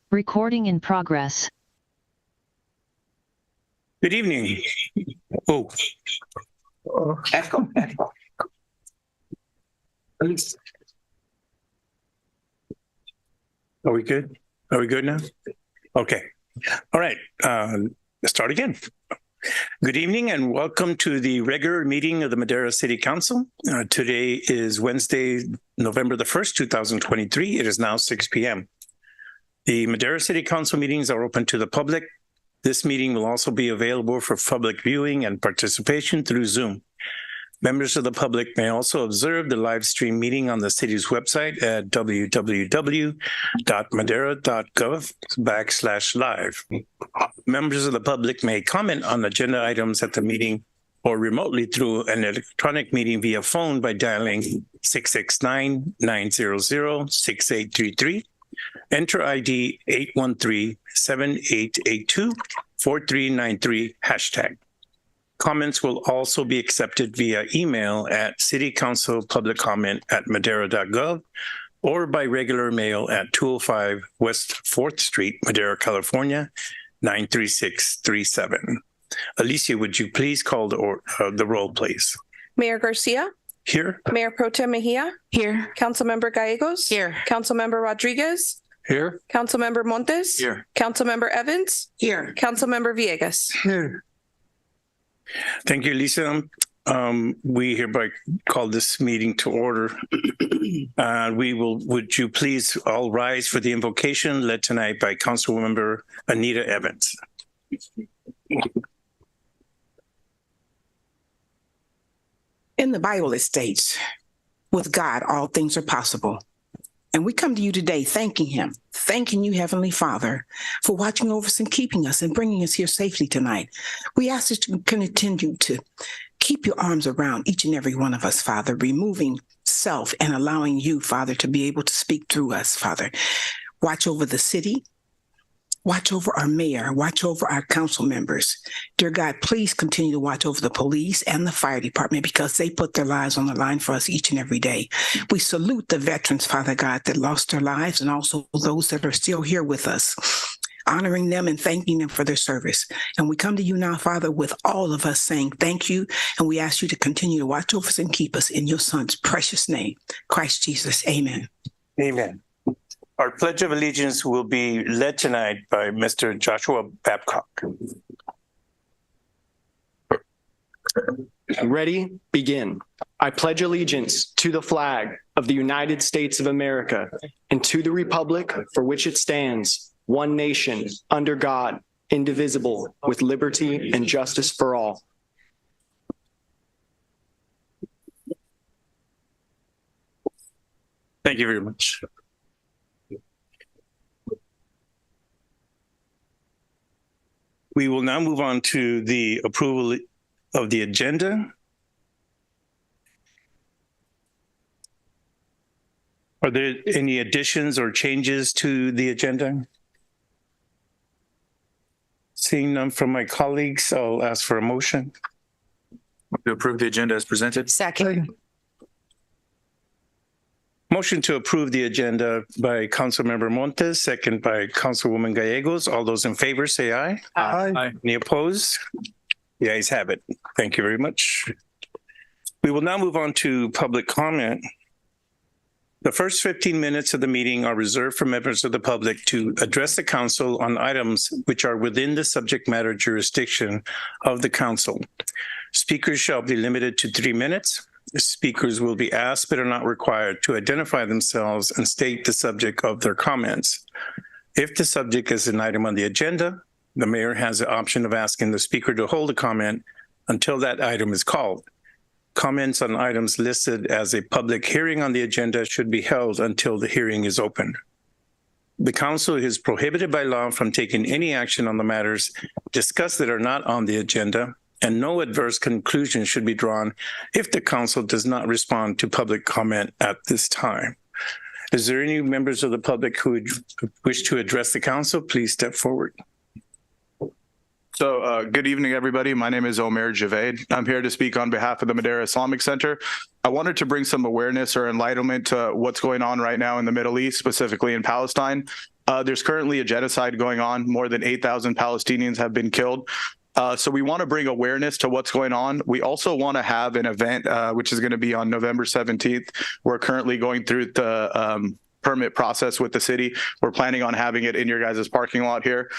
Recording in progress. Good evening. Oh. Echo. Are we good? Are we good now? Okay. All right. Let's start again. Good evening and welcome to the regular meeting of the Madera City Council. Today is Wednesday, November the 1st, 2023. It is now 6 p.m. The Madera City Council meetings are open to the public. This meeting will also be available for public viewing and participation through Zoom. Members of the public may also observe the live stream meeting on the city's website at www.madera.gov/live. Members of the public may comment on agenda items at the meeting or remotely through an electronic meeting via phone by dialing 669-900-6833. Enter ID 813-7882-4393 hashtag. Comments will also be accepted via email at citycouncilpubliccomment@madera.gov or by regular mail at 205 West 4th Street, Madera, California, 93637. Alicia, would you please call the roll, please? Mayor Garcia? Here. Mayor Pro Tem Mejia? Here. Councilmember Gallegos? Here. Councilmember Rodriguez? Here. Councilmember Montes? Here. Councilmember Evans? Here. Councilmember Villegas? Here. Thank you, Lisa. We hereby call this meeting to order. Would you please all rise for the invocation led tonight by Councilmember Anita Evans. In the Bible, it states, with God, all things are possible. And we come to you today thanking him, thanking you, Heavenly Father, for watching over us and keeping us and bringing us here safely tonight. We ask that you continue to keep your arms around each and every one of us, Father, removing self and allowing you, Father, to be able to speak through us, Father. Watch over the city. Watch over our mayor, watch over our council members. Dear God, please continue to watch over the police and the fire department because they put their lives on the line for us each and every day. We salute the veterans, Father God, that lost their lives and also those that are still here with us, honoring them and thanking them for their service. And we come to you now, Father, with all of us saying thank you. And we ask you to continue to watch over us and keep us in your son's precious name, Christ Jesus. Amen. Amen. Our Pledge of Allegiance will be led tonight by Mr. Joshua Babcock. Ready, begin. I pledge allegiance to the flag of the United States of America and to the republic for which it stands, one nation, under God, indivisible, with liberty and justice for all. Thank you very much. We will now move on to the approval of the agenda. Are there any additions or changes to the agenda? Seeing none from my colleagues, I'll ask for a motion. To approve the agenda as presented. Second. Motion to approve the agenda by Councilmember Montes, second by Councilwoman Gallegos. All those in favor say aye. Aye. Any opposed? The ayes have it. Thank you very much. We will now move on to public comment. The first 15 minutes of the meeting are reserved for members of the public to address the council on items which are within the subject matter jurisdiction of the council. Speakers shall be limited to 3 minutes. Speakers will be asked but are not required to identify themselves and state the subject of their comments. If the subject is an item on the agenda, the mayor has the option of asking the speaker to hold a comment until that item is called. Comments on items listed as a public hearing on the agenda should be held until the hearing is opened. The council is prohibited by law from taking any action on the matters discussed that are not on the agenda, and no adverse conclusion should be drawn if the council does not respond to public comment at this time. Is there any members of the public who would wish to address the council? Please step forward. So good evening, everybody. My name is Omer Javed. I'm here to speak on behalf of the Madera Islamic Center. I wanted to bring some awareness or enlightenment to what's going on right now in the Middle East, specifically in Palestine. There's currently a genocide going on. More than 8,000 Palestinians have been killed. So we want to bring awareness to what's going on. We also want to have an event, which is going to be on November 17th. We're currently going through the permit process with the city. We're planning on having it in your guys' parking lot here.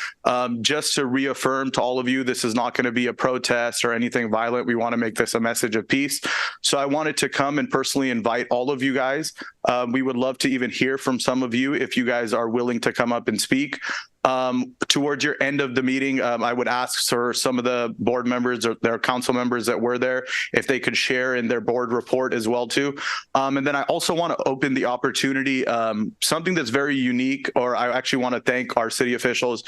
Just to reaffirm to all of you, this is not going to be a protest or anything violent. We want to make this a message of peace. So I wanted to come and personally invite all of you guys. We would love to even hear from some of you if you guys are willing to come up and speak. Towards your end of the meeting, I would ask for some of the board members or their council members that were there if they could share in their board report as well too. And then I also want to open the opportunity, something that's very unique, or I actually want to thank our city officials,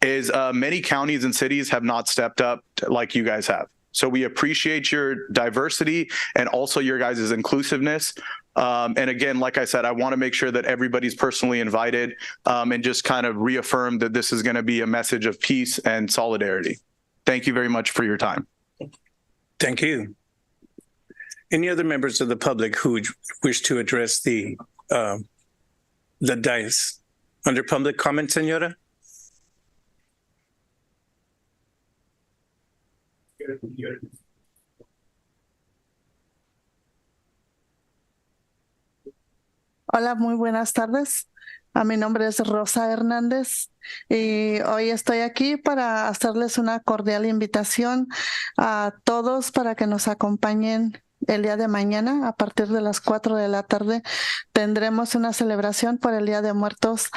is many counties and cities have not stepped up like you guys have. So we appreciate your diversity and also your guys' inclusiveness. And again, like I said, I want to make sure that everybody's personally invited and just kind of reaffirm that this is going to be a message of peace and solidarity. Thank you very much for your time. Thank you. Any other members of the public who wish to address the dais? Under public comment, Senora? Hola, muy buenas tardes. Mi nombre es Rosa Hernández y hoy estoy aquí para hacerles una cordial invitación a todos para que nos acompañen el día de mañana. A partir de las 4 de la tarde tendremos una celebración por el Día de Muertos.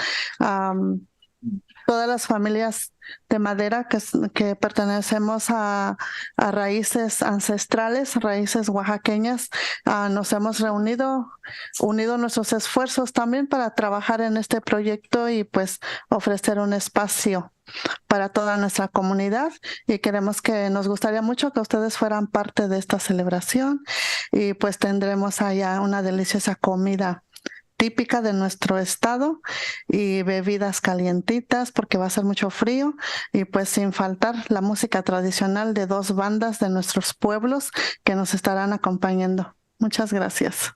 Todas las familias de Madera que pertenecemos a raíces ancestrales, raíces oaxaqueñas, nos hemos unido nuestros esfuerzos también para trabajar en este proyecto y pues ofrecer un espacio para toda nuestra comunidad, y nos gustaría mucho que ustedes fueran parte de esta celebración, y pues tendremos allá una deliciosa comida típica de nuestro estado y bebidas calientitas porque va a ser mucho frío, y pues sin faltar la música tradicional de 2 bandas de nuestros pueblos que nos estarán acompañando. Muchas gracias.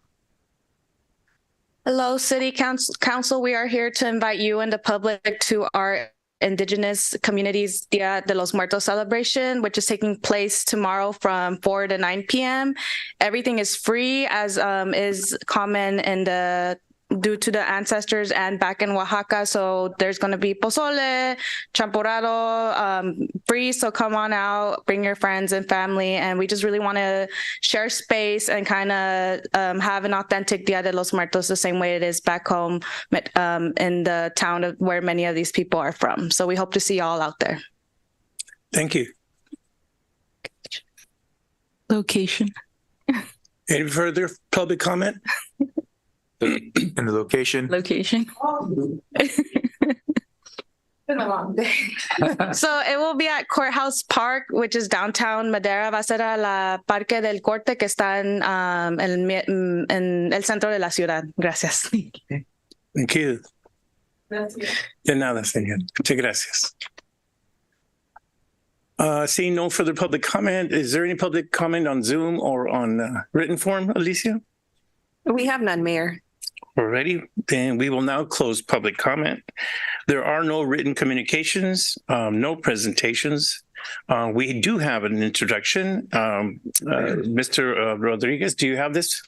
Hello, City Council. We are here to invite you and the public to our Indigenous Communities Dia de los Muertos celebration, which is taking place tomorrow from 4 to 9 p.m. Everything is free, as is common due to the ancestors and back in Oaxaca. So there's going to be pozole, champurrado, free. So come on out, bring your friends and family. And we just really want to share space and kind of have an authentic Dia de los Muertos the same way it is back home in the town where many of these people are from. So we hope to see you all out there. Thank you. Location. Any further public comment? And the location? Location. Been a long day. So it will be at Courthouse Park, which is downtown Madera. Va a ser a la Parque del Corte, que está en el centro de la ciudad. Gracias. Thank you. Gracias. De nada, señor. Muchas gracias. Seeing no further public comment, is there any public comment on Zoom or on written form, Alicia? We have none, Mayor. Alrighty, then we will now close public comment. There are no written communications, no presentations. We do have an introduction. Mr. Rodriguez, do you have this?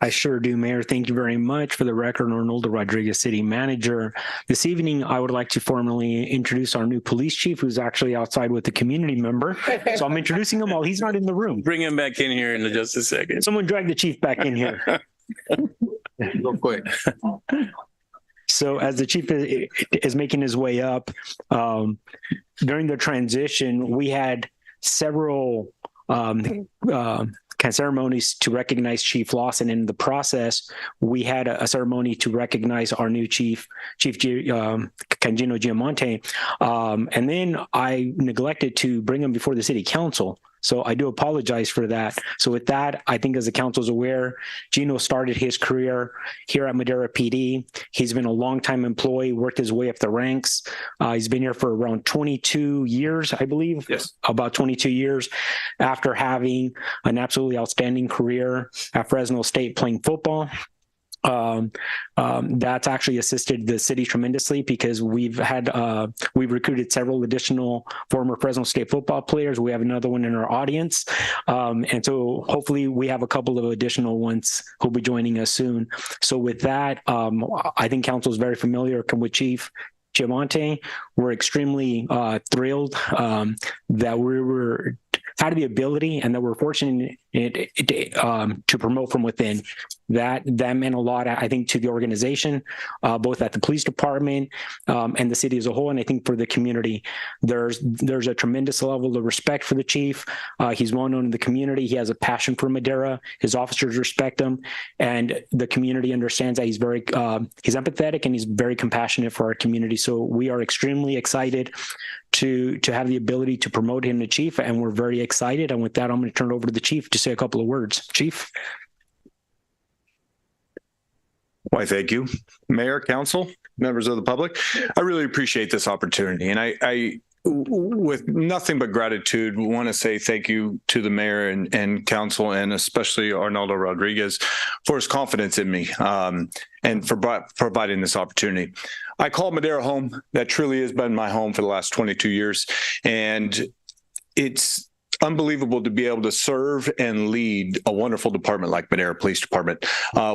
I sure do, Mayor. Thank you very much. For the record, Arnoldo Rodriguez, City Manager. This evening, I would like to formally introduce our new police chief, who's actually outside with a community member. So I'm introducing him while he's not in the room. Bring him back in here in just a second. Someone drag the chief back in here. Real quick. So as the chief is making his way up, during the transition, we had several ceremonies to recognize Chief Lawson. In the process, we had a ceremony to recognize our new Chief Cangino Giamonte. And then I neglected to bring him before the City Council. So I do apologize for that. So with that, I think as the council is aware, Gino started his career here at Madera PD. He's been a longtime employee, worked his way up the ranks. He's been here for around 22 years, I believe. Yes. About 22 years after having an absolutely outstanding career at Fresno State playing football. That's actually assisted the city tremendously because we've recruited several additional former Fresno State football players. We have another one in our audience. And so hopefully we have a couple of additional ones who'll be joining us soon. So with that, I think council is very familiar with Chief Chiavante. We're extremely thrilled that we had the ability and that we're fortunate to promote from within. That meant a lot, I think, to the organization, both at the police department and the city as a whole, and I think for the community. There's a tremendous level of respect for the chief. He's well known in the community. He has a passion for Madera. His officers respect him, and the community understands that he's empathetic and he's very compassionate for our community. So we are extremely excited to have the ability to promote him to chief, and we're very excited. And with that, I'm going to turn it over to the chief to say a couple of words. Chief. Why, thank you, Mayor, Council, members of the public. I really appreciate this opportunity, and I with nothing but gratitude, want to say thank you to the mayor and council, and especially Arnaldo Rodriguez for his confidence in me and for providing this opportunity. I call Madera home. That truly has been my home for the last 22 years, and it's unbelievable to be able to serve and lead a wonderful department like Madera Police Department.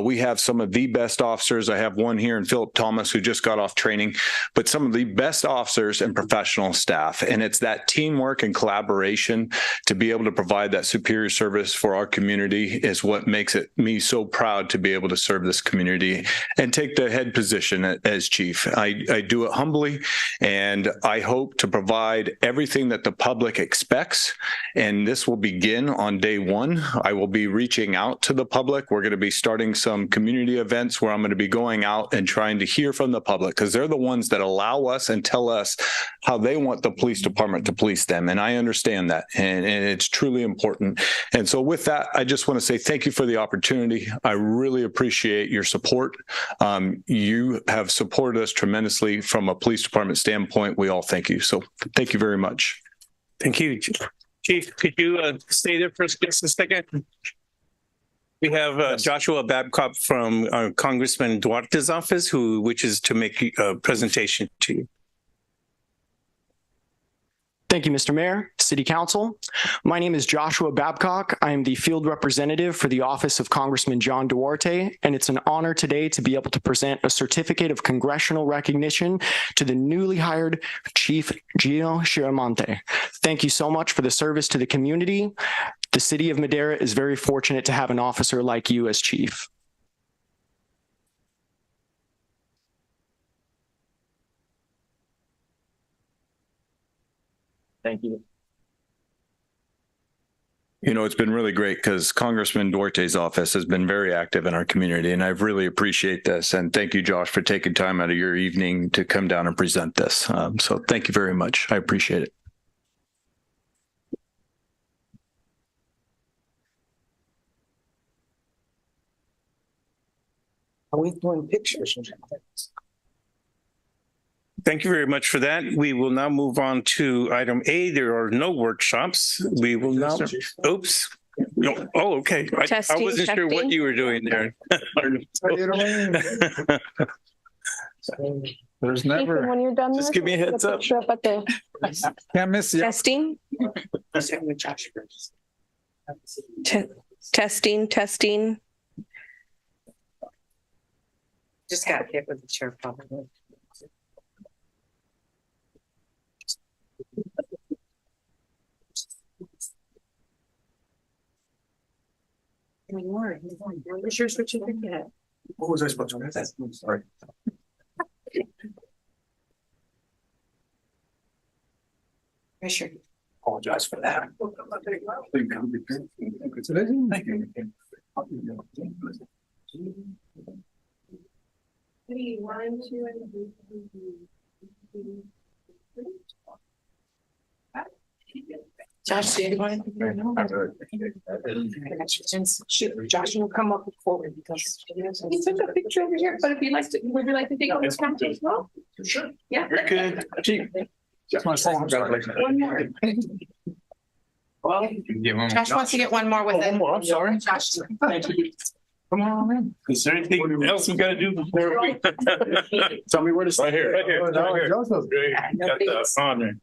We have some of the best officers. I have one here in Philip Thomas who just got off training, but some of the best officers and professional staff. And it's that teamwork and collaboration to be able to provide that superior service for our community is what makes me so proud to be able to serve this community and take the head position as chief. I do it humbly, and I hope to provide everything that the public expects. And this will begin on day one. I will be reaching out to the public. We're going to be starting some community events where I'm going to be going out and trying to hear from the public, because they're the ones that allow us and tell us how they want the police department to police them. And I understand that, and it's truly important. And so with that, I just want to say thank you for the opportunity. I really appreciate your support. You have supported us tremendously from a police department standpoint. We all thank you. So thank you very much. Thank you. Chief, could you stay there for just a second? We have Joshua Babcock from Congressman Duarte's office, who wishes to make a presentation to you. Thank you, Mr. Mayor, City Council. My name is Joshua Babcock. I am the field representative for the office of Congressman John Duarte, and it's an honor today to be able to present a certificate of congressional recognition to the newly hired Chief Gino Chiavante. Thank you so much for the service to the community. The city of Madera is very fortunate to have an officer like you as chief. Thank you. You know, it's been really great because Congressman Duarte's office has been very active in our community, and I really appreciate this. And thank you, Josh, for taking time out of your evening to come down and present this. So thank you very much. I appreciate it. Are we doing pictures? Thank you very much for that. We will now move on to item A. There are no workshops. We will now. Oops. No. Oh, okay. I wasn't sure what you were doing there. There's never. When you're done, Just give me a heads up. Can't miss you. Testing. Testing. Just got hit with the chair, probably. Where's your certificate? What was I supposed to say? Sorry. Where's your? Apologize for that. Thank you. Josh, do you want to? Josh will come up forward because he took a picture over here, but if you'd like to, would you like to take on this count as well? Sure. Yeah. You're good. Chief. One more. Josh wants to get one more with it. One more, I'm sorry. Josh. Come on, man. Is there anything else we gotta do before we? Tell me where to start. Right here, right here. Right here. Got the honor.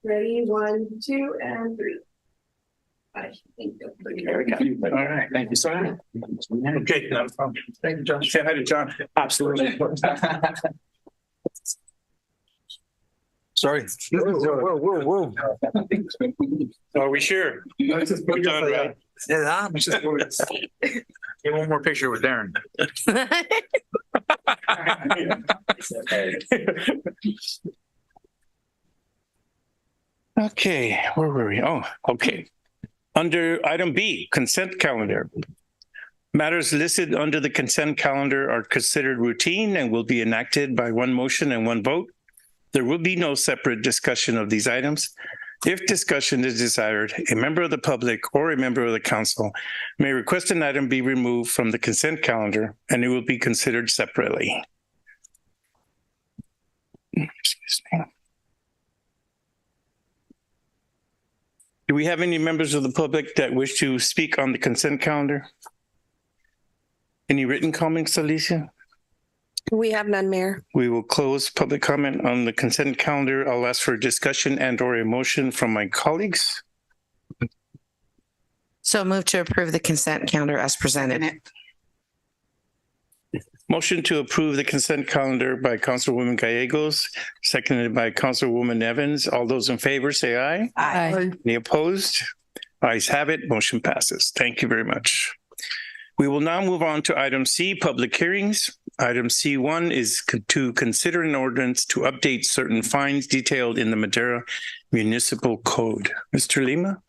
Ready, 1, 2, and 3. I think There we go. All right, thank you, sir. Okay, not a problem. Thank you, John. Say hi to John. Absolutely. Sorry. Whoa. Are we sure? We're done, right? Yeah, get one more picture with Darren. Okay, where were we? Oh, okay. Under item B, consent calendar. Matters listed under the consent calendar are considered routine and will be enacted by one motion and one vote. There will be no separate discussion of these items. If discussion is desired, a member of the public or a member of the council may request an item be removed from the consent calendar and it will be considered separately. Excuse me. Do we have any members of the public that wish to speak on the consent calendar? Any written comments, Alicia? We have none, Mayor. We will close public comment on the consent calendar. I'll ask for discussion and or a motion from my colleagues. So move to approve the consent calendar as presented. Motion to approve the consent calendar by Councilwoman Gallegos, seconded by Councilwoman Evans. All those in favor say aye. Aye. Any opposed? Ayes have it. Motion passes. Thank you very much. We will now move on to item C, public hearings. Item C1 is to consider an ordinance to update certain fines detailed in the Madera Municipal Code. Mr. Lima?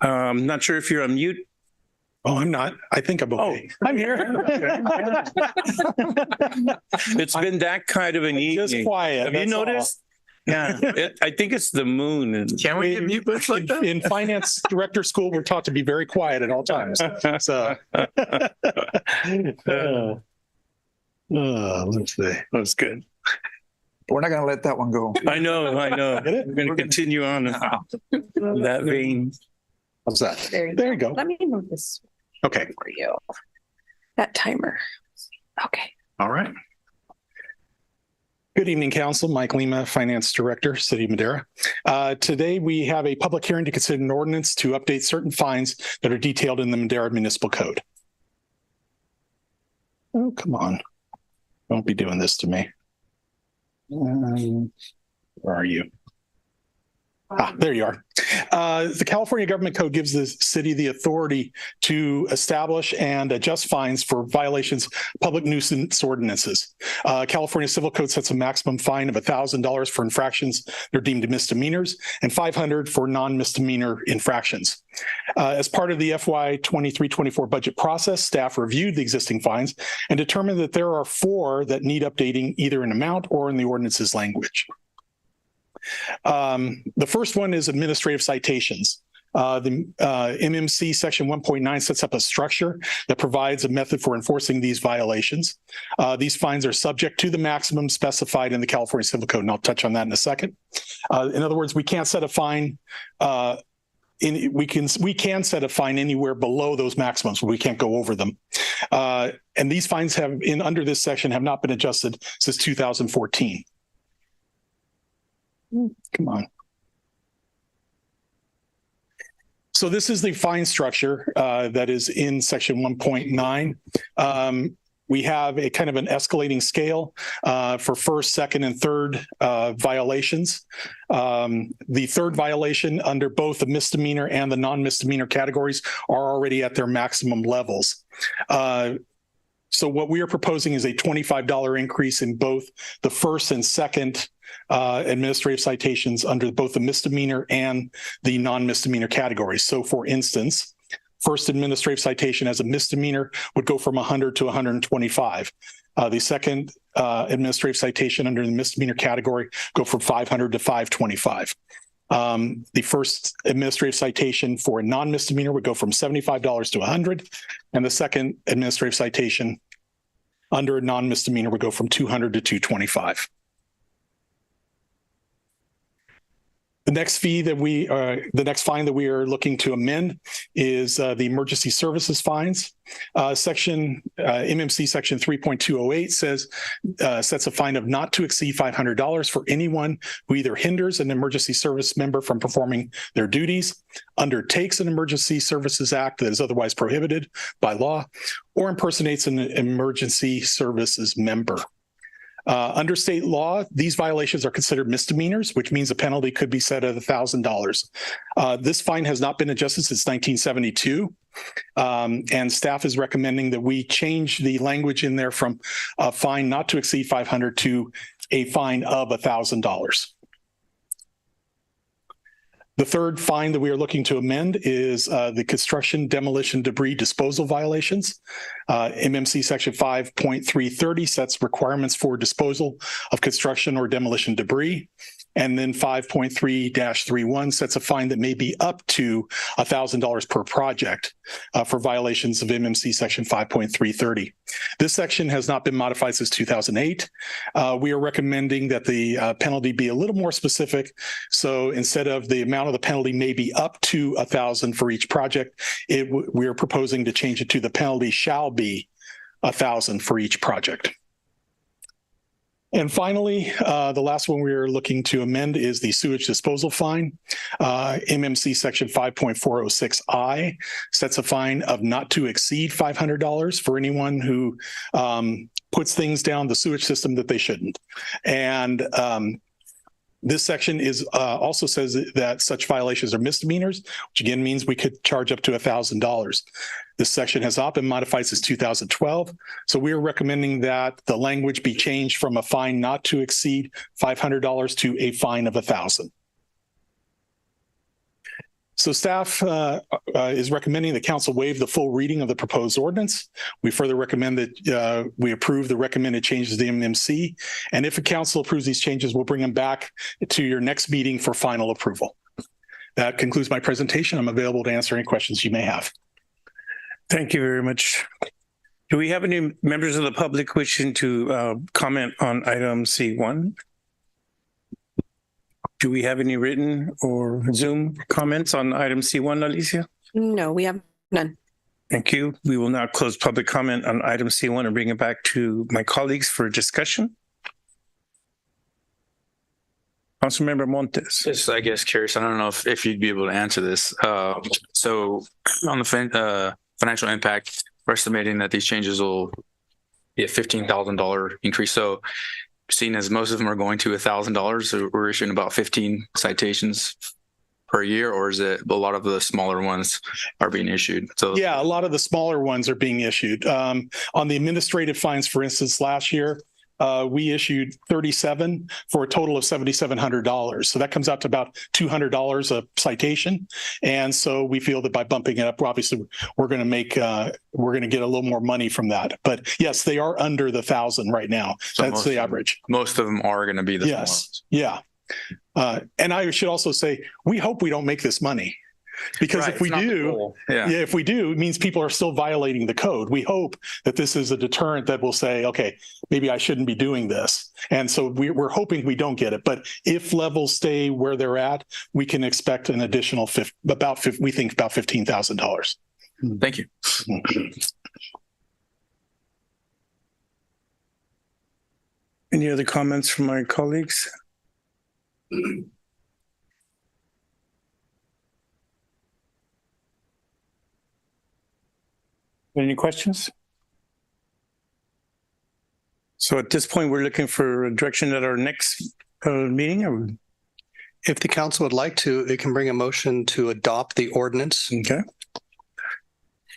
I'm not sure if you're on mute. Oh, I'm not. I think I'm okay. I'm here. It's been that kind of an evening. Just quiet. Have you noticed? Yeah, I think it's the moon. Can we get mute button like that? In finance director school, we're taught to be very quiet at all times. So, let's see. That's good. We're not going to let that one go. I know. We're going to continue on that vein. How's that? There you go. Let me move this Okay. for you. That timer. Okay. All right. Good evening, Council. Mike Lima, Finance Director, City of Madera. Today, we have a public hearing to consider an ordinance to update certain fines that are detailed in the Madera Municipal Code. Oh, come on. Don't be doing this to me. Where are you? There you are. The California Government Code gives the city the authority to establish and adjust fines for violations of public nuisance ordinances. California Civil Code sets a maximum fine of $1,000 for infractions that are deemed misdemeanors and $500 for non-misdemeanor infractions. As part of the FY 23-24 budget process, staff reviewed the existing fines and determined that there are 4 that need updating either in amount or in the ordinance's language. The first one is administrative citations. The MMC section 1.9 sets up a structure that provides a method for enforcing these violations. These fines are subject to the maximum specified in the California Civil Code, and I'll touch on that in a second. In other words, we can't set a fine. We can set a fine anywhere below those maximums, but we can't go over them. And these fines under this section have not been adjusted since 2014. Come on. So this is the fine structure that is in section 1.9. We have a kind of an escalating scale for first, second, and third violations. The third violation under both the misdemeanor and the non-misdemeanor categories are already at their maximum levels. So what we are proposing is a $25 increase in both the first and second administrative citations under both the misdemeanor and the non-misdemeanor categories. So for instance, first administrative citation as a misdemeanor would go from 100 to 125. The second administrative citation under the misdemeanor category go from 500 to 525. The first administrative citation for a non-misdemeanor would go from $75 to $100, and the second administrative citation under a non-misdemeanor would go from $200 to $225. The next fine that we are looking to amend is the emergency services fines. MMC section 3.208 says sets a fine of not to exceed $500 for anyone who either hinders an emergency service member from performing their duties, undertakes an emergency services act that is otherwise prohibited by law, or impersonates an emergency services member. Under state law, these violations are considered misdemeanors, which means a penalty could be set at $1,000. This fine has not been adjusted since 1972, and staff is recommending that we change the language in there from a fine not to exceed $500 to a fine of $1,000. The third fine that we are looking to amend is the construction, demolition, debris disposal violations. MMC section 5.330 sets requirements for disposal of construction or demolition debris. And then 5.3-31 sets a fine that may be up to $1,000 per project for violations of MMC section 5.330. This section has not been modified since 2008. We are recommending that the penalty be a little more specific. So instead of the amount of the penalty may be up to $1,000 for each project, we are proposing to change it to the penalty shall be $1,000 for each project. And finally, the last one we are looking to amend is the sewage disposal fine. MMC section 5.406I sets a fine of not to exceed $500 for anyone who puts things down the sewage system that they shouldn't. And this section is also says that such violations are misdemeanors, which again means we could charge up to $1,000. This section has not been modified since 2012. So we are recommending that the language be changed from a fine not to exceed $500 to a fine of $1,000. So staff is recommending the council waive the full reading of the proposed ordinance. We further recommend that we approve the recommended changes to the MMC. And if the council approves these changes, we'll bring them back to your next meeting for final approval. That concludes my presentation. I'm available to answer any questions you may have. Thank you very much. Do we have any members of the public wishing to comment on item C1? Do we have any written or Zoom comments on item C1, Alicia? No, we have none. Thank you. We will now close public comment on item C1 and bring it back to my colleagues for discussion. Councilmember Montes. Just, I guess, curious. I don't know if you'd be able to answer this. So on the financial impact, we're estimating that these changes will be a $15,000 increase. So seeing as most of them are going to $1,000, so we're issuing about 15 citations per year, or is it a lot of the smaller ones are being issued? So yeah, a lot of the smaller ones are being issued. On the administrative fines, for instance, last year, we issued 37 for a total of $7,700. So that comes out to about $200 a citation. And so we feel that by bumping it up, obviously we're going to get a little more money from that. But yes, they are under the 1,000 right now. So that's the average. Most of them are going to be the small ones. Yeah. And I should also say, we hope we don't make this money. Because if we do, if we do, it means people are still violating the code. We hope that this is a deterrent that will say, okay, maybe I shouldn't be doing this. And so we're hoping we don't get it. But if levels stay where they're at, we can expect an additional about $15,000. Thank you. Any other comments from my colleagues? Any questions? So at this point, we're looking for a direction at our next meeting. If the council would like to, it can bring a motion to adopt the ordinance. Okay.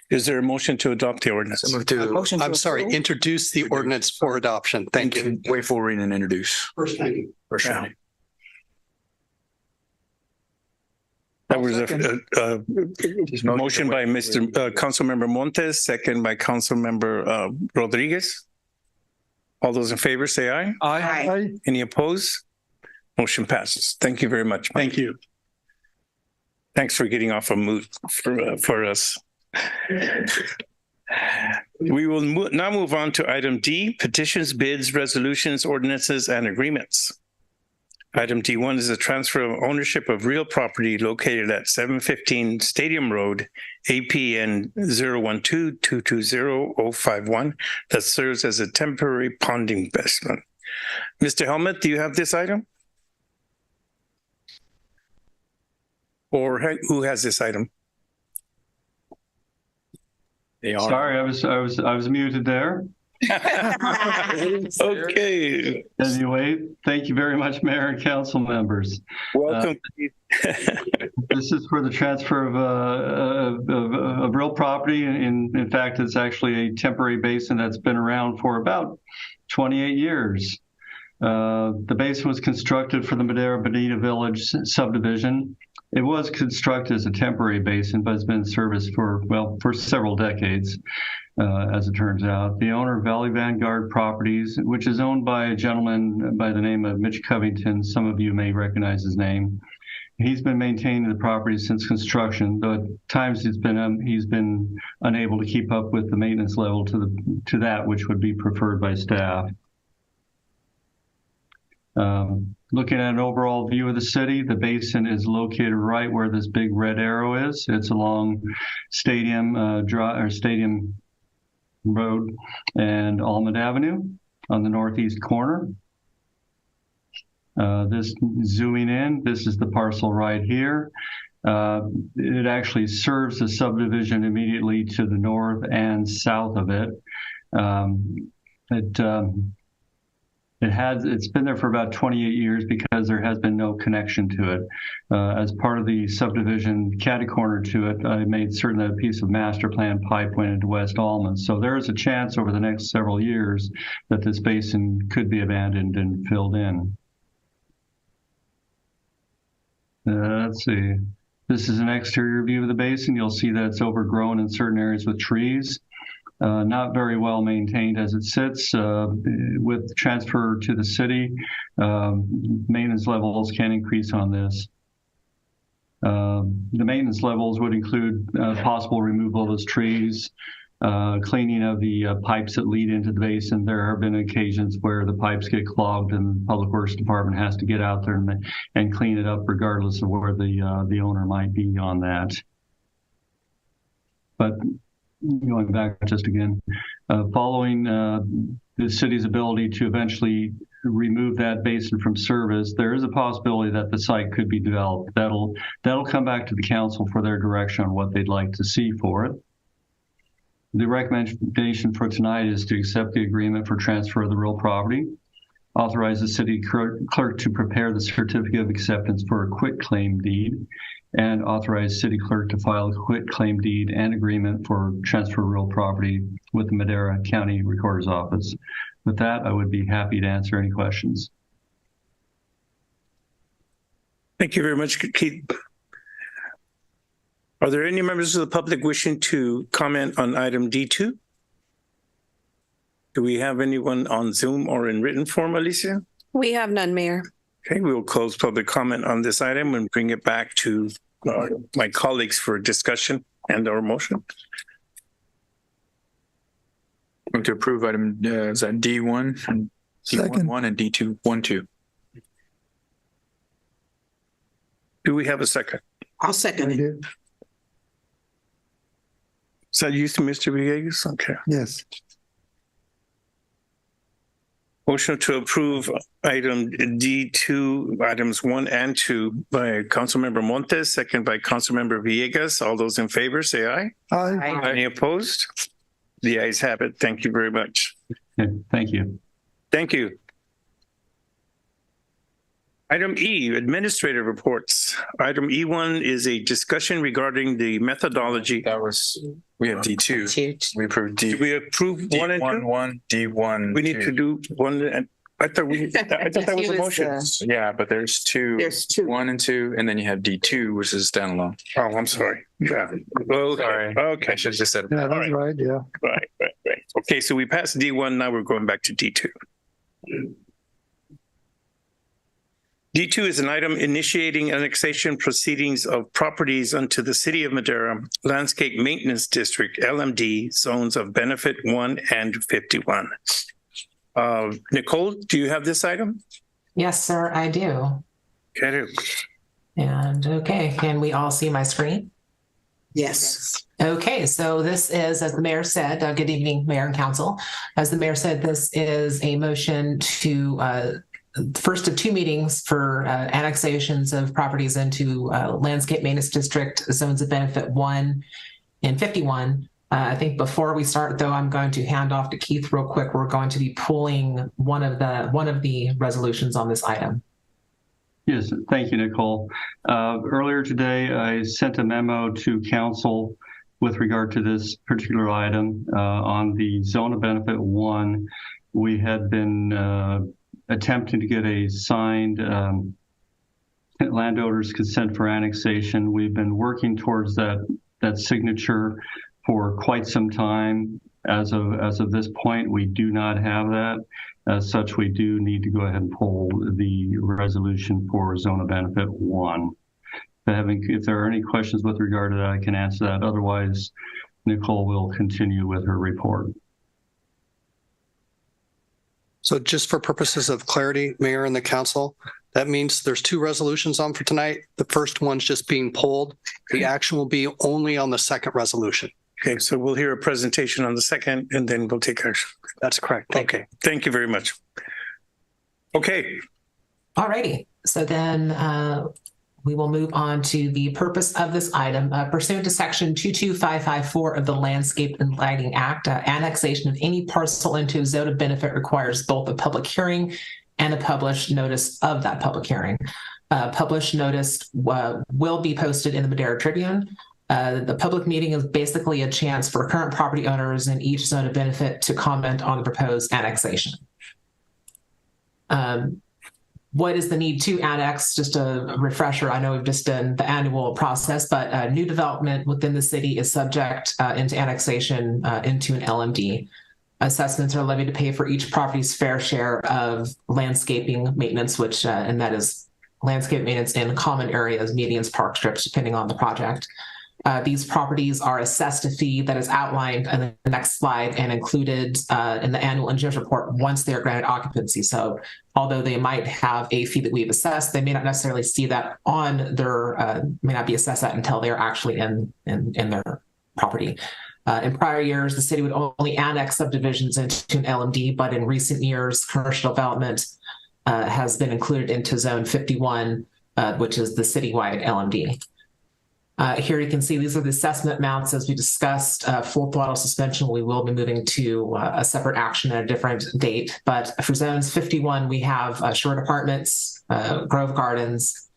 Is there a motion to adopt the ordinance? Introduce the ordinance for adoption. Thank you. Wait for reading and introduce. First reading. I That was a motion by Mr. Councilmember Montes, second by Councilmember Rodriguez. All those in favor say aye. Aye. Any opposed? Motion passes. Thank you very much. Mike. Thank you. Thanks for getting off a moot for us. We will now move on to item D, petitions, bids, resolutions, ordinances, and agreements. Item D1 is a transfer of ownership of real property located at 715 Stadium Road, APN 012-220-051, that serves as a temporary ponding basement. Mr. Helmut, do you have this item? Or who has this item? Sorry, I was muted there. Okay. Anyway, thank you very much, Mayor and council members. Welcome. This is for the transfer of real property. In fact, it's actually a temporary basin that's been around for about 28 years. The basin was constructed for the Madera Bonita Village subdivision. It was constructed as a temporary basin, but it's been in service for several decades. As it turns out. The owner of Valley Vanguard Properties, which is owned by a gentleman by the name of Mitch Covington. Some of you may recognize his name. He's been maintaining the property since construction, though at times he's been unable to keep up with the maintenance level to that which would be preferred by staff. Looking at an overall view of the city, the basin is located right where this big red arrow is. It's along Stadium Road and Almond Avenue on the northeast corner. This zooming in, this is the parcel right here. It actually serves the subdivision immediately to the north and south of it. It's been there for about 28 years because there has been no connection to it. As part of the subdivision catty-corner to it, I made certain that a piece of master plan pipe went into West Almond. So there is a chance over the next several years that this basin could be abandoned and filled in. Let's see. This is an exterior view of the basin. You'll see that it's overgrown in certain areas with trees. Not very well maintained as it sits. With transfer to the city, maintenance levels can increase on this. The maintenance levels would include possible removal of those trees, cleaning of the pipes that lead into the basin. There have been occasions where the pipes get clogged and the Public Works Department has to get out there and clean it up regardless of where the owner might be on that. But going back just again, following the city's ability to eventually remove that basin from service, there is a possibility that the site could be developed. That'll come back to the council for their direction on what they'd like to see for it. The recommendation for tonight is to accept the agreement for transfer of the real property, authorize the city clerk to prepare the certificate of acceptance for a quitclaim deed, and authorize city clerk to file a quitclaim deed and agreement for transfer of real property with the Madera County Recorder's Office. With that, I would be happy to answer any questions. Thank you very much, Keith. Are there any members of the public wishing to comment on item D2? Do we have anyone on Zoom or in written form, Alicia? We have none, Mayor. Okay, we will close public comment on this item and bring it back to my colleagues for discussion and or motion. I'm going to approve item, is that D1 and D11 and D212? Do we have a second? I'll second it. Is that you, Mr. Villegas? Okay. Yes. Motion to approve item D2, items 1 and 2 by Councilmember Montes, second by Councilmember Villegas. All those in favor say aye. Aye. Any opposed? The ayes have it. Thank you very much. Okay, thank you. Thank you. Item E, administrative reports. Item E1 is a discussion regarding the methodology. We have D2. We approved D. Did we approve 1 and 2? D1, D1. We need to do 1 and I thought that was a motion. Yeah, but there's two. There's two. 1 and 2, and then you have D2, which is standalone. Oh, I'm sorry. Yeah. Okay. Sorry. Okay. I should have just said. Yeah, that's right. Yeah. Right. Okay, so we passed D1. Now we're going back to D2. D2 is an item initiating annexation proceedings of properties unto the City of Madera Landscape Maintenance District, LMD, zones of benefit 1 and 51. Nicole, do you have this item? Yes, sir, I do. Okay. And okay, can we all see my screen? Yes. Okay, so this is, as the mayor said, good evening, Mayor and Council. As the mayor said, this is a motion to first of two meetings for annexations of properties into Landscape Maintenance District, zones of benefit 1 and 51. I think before we start, though, I'm going to hand off to Keith real quick. We're going to be pulling one of the resolutions on this item. Yes, thank you, Nicole. Earlier today, I sent a memo to council with regard to this particular item on the zone of benefit 1. We had been attempting to get a signed landowner's consent for annexation. We've been working towards that signature for quite some time. As of this point, we do not have that. As such, we do need to go ahead and pull the resolution for zone of benefit 1. If there are any questions with regard to that, I can answer that. Otherwise, Nicole will continue with her report. So just for purposes of clarity, Mayor and the council, that means there's two resolutions on for tonight. The first one's just being pulled. The action will be only on the second resolution. Okay, so we'll hear a presentation on the second, and then we'll take action. That's correct. Thank you. Thank you very much. Okay. All righty. So then we will move on to the purpose of this item. Pursuant to Section 22554 of the Landscape and Lighting Act, annexation of any parcel into a zone of benefit requires both a public hearing and a published notice of that public hearing. Published notice will be posted in the Madera Tribune. The public meeting is basically a chance for current property owners in each zone of benefit to comment on the proposed annexation. What is the need to annex? Just a refresher. I know we've just done the annual process, but new development within the city is subject into annexation into an LMD. Assessments are levied to pay for each property's fair share of landscaping maintenance, which, and that is landscape maintenance in common areas, medians, park strips, depending on the project. These properties are assessed a fee that is outlined in the next slide and included in the annual engineer's report once they are granted occupancy. So although they might have a fee that we've assessed, they may not necessarily see that on their, may not be assessed that until they're actually in their property. In prior years, the city would only annex subdivisions into an LMD, but in recent years, commercial development has been included into Zone 51, which is the citywide LMD. Here you can see these are the assessment amounts as we discussed. Full throttle suspension, we will be moving to a separate action at a different date. But for zones 51, we have Short Apartments, Grove Gardens,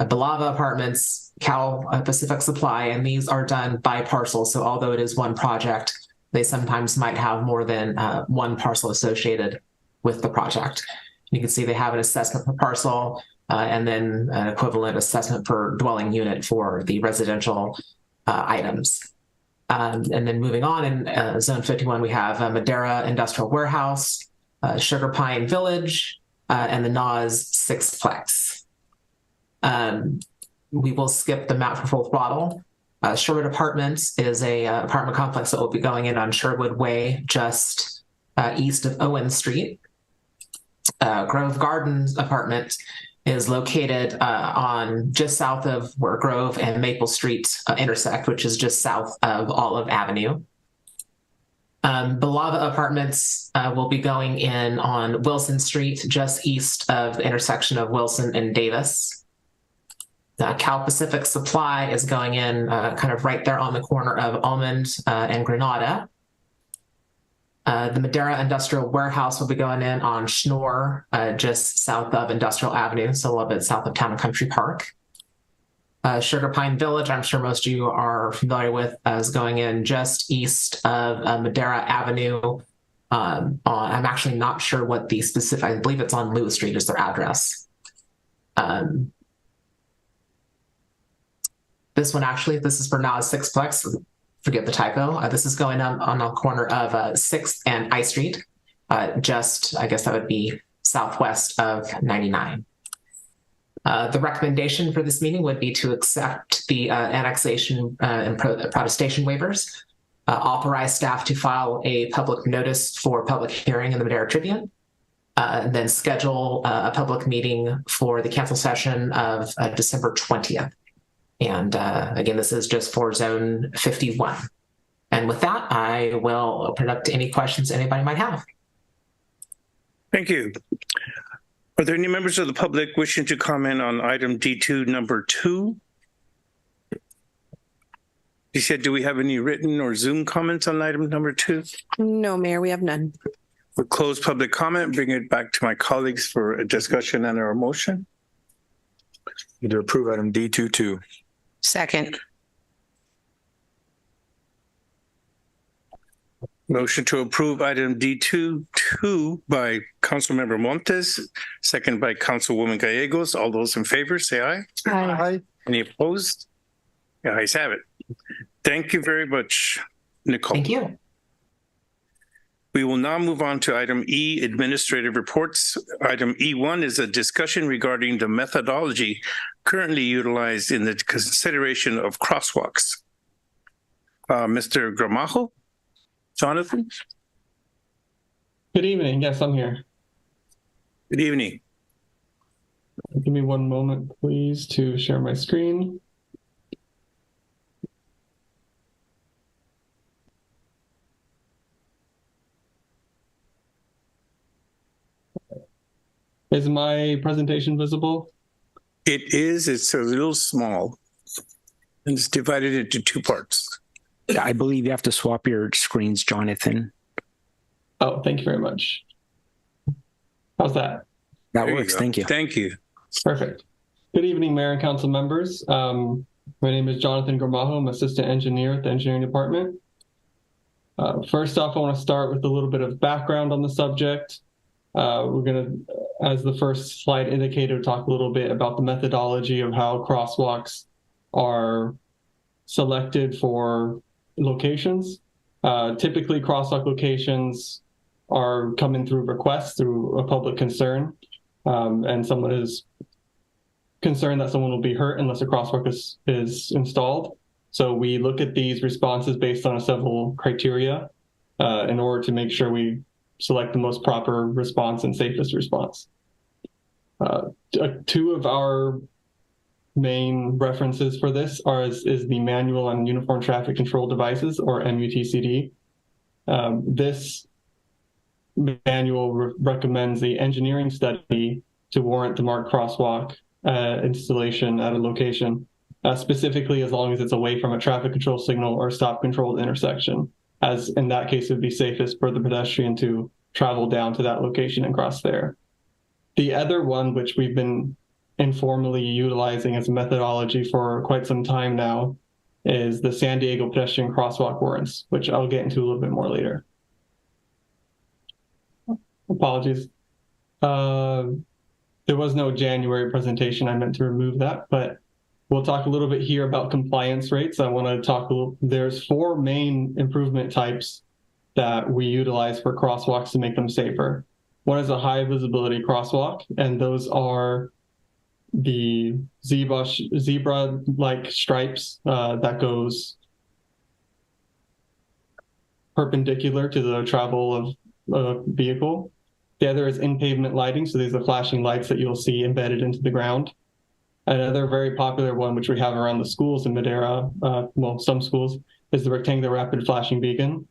Belava Apartments, Cal Pacific Supply, and these are done by parcel. So although it is one project, they sometimes might have more than one parcel associated with the project. You can see they have an assessment per parcel, and then an equivalent assessment per dwelling unit for the residential items. And then moving on in Zone 51, we have Madera Industrial Warehouse, Sugar Pine Village, and the NAS Sixplex. We will skip the map for full throttle. Sherwood Apartments is a apartment complex that will be going in on Sherwood Way, just east of Owen Street. Grove Gardens Apartment is located on just south of where Grove and Maple Street intersect, which is just south of Olive Avenue. Belava Apartments will be going in on Wilson Street, just east of the intersection of Wilson and Davis. Cal Pacific Supply is going in kind of right there on the corner of Almond and Granada. The Madera Industrial Warehouse will be going in on Schnorr, just south of Industrial Avenue, so a little bit south of Town and Country Park. Sugar Pine Village, I'm sure most of you are familiar with, is going in just east of Madera Avenue, I'm actually not sure what the specific, I believe it's on Lewis Street is their address. This one actually, this is for Nas Sixplex. Forget the typo. This is going on the corner of 6th and I Street. Just, I guess that would be southwest of 99. The recommendation for this meeting would be to accept the annexation and protestation waivers, authorize staff to file a public notice for public hearing in the Madera Tribune, and then schedule a public meeting for the council session of December 20th. And again, this is just for Zone 51. And with that, I will open it up to any questions anybody might have. Thank you. Are there any members of the public wishing to comment on item D2 number 2? You said, do we have any written or Zoom comments on item number 2? No, Mayor, we have none. We'll close public comment, bring it back to my colleagues for a discussion and a motion. To approve item D22. Second. Motion to approve item D22 by Councilmember Montes, second by Councilwoman Gallegos. All those in favor, say aye. Aye. Any opposed? The ayes have it. Thank you very much, Nicole. Thank you. We will now move on to item E, administrative reports. Item E1 is a discussion regarding the methodology currently utilized in the consideration of crosswalks. Mr. Gramajo? Jonathan? Good evening. Yes, I'm here. Good evening. Give me one moment, please, to share my screen. Is my presentation visible? It is. It's a little small. And it's divided into 2 parts. I believe you have to swap your screens, Jonathan. Oh, thank you very much. How's that? That works. Thank you. Thank you. Perfect. Good evening, Mayor and Council members. My name is Jonathan Gramajo. I'm Assistant Engineer at the Engineering Department. First off, I want to start with a little bit of background on the subject. We're going to, as the first slide indicated, talk a little bit about the methodology of how crosswalks are selected for locations. Typically, crosswalk locations are coming through requests through a public concern, and someone is concerned that someone will be hurt unless a crosswalk is installed. So we look at these responses based on several criteria in order to make sure we select the most proper response and safest response. 2 of our main references for this is the Manual on Uniform Traffic Control Devices, or MUTCD. This manual recommends the engineering study to warrant the marked crosswalk installation at a location, specifically as long as it's away from a traffic control signal or stop controlled intersection, as in that case it would be safest for the pedestrian to travel down to that location and cross there. The other one, which we've been informally utilizing as a methodology for quite some time now, is the San Diego pedestrian crosswalk warrants, which I'll get into a little bit more later. Apologies. There was no January presentation. I meant to remove that, but we'll talk a little bit here about compliance rates. I want to talk there's 4 main improvement types that we utilize for crosswalks to make them safer. One is a high visibility crosswalk, and those are the zebra-like stripes that goes perpendicular to the travel of a vehicle. The other is in-pavement lighting, so these are flashing lights that you'll see embedded into the ground. Another very popular one, which we have around the schools in Madera, well, some schools, is the rectangular rapid flashing beacon.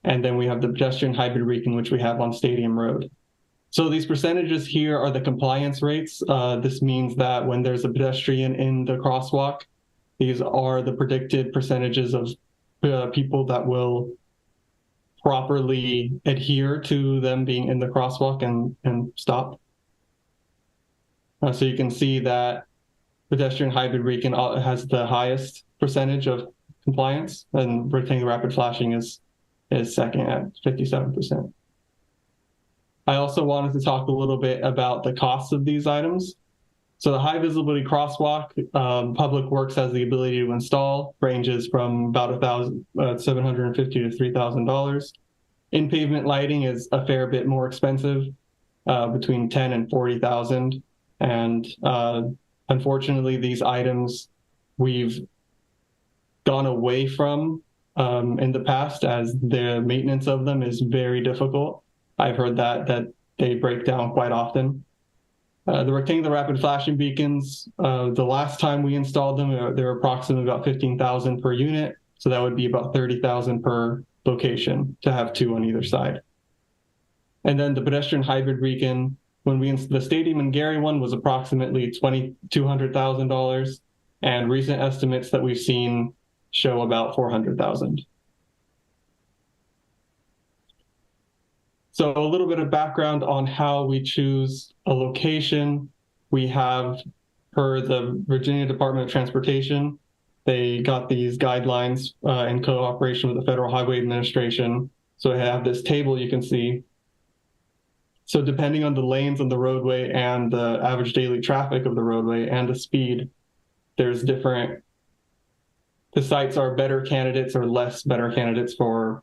And then we have the pedestrian hybrid beacon, which we have on Stadium Road. So these percentages here are the compliance rates. This means that when there's a pedestrian in the crosswalk, these are the predicted percentages of people that will properly adhere to them being in the crosswalk and stop. So you can see that pedestrian hybrid beacon has the highest percentage of compliance, and rectangular rapid flashing is second at 57%. I also wanted to talk a little bit about the costs of these items. So the high visibility crosswalk, Public Works has the ability to install, ranges from about $750 to $3,000. In pavement lighting is a fair bit more expensive, between 10 and 40,000. And unfortunately, these items we've gone away from in the past, as the maintenance of them is very difficult. I've heard that they break down quite often. The rectangular rapid flashing beacons, the last time we installed them, they were approximately about 15,000 per unit. So that would be about 30,000 per location to have two on either side. And then the pedestrian hybrid beacon, the Stadium and Gary one was approximately $200,000, and recent estimates that we've seen show about 400,000. So a little bit of background on how we choose a location. We have, per the Virginia Department of Transportation, they got these guidelines in cooperation with the Federal Highway Administration. So I have this table you can see. So depending on the lanes on the roadway and the average daily traffic of the roadway and the speed, there's the sites are better candidates or less better candidates for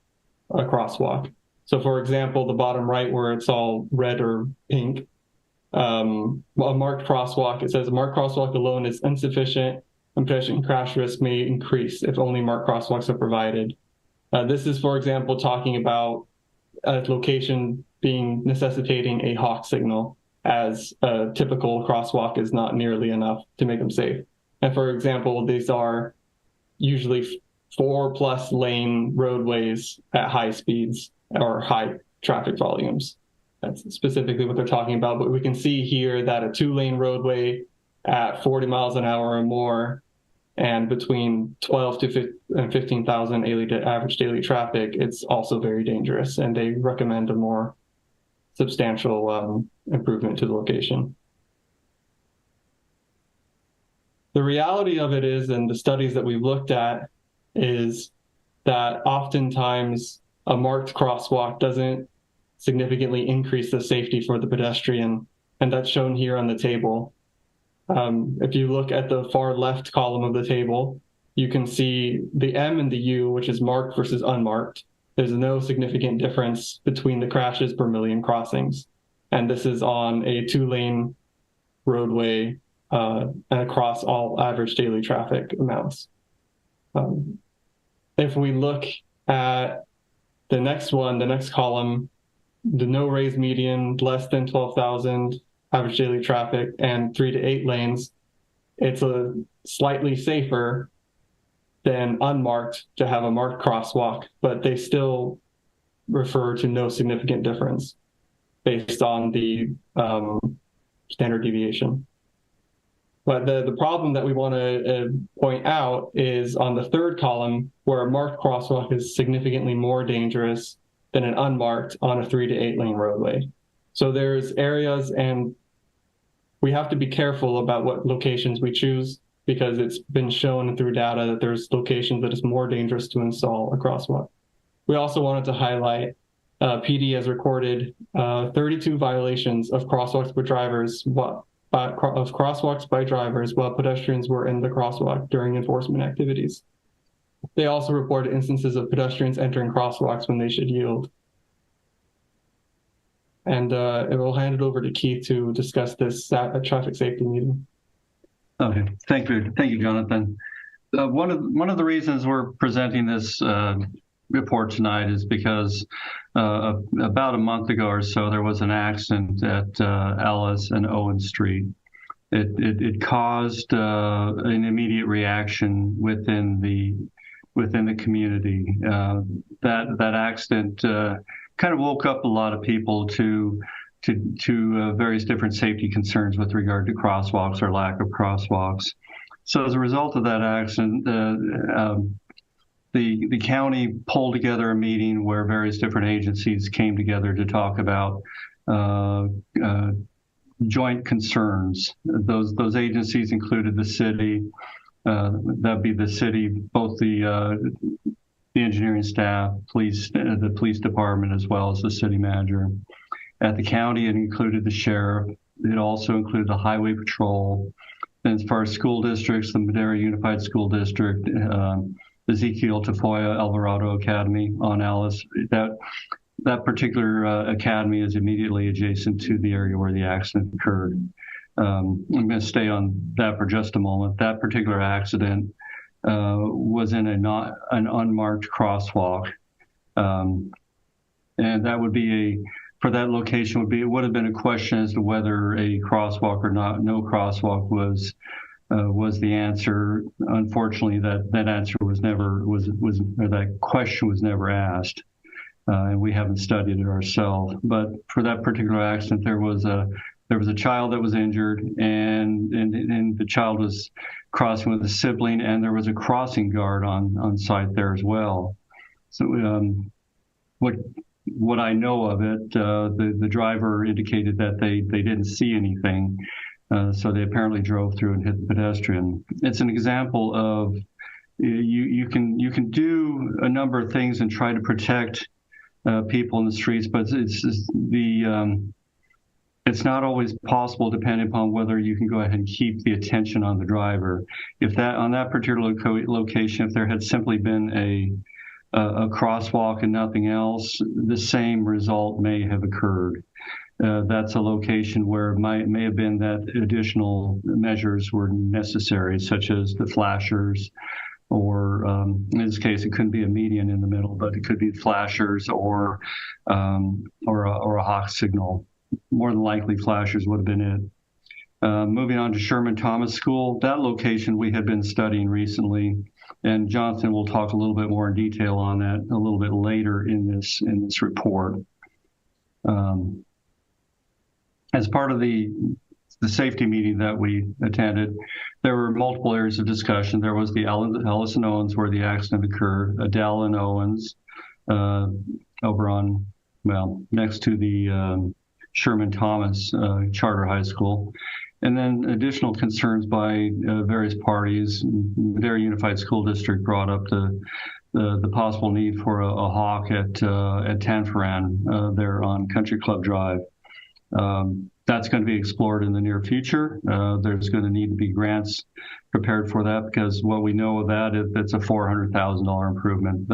a crosswalk. So for example, the bottom right where it's all red or pink, a marked crosswalk, it says a marked crosswalk alone is insufficient and pedestrian crash risk may increase if only marked crosswalks are provided. This is, for example, talking about a location necessitating a hawk signal, as a typical crosswalk is not nearly enough to make them safe. And for example, these are usually 4+ lane roadways at high speeds or high traffic volumes. That's specifically what they're talking about. But we can see here that a 2-lane roadway at 40 miles an hour or more, and between 12 to 15,000 average daily traffic, it's also very dangerous. And they recommend a more substantial improvement to the location. The reality of it is, and the studies that we've looked at, is that oftentimes a marked crosswalk doesn't significantly increase the safety for the pedestrian, and that's shown here on the table. If you look at the far left column of the table, you can see the M and the U, which is marked versus unmarked. There's no significant difference between the crashes per million crossings. And this is on a 2-lane roadway and across all average daily traffic amounts. If we look at the next one, the next column, the no raised median, less than 12,000 average daily traffic and 3 to 8 lanes, it's a slightly safer than unmarked to have a marked crosswalk, but they still refer to no significant difference based on the standard deviation. But the problem that we want to point out is on the third column, where a marked crosswalk is significantly more dangerous than an unmarked on a 3 to 8 lane roadway. So there's areas, and we have to be careful about what locations we choose, because it's been shown through data that there's locations that it's more dangerous to install a crosswalk. We also wanted to highlight PD has recorded 32 violations of crosswalks by drivers while pedestrians were in the crosswalk during enforcement activities. They also reported instances of pedestrians entering crosswalks when they should yield. And it will hand it over to Keith to discuss this traffic safety meeting. Okay, thank you, Jonathan. One of the reasons we're presenting this report tonight is because about a month ago or so, there was an accident at Ellis and Owen Street. It caused an immediate reaction within the community. That accident kind of woke up a lot of people to various different safety concerns with regard to crosswalks or lack of crosswalks. So as a result of that accident, the county pulled together a meeting where various different agencies came together to talk about joint concerns. Those agencies included the city, that'd be the city, both the engineering staff, the police department, as well as the city manager. At the county, it included the sheriff. It also included the highway patrol. And as far as school districts, the Madera Unified School District, Ezekiel Tafoya Alvarado Academy on Alice, that particular academy is immediately adjacent to the area where the accident occurred. I'm going to stay on that for just a moment. That particular accident was in an unmarked crosswalk. And that would be for that location it would have been a question as to whether a crosswalk or not. No crosswalk was the answer. Unfortunately, that answer was never that question was never asked, and we haven't studied it ourselves. But for that particular accident, there was a child that was injured, and the child was crossing with a sibling, and there was a crossing guard on site there as well. So what I know of it, the driver indicated that they didn't see anything, so they apparently drove through and hit the pedestrian. It's an example of you can do a number of things and try to protect people in the streets, but it's not always possible depending upon whether you can go ahead and keep the attention on the driver. If on that particular location, if there had simply been a crosswalk and nothing else, the same result may have occurred. That's a location where it may have been that additional measures were necessary, such as the flashers, or in this case, it couldn't be a median in the middle, but it could be flashers or a hawk signal. More than likely, flashers would have been it. Moving on to Sherman Thomas School, that location we had been studying recently, and Jonathan will talk a little bit more in detail on that a little bit later in this report. As part of the safety meeting that we attended, there were multiple areas of discussion. There was the Ellis and Owens where the accident occurred, Adele and Owens over on, next to the Sherman Thomas Charter High School. And then additional concerns by various parties. Madera Unified School District brought up the possible need for a hawk at Tanforan there on Country Club Drive. That's going to be explored in the near future. There's going to need to be grants prepared for that, because what we know of that is it's a $400,000 improvement.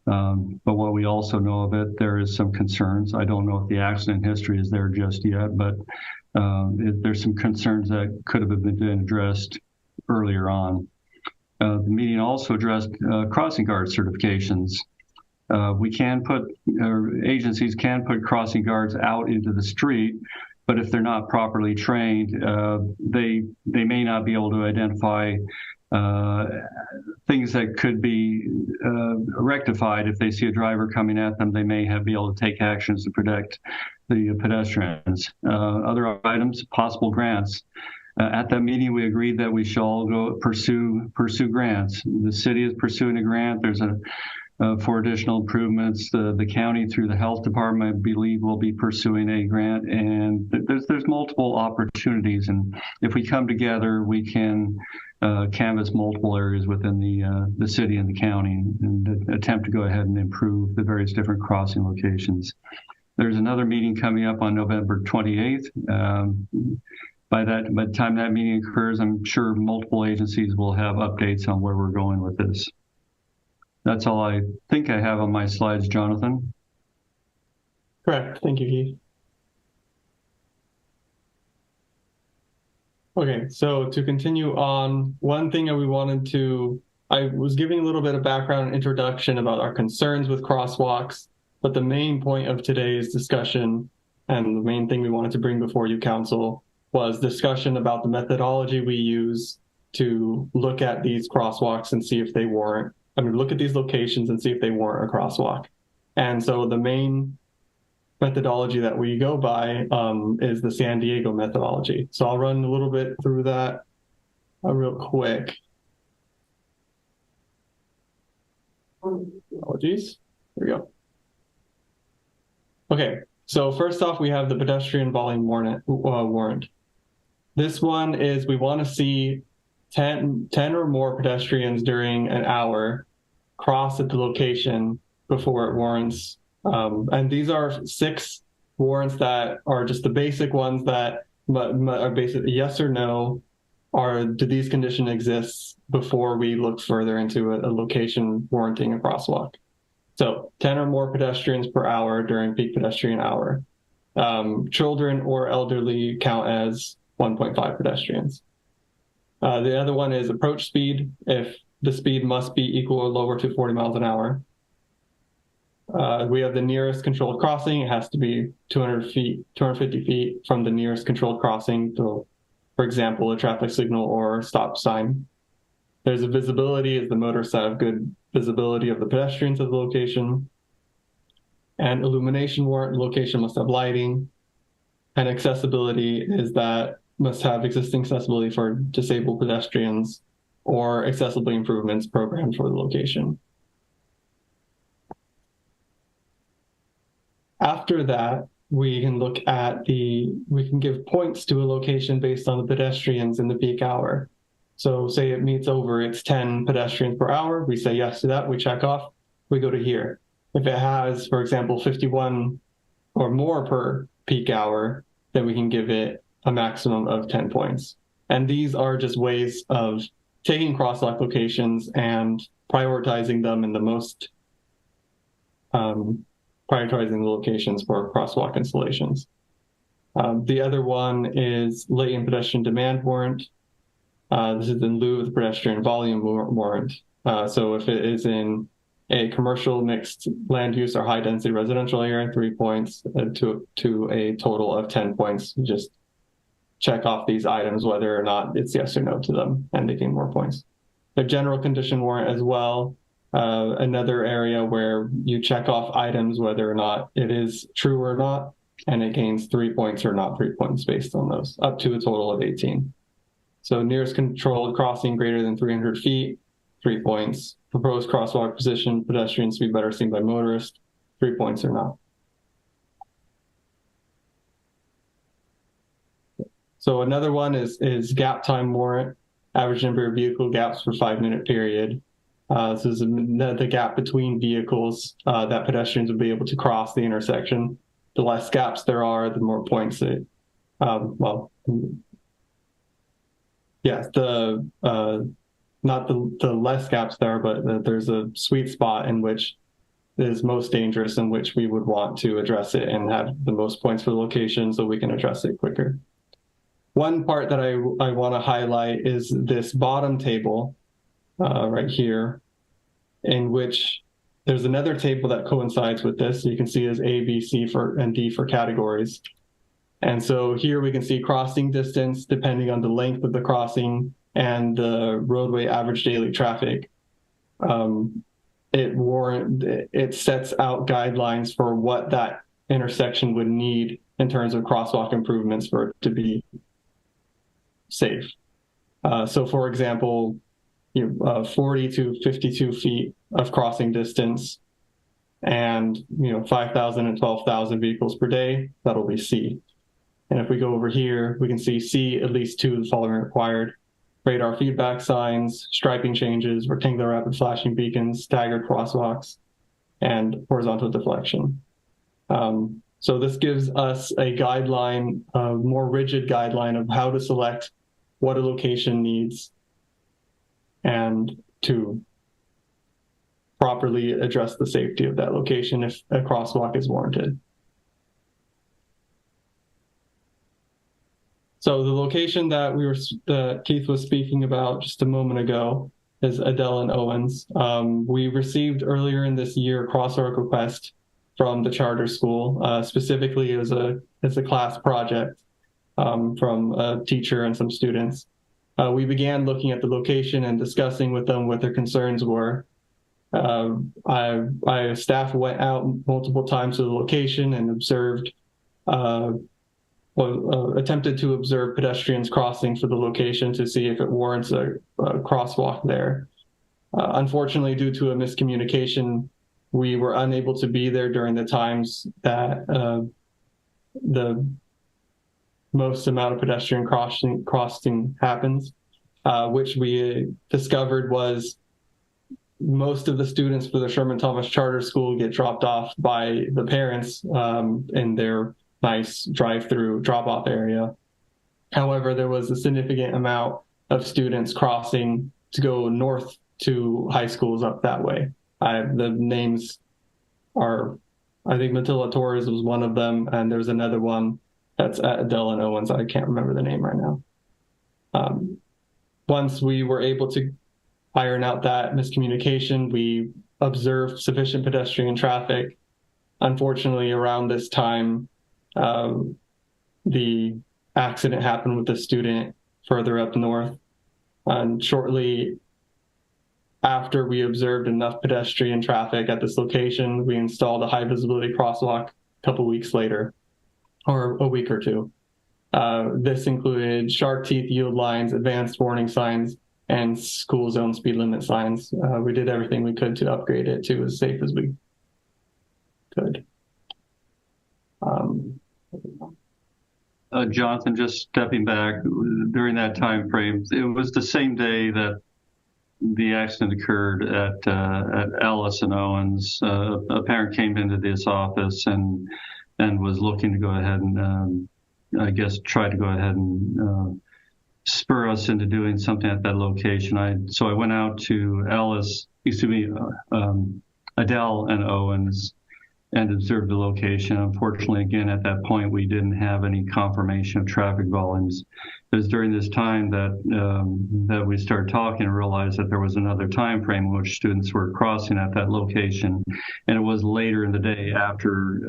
But what we also know of it, there is some concerns. I don't know if the accident history is there just yet, but there's some concerns that could have been addressed earlier on. The meeting also addressed crossing guard certifications. Agencies can put crossing guards out into the street, but if they're not properly trained, they may not be able to identify things that could be rectified. If they see a driver coming at them, they may be able to take actions to protect the pedestrians. Other items, possible grants. At that meeting, we agreed that we shall all go pursue grants. The city is pursuing a grant. There's for additional improvements. The county, through the health department, I believe, will be pursuing a grant, and there's multiple opportunities. And if we come together, we can canvass multiple areas within the city and the county and attempt to go ahead and improve the various different crossing locations. There's another meeting coming up on November 28th. By the time that meeting occurs, I'm sure multiple agencies will have updates on where we're going with this. That's all I think I have on my slides, Jonathan. Correct. Thank you, Keith. Okay, so to continue on, one thing that we wanted to, I was giving a little bit of background and introduction about our concerns with crosswalks, but the main point of today's discussion and the main thing we wanted to bring before you, Council, was discussion about the methodology we use to look at these crosswalks and see if they warrant, look at these locations and see if they warrant a crosswalk. And so the main methodology that we go by is the San Diego methodology. So I'll run a little bit through that real quick. Apologies. There we go. Okay, so first off, we have the pedestrian volume warrant. This one is we want to see 10 or more pedestrians during an hour cross at the location before it warrants. And these are 6 warrants that are just the basic ones that are basically yes or no, do these conditions exist before we look further into a location warranting a crosswalk. So 10 or more pedestrians per hour during peak pedestrian hour. Children or elderly count as 1.5 pedestrians. The other one is approach speed, if the speed must be equal or lower to 40 miles an hour. We have the nearest controlled crossing. It has to be 250 feet from the nearest controlled crossing. So, for example, a traffic signal or stop sign. There's a visibility, as the motorists have good visibility of the pedestrians at the location. And illumination warrant, location must have lighting. And accessibility is that must have existing accessibility for disabled pedestrians or accessibility improvements programmed for the location. After that, we can look at we can give points to a location based on the pedestrians in the peak hour. So say it meets over its 10 pedestrians per hour, we say yes to that, we check off, we go to here. If it has, for example, 51 or more per peak hour, then we can give it a maximum of 10 points. And these are just ways of taking crosswalk locations and prioritizing them in the most, prioritizing the locations for crosswalk installations. The other one is latent pedestrian demand warrant. This is in lieu of the pedestrian volume warrant. So if it is in a commercial mixed land use or high density residential area, 3 points to a total of 10 points. Just check off these items, whether or not it's yes or no to them, and they gain more points. The general condition warrant as well, another area where you check off items, whether or not it is true or not, and it gains 3 points or not 3 points based on those, up to a total of 18. So nearest controlled crossing greater than 300 feet, 3 points. Proposed crosswalk position, pedestrians to be better seen by motorists, 3 points or not. So another one is gap time warrant, average number of vehicle gaps for 5-minute period. This is the gap between vehicles that pedestrians would be able to cross the intersection. The less gaps there are, the more points it, yes, not the less gaps there, but there's a sweet spot in which is most dangerous, in which we would want to address it and have the most points for the location so we can address it quicker. One part that I want to highlight is this bottom table right here, in which there's another table that coincides with this. So you can see as A, B, C and D for categories. And so here we can see crossing distance depending on the length of the crossing and the roadway average daily traffic. It sets out guidelines for what that intersection would need in terms of crosswalk improvements for it to be safe. So for example, 40 to 52 feet of crossing distance and 5,000 and 12,000 vehicles per day, that'll be C. And if we go over here, we can see C, at least 2 of the following required: radar feedback signs, striping changes, rectangular rapid flashing beacons, staggered crosswalks, and horizontal deflection. So this gives us a guideline, a more rigid guideline of how to select what a location needs and to properly address the safety of that location if a crosswalk is warranted. So the location that Keith was speaking about just a moment ago is Adele and Owens. We received earlier in this year a crosswalk request from the charter school, specifically as a class project from a teacher and some students. We began looking at the location and discussing with them what their concerns were. Staff went out multiple times to the location and observed, attempted to observe pedestrians crossing for the location to see if it warrants a crosswalk there. Unfortunately, due to a miscommunication, we were unable to be there during the times that the most amount of pedestrian crossing happens, which we discovered was most of the students for the Sherman Thomas Charter School get dropped off by the parents in their nice drive-through drop-off area. However, there was a significant amount of students crossing to go north to high schools up that way. The names are, I think Matilda Torres was one of them, and there's another one that's at Adele and Owens. I can't remember the name right now. Once we were able to iron out that miscommunication, we observed sufficient pedestrian traffic. Unfortunately, around this time, the accident happened with the student further up north. And shortly after we observed enough pedestrian traffic at this location, we installed a high visibility crosswalk a couple weeks later, or a week or two. This included shark teeth yield lines, advanced warning signs, and school zone speed limit signs. We did everything we could to upgrade it to as safe as we could. Jonathan, just stepping back, during that time frame, it was the same day that the accident occurred at Ellis and Owens. A parent came into this office and was looking to go ahead and I guess try to go ahead and spur us into doing something at that location. So I went out to Adele and Owens and observed the location. Unfortunately, again, at that point, we didn't have any confirmation of traffic volumes. It was during this time that we started talking and realized that there was another time frame in which students were crossing at that location, and it was later in the day after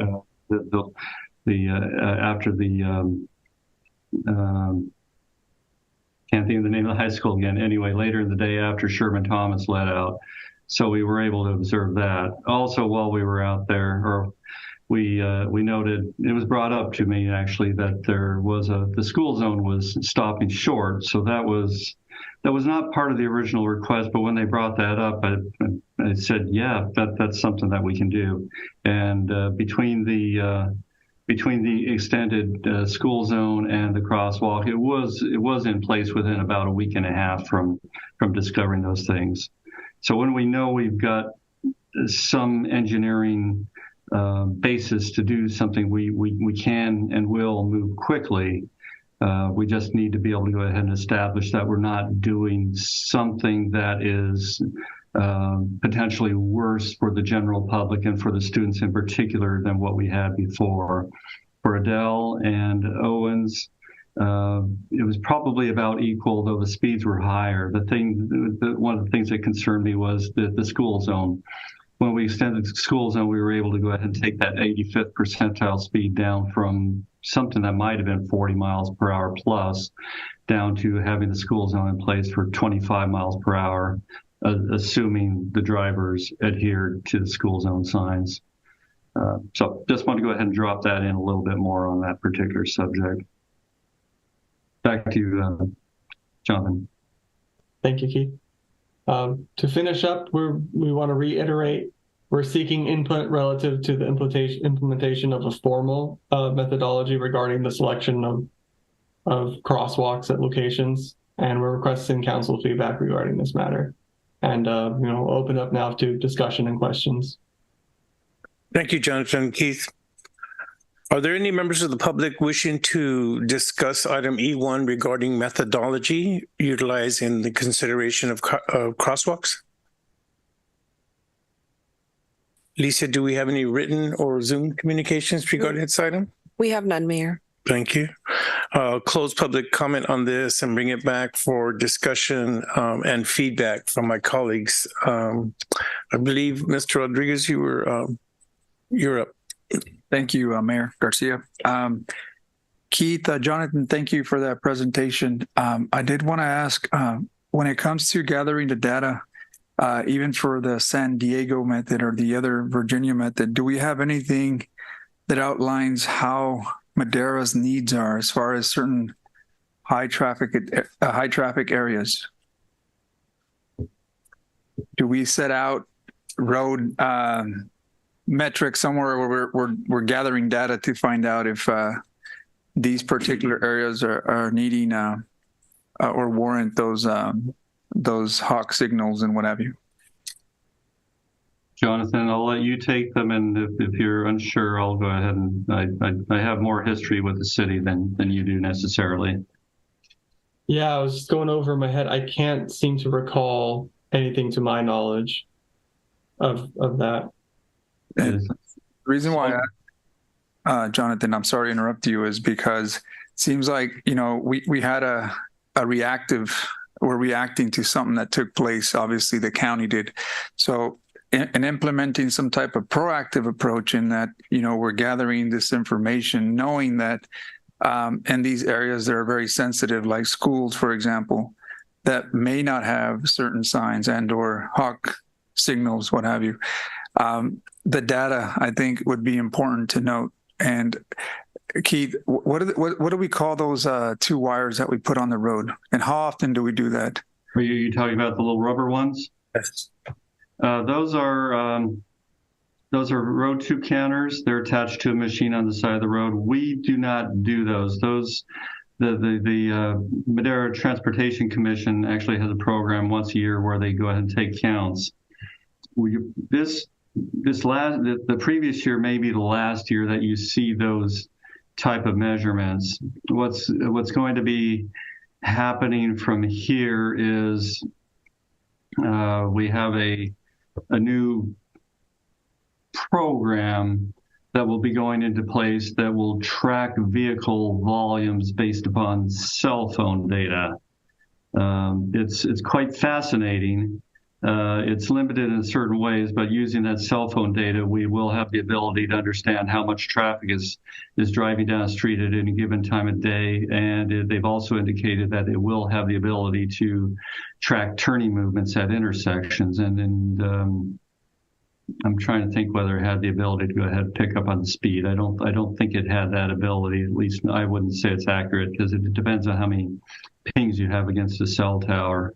can't think of the name of the high school again. Anyway, later in the day after Sherman Thomas let out. So we were able to observe that. Also, while we were out there, we noted, it was brought up to me actually, that there was the school zone was stopping short. So that was not part of the original request, but when they brought that up, I said, yeah, that's something that we can do. And between the extended school zone and the crosswalk, it was in place within about a week and a half from discovering those things. So when we know we've got some engineering basis to do something, we can and will move quickly. We just need to be able to go ahead and establish that we're not doing something that is potentially worse for the general public and for the students in particular than what we had before. For Adele and Owens, it was probably about equal, though the speeds were higher. One of the things that concerned me was the school zone. When we extended the school zone, we were able to go ahead and take that 85th percentile speed down from something that might have been 40 miles per hour plus down to having the school zone in place for 25 miles per hour, assuming the drivers adhered to the school zone signs. So just want to go ahead and drop that in a little bit more on that particular subject. Back to you, Jonathan. Thank you, Keith. To finish up, we want to reiterate, we're seeking input relative to the implementation of a formal methodology regarding the selection of crosswalks at locations, and we're requesting council feedback regarding this matter. And we'll open up now to discussion and questions. Thank you, Jonathan. Keith, are there any members of the public wishing to discuss item E1 regarding methodology utilized in the consideration of crosswalks? Lisa, do we have any written or Zoom communications regarding this item? We have none, Mayor. Thank you. Close public comment on this and bring it back for discussion and feedback from my colleagues. I believe, Mr. Rodriguez, you're up. Thank you, Mayor Garcia. Keith, Jonathan, thank you for that presentation. I did want to ask, when it comes to gathering the data, even for the San Diego method or the other Virginia method, do we have anything that outlines how Madera's needs are as far as certain high traffic areas? Do we set out road metrics somewhere where we're gathering data to find out if these particular areas are needing or warrant those hawk signals and what have you? Jonathan, I'll let you take them, and if you're unsure, I'll go ahead and I have more history with the city than you do necessarily. Yeah, I was just going over in my head. I can't seem to recall anything to my knowledge of that. And the reason why, Jonathan, I'm sorry to interrupt you, is because it seems like, we had a reactive, we're reacting to something that took place. Obviously, the county did. So in implementing some type of proactive approach in that, we're gathering this information, knowing that in these areas that are very sensitive, like schools, for example, that may not have certain signs and or hawk signals, what have you. The data, I think, would be important to note. And Keith, what do we call those 2 wires that we put on the road? And how often do we do that? Are you talking about the little rubber ones? Yes. Those are road tube counters. They're attached to a machine on the side of the road. We do not do those. The Madera Transportation Commission actually has a program once a year where they go ahead and take counts. The previous year may be the last year that you see those type of measurements. What's going to be happening from here is we have a new program that will be going into place that will track vehicle volumes based upon cell phone data. It's quite fascinating. It's limited in certain ways, but using that cell phone data, we will have the ability to understand how much traffic is driving down the street at any given time of day. And they've also indicated that it will have the ability to track turning movements at intersections. And I'm trying to think whether it had the ability to go ahead and pick up on the speed. I don't think it had that ability. At least I wouldn't say it's accurate, because it depends on how many pings you have against the cell tower.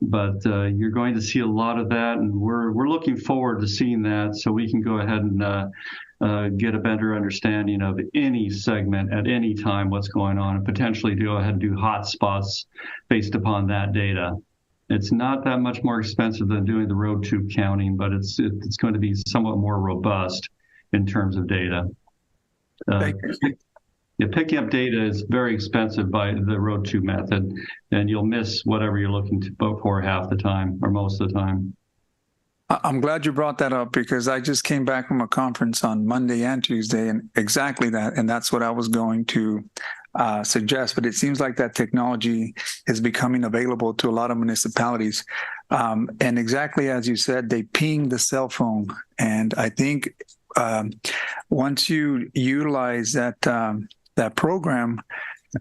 But you're going to see a lot of that, and we're looking forward to seeing that, so we can go ahead and get a better understanding of any segment at any time, what's going on, and potentially go ahead and do hotspots based upon that data. It's not that much more expensive than doing the road tube counting, but it's going to be somewhat more robust in terms of data. Picking up data is very expensive by the road tube method, and you'll miss whatever you're looking for half the time or most of the time. I'm glad you brought that up, because I just came back from a conference on Monday and Tuesday, and exactly that. And that's what I was going to suggest. But it seems like that technology is becoming available to a lot of municipalities. And exactly as you said, they ping the cell phone. And I think once you utilize that program,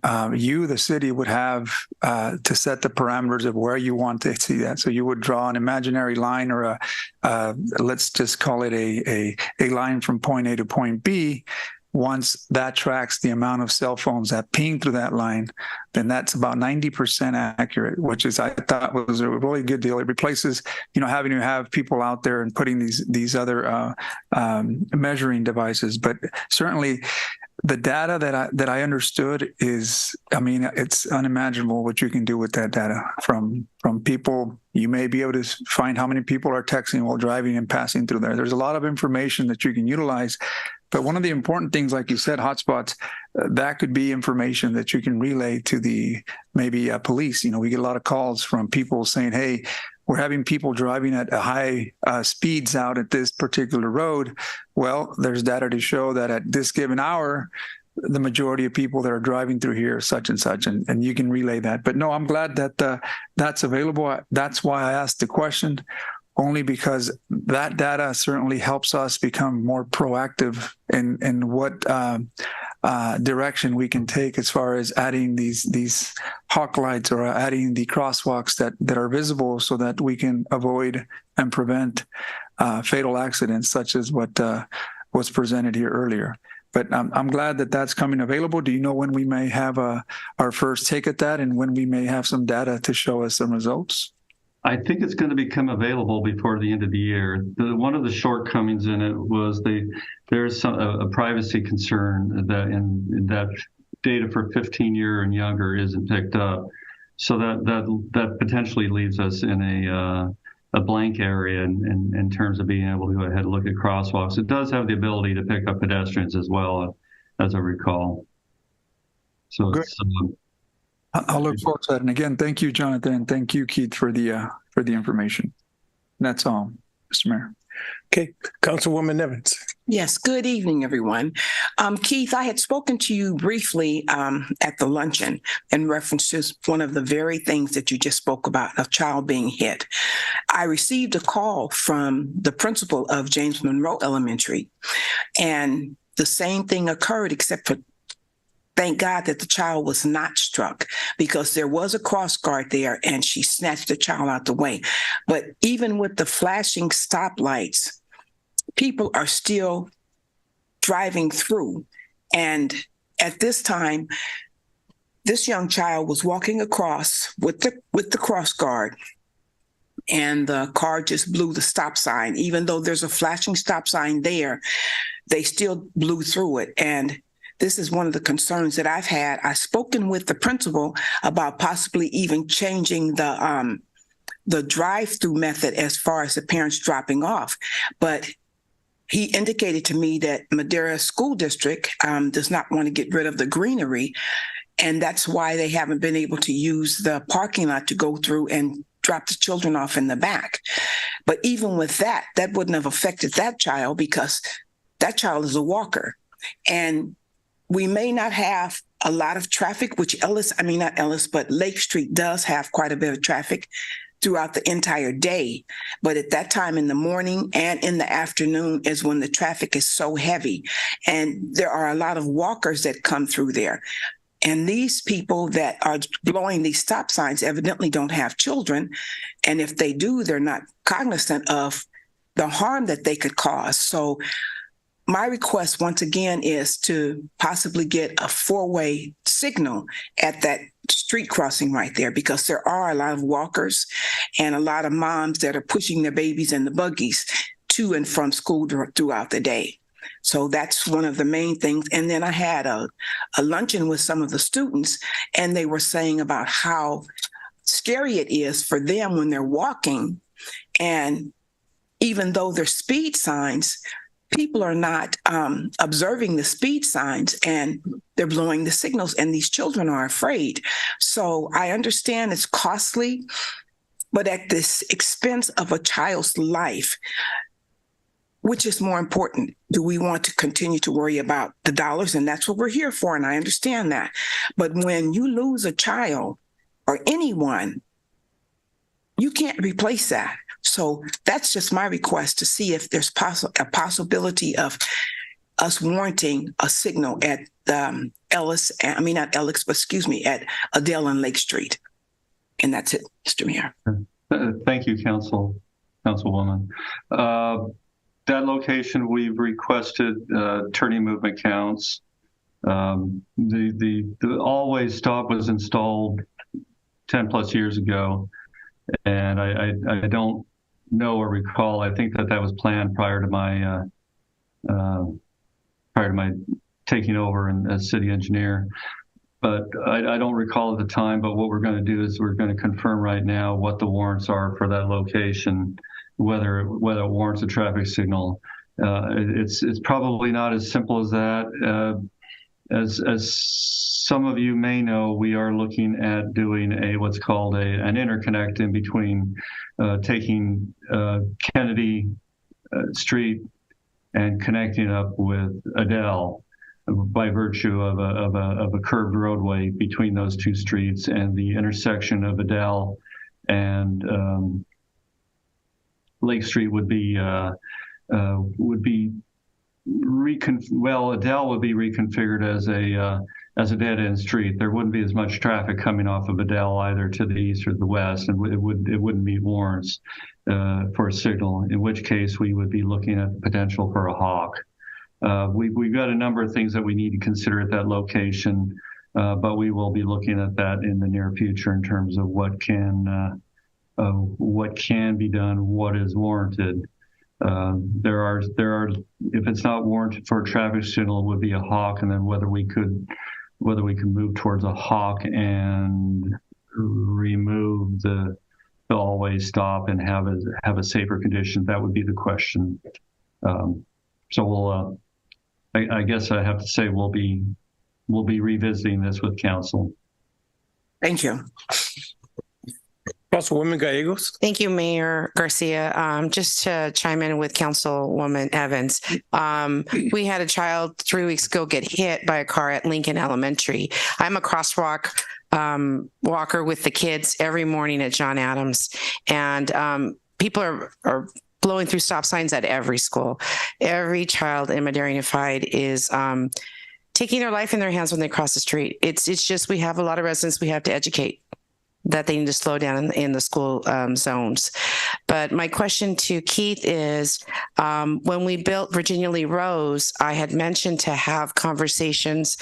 the city would have to set the parameters of where you want to see that. So you would draw an imaginary line, or let's just call it a line from point A to point B. Once that tracks the amount of cell phones that ping through that line, then that's about 90% accurate, which is, I thought, was a really good deal. It replaces, having to have people out there and putting these other measuring devices. But certainly, the data that I understood is, it's unimaginable what you can do with that data from people. You may be able to find how many people are texting while driving and passing through there. There's a lot of information that you can utilize. But one of the important things, like you said, hotspots, that could be information that you can relay to the police. We get a lot of calls from people saying, hey, we're having people driving at high speeds out at this particular road. Well, there's data to show that at this given hour, the majority of people that are driving through here, such and such, and you can relay that. But no, I'm glad that that's available. That's why I asked the question, only because that data certainly helps us become more proactive in what direction we can take as far as adding these hawk lights or adding the crosswalks that are visible, so that we can avoid and prevent fatal accidents such as what was presented here earlier. But I'm glad that that's coming available. Do you know when we may have our first take at that, and when we may have some data to show us some results? I think it's going to become available before the end of the year. One of the shortcomings in it was there's a privacy concern that in that data for 15-year and younger isn't picked up. So that potentially leaves us in a blank area in terms of being able to go ahead and look at crosswalks. It does have the ability to pick up pedestrians as well, as I recall. So it's, I'll look forward to that. And again, thank you, Jonathan, and thank you, Keith, for the information. That's all, Mr. Mayor. Okay, Councilwoman Evans. Yes, good evening, everyone. Keith, I had spoken to you briefly at the luncheon in reference to one of the very things that you just spoke about, a child being hit. I received a call from the principal of James Monroe Elementary, and the same thing occurred, except for thank God that the child was not struck, because there was a cross guard there and she snatched the child out the way. But even with the flashing stoplights, people are still driving through. And at this time, this young child was walking across with the cross guard, and the car just blew the stop sign. Even though there's a flashing stop sign there, they still blew through it. And this is one of the concerns that I've had. I've spoken with the principal about possibly even changing the drive-through method as far as the parents dropping off. But he indicated to me that Madera School District does not want to get rid of the greenery, and that's why they haven't been able to use the parking lot to go through and drop the children off in the back. But even with that, that wouldn't have affected that child, because that child is a walker. And we may not have a lot of traffic, which but Lake Street does have quite a bit of traffic throughout the entire day. But at that time in the morning and in the afternoon is when the traffic is so heavy. And there are a lot of walkers that come through there. And these people that are blowing these stop signs evidently don't have children. And if they do, they're not cognizant of the harm that they could cause. So my request, once again, is to possibly get a 4-way signal at that street crossing right there, because there are a lot of walkers and a lot of moms that are pushing their babies in the buggies to and from school throughout the day. So that's one of the main things. And then I had a luncheon with some of the students, and they were saying about how scary it is for them when they're walking. And even though there's speed signs, people are not observing the speed signs, and they're blowing the signals, and these children are afraid. So I understand it's costly, but at this expense of a child's life, which is more important? Do we want to continue to worry about the dollars? And that's what we're here for, and I understand that. But when you lose a child or anyone, you can't replace that. So that's just my request, to see if there's a possibility of us warranting a signal at at Adele and Lake Street. And that's it, Mr. Mayor. Thank you, Councilwoman. That location, we've requested turning movement counts. The always stop was installed 10 plus years ago. And I don't know or recall. I think that was planned prior to my taking over as city engineer. But I don't recall at the time. But what we're going to do is we're going to confirm right now what the warrants are for that location, whether it warrants a traffic signal. It's probably not as simple as that. As some of you may know, we are looking at doing what's called an interconnect in between, taking Kennedy Street and connecting up with Adele by virtue of a curved roadway between those two streets, and the intersection of Adele and Lake Street would be Adele would be reconfigured as a dead-end street. There wouldn't be as much traffic coming off of Adele either to the east or the west, and it wouldn't meet warrants for a signal. In which case, we would be looking at the potential for a hawk. We've got a number of things that we need to consider at that location, but we will be looking at that in the near future in terms of what can be done, what is warranted. There are, if it's not warranted for a traffic signal, it would be a hawk, and then whether we could move towards a hawk and remove the always stop and have a safer condition? That would be the question. So we'll, I guess I have to say we'll be revisiting this with council. Thank you. Councilwoman Gallegos. Thank you, Mayor Garcia. Just to chime in with Councilwoman Evans, we had a child 3 weeks ago get hit by a car at Lincoln Elementary. I'm a crosswalk walker with the kids every morning at John Adams, and people are blowing through stop signs at every school. Every child in Madera Unified is taking their life in their hands when they cross the street. It's just, we have a lot of residents we have to educate that they need to slow down in the school zones. But my question to Keith is, when we built Virginia Lee Rose, I had mentioned to have conversations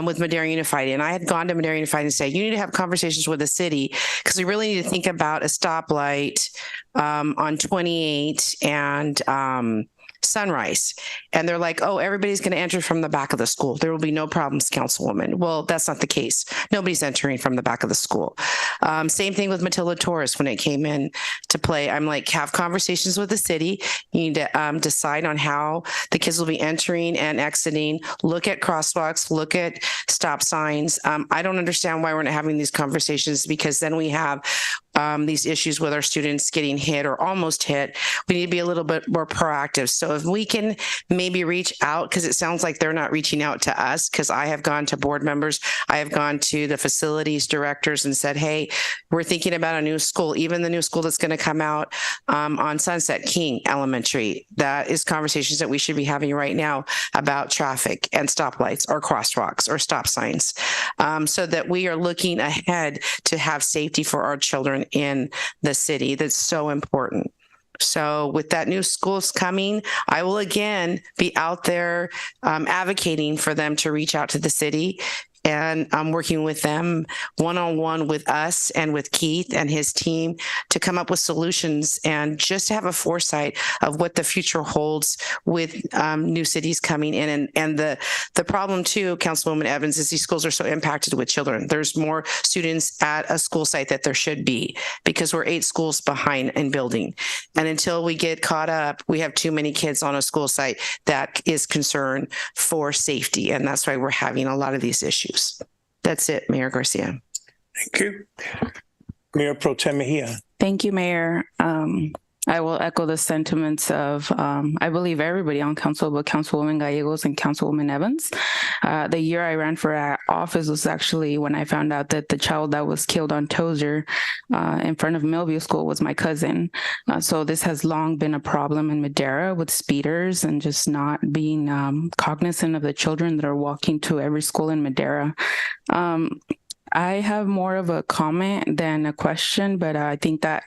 with Madera Unified. And I had gone to Madera Unified and said, you need to have conversations with the city because we really need to think about a stoplight on 28 and Sunrise. And they're like, oh, everybody's going to enter from the back of the school. There will be no problems, Councilwoman. Well, that's not the case. Nobody's entering from the back of the school. Same thing with Matilda Torres when it came in to play. I'm like, have conversations with the city. You need to decide on how the kids will be entering and exiting. Look at crosswalks, look at stop signs. I don't understand why we're not having these conversations, because then we have these issues with our students getting hit or almost hit. We need to be a little bit more proactive. So if we can maybe reach out, because it sounds like they're not reaching out to us, because I have gone to board members, I have gone to the facilities directors and said, hey, we're thinking about a new school, even the new school that's going to come out on Sunset King Elementary. That is conversations that we should be having right now about traffic and stoplights or crosswalks or stop signs, so that we are looking ahead to have safety for our children in the city. That's so important. So with that new schools coming, I will again be out there advocating for them to reach out to the city. And I'm working with them one-on-one with us and with Keith and his team to come up with solutions and just to have a foresight of what the future holds with new cities coming in. And the problem too, Councilwoman Evans, is these schools are so impacted with children. There's more students at a school site that there should be because we're 8 schools behind in building. And until we get caught up, we have too many kids on a school site that is concerned for safety. And that's why we're having a lot of these issues. That's it, Mayor Garcia. Thank you. Mayor Pro Tem Mejia. Thank you, Mayor. I will echo the sentiments of, I believe, everybody on council, but Councilwoman Gallegos and Councilwoman Evans. The year I ran for office was actually when I found out that the child that was killed on Tozer in front of Millview School was my cousin. So this has long been a problem in Madera with speeders and just not being cognizant of the children that are walking to every school in Madera. I have more of a comment than a question, but I think that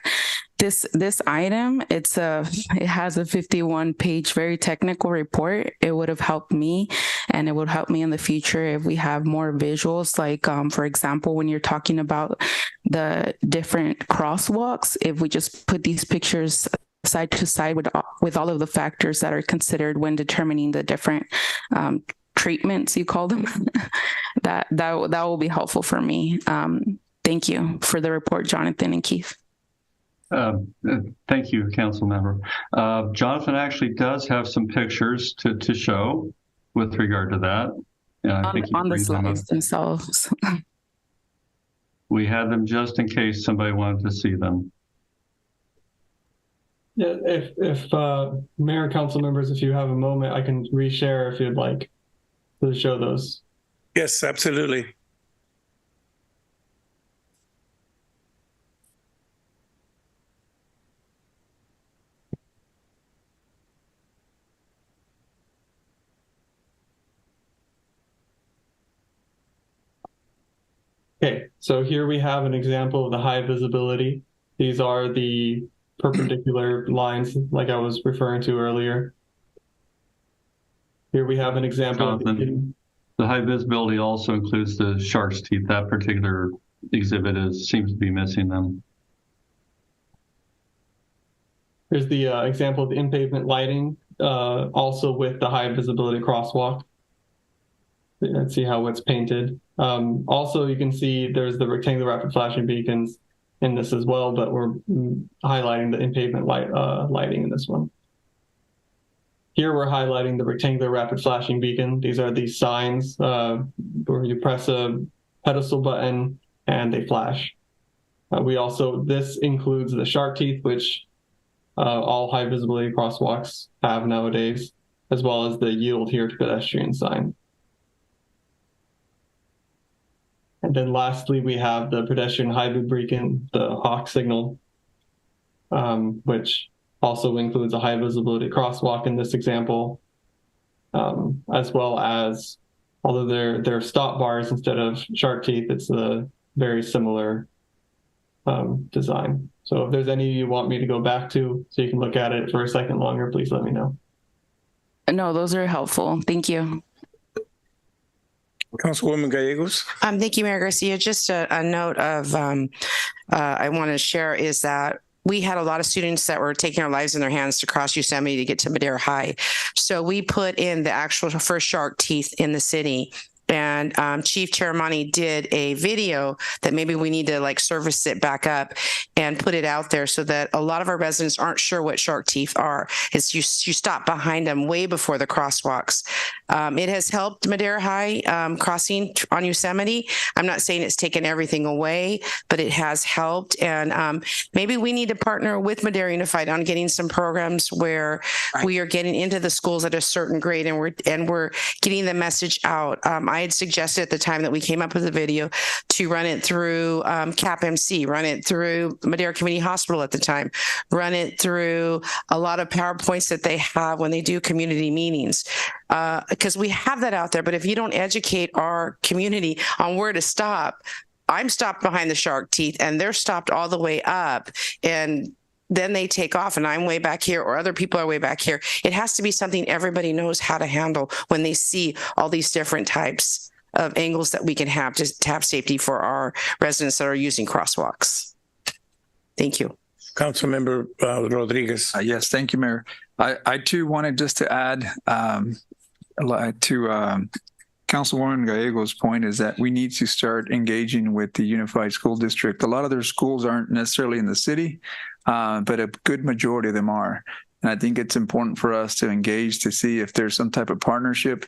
this item, it has a 51-page, very technical report. It would have helped me, and it would help me in the future if we have more visuals. Like, for example, when you're talking about the different crosswalks, if we just put these pictures side to side with all of the factors that are considered when determining the different treatments, you call them, that will be helpful for me. Thank you for the report, Jonathan and Keith. Thank you, council member. Jonathan actually does have some pictures to show with regard to that. I think on the slides themselves. We had them just in case somebody wanted to see them. Yeah, if Mayor, council members, if you have a moment, I can reshare if you'd like to show those. Yes, absolutely. Okay, so here we have an example of the high visibility. These are the perpendicular lines like I was referring to earlier. Here we have an example. Jonathan, the high visibility also includes the shark's teeth. That particular exhibit seems to be missing them. Here's the example of the in-pavement lighting, also with the high visibility crosswalk. Let's see how it's painted. Also, you can see there's the rectangular rapid flashing beacons in this as well, but we're highlighting the in-pavement lighting in this one. Here we're highlighting the rectangular rapid flashing beacon. These are these signs where you press a pedestal button and they flash. This includes the shark teeth, which all high visibility crosswalks have nowadays, as well as the yield here to pedestrian sign. And then lastly, we have the pedestrian hybrid beacon, the hawk signal, which also includes a high visibility crosswalk in this example, as well as, although they're stop bars instead of shark teeth, it's a very similar design. So if there's any you want me to go back to so you can look at it for a second longer, please let me know. No, those are helpful. Thank you. Councilwoman Gallegos. Thank you, Mayor Garcia. Just a note of I want to share is that we had a lot of students that were taking their lives in their hands to cross Yosemite to get to Madera High. So we put in the actual first shark teeth in the city. And Chief Cheramani did a video that maybe we need to like service it back up and put it out there so that a lot of our residents aren't sure what shark teeth are. It's you stop behind them way before the crosswalks. It has helped Madera High crossing on Yosemite. I'm not saying it's taken everything away, but it has helped. And maybe we need to partner with Madera Unified on getting some programs where we are getting into the schools at a certain grade and we're getting the message out. I had suggested at the time that we came up with the video to run it through CAPMC, run it through Madera Community Hospital at the time, run it through a lot of PowerPoints that they have when they do community meetings. Because we have that out there, but if you don't educate our community on where to stop, I'm stopped behind the shark teeth and they're stopped all the way up, and then they take off and I'm way back here or other people are way back here. It has to be something everybody knows how to handle when they see all these different types of angles that we can have to have safety for our residents that are using crosswalks. Thank you. Councilmember Rodriguez. Yes, thank you, Mayor. I too wanted just to add to Councilwoman Gallegos' point is that we need to start engaging with the Unified School District. A lot of their schools aren't necessarily in the city, but a good majority of them are. And I think it's important for us to engage to see if there's some type of partnership.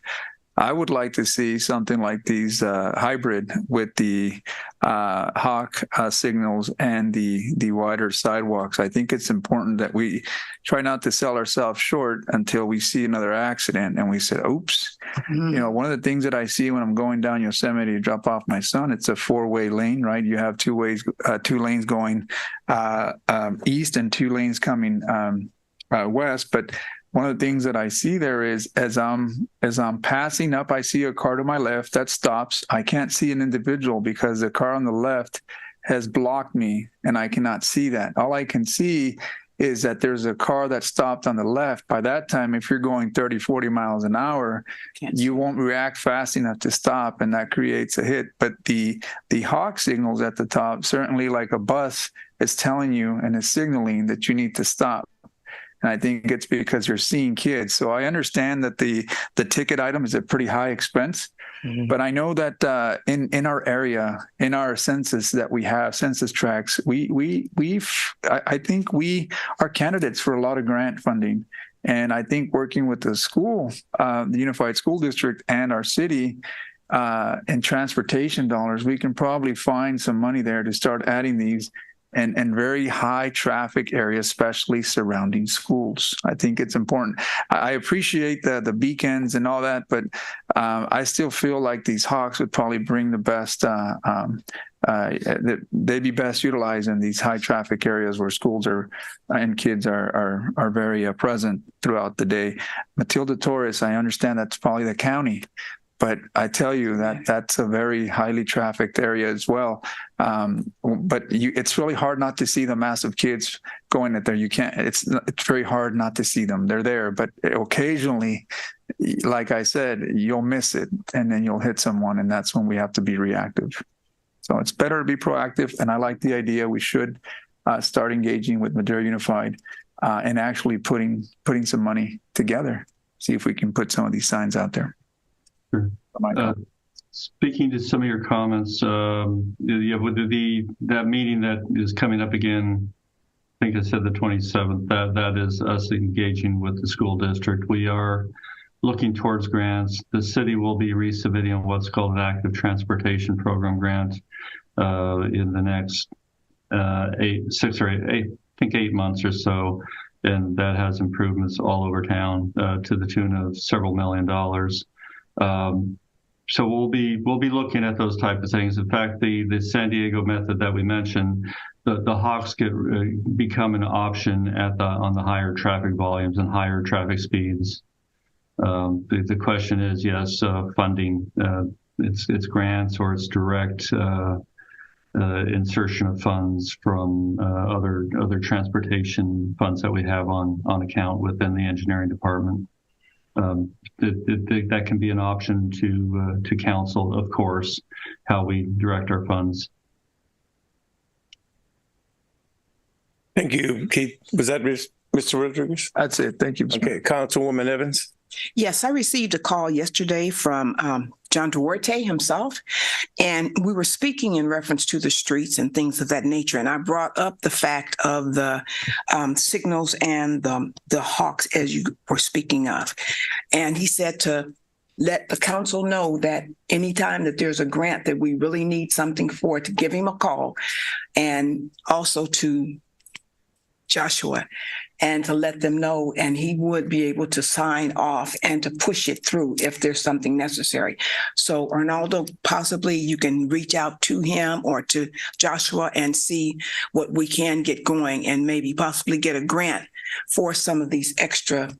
I would like to see something like these hybrid with the hawk signals and the wider sidewalks. I think it's important that we try not to sell ourselves short until we see another accident and we said, oops. You know, one of the things that I see when I'm going down Yosemite to drop off my son, it's a 4-way lane, right? You have two lanes going east and 2 lanes coming west. But one of the things that I see there is as I'm passing up, I see a car to my left that stops. I can't see an individual because the car on the left has blocked me and I cannot see that. All I can see is that there's a car that stopped on the left. By that time, if you're going 30, 40 miles an hour, you won't react fast enough to stop, and that creates a hit. But the hawk signals at the top, certainly like a bus, is telling you and is signaling that you need to stop. And I think it's because you're seeing kids. So I understand that the ticket item is a pretty high expense, but I know that in our area, in our census that we have, census tracts, I think we are candidates for a lot of grant funding. And I think working with the school, the Unified School District and our city, and transportation dollars, we can probably find some money there to start adding these. And very high traffic areas, especially surrounding schools. I think it's important. I appreciate the beacons and all that, but I still feel like these hawks would probably bring the best, they'd be best utilized in these high traffic areas where schools are and kids are very present throughout the day. Matilda Torres, I understand that's probably the county. But I tell you that that's a very highly trafficked area as well. But it's really hard not to see the massive kids going at there. You can't. It's very hard not to see them. They're there, but occasionally, like I said, you'll miss it, and then you'll hit someone, and that's when we have to be reactive. So it's better to be proactive. And I like the idea. We should start engaging with Madera Unified and actually putting some money together. See if we can put some of these signs out there. speaking to some of your comments, yeah, with that meeting that is coming up again, I think I said the 27th, that is us engaging with the school district. We are looking towards grants. The city will be resubmitting what's called an active transportation program grant in the next 8 months or so. And that has improvements all over town to the tune of several $1 million. So we'll be looking at those type of things. In fact, the San Diego method that we mentioned, the Hawks become an option on the higher traffic volumes and higher traffic speeds. The question is, yes, funding. It's grants or it's direct insertion of funds from other transportation funds that we have on account within the engineering department. That can be an option to council, of course, how we direct our funds. Thank you, Keith. Was that Mr. Rodriguez? That's it. Thank you. Okay, Councilwoman Evans. Yes, I received a call yesterday from John Duarte himself, and we were speaking in reference to the streets and things of that nature. And I brought up the fact of the signals and the hawks, as you were speaking of. And he said to let the council know that anytime that there's a grant that we really need something for, to give him a call, and also to Joshua, and to let them know, and he would be able to sign off and to push it through if there's something necessary. So Arnaldo, possibly you can reach out to him or to Joshua and see what we can get going, and maybe possibly get a grant for some of these extra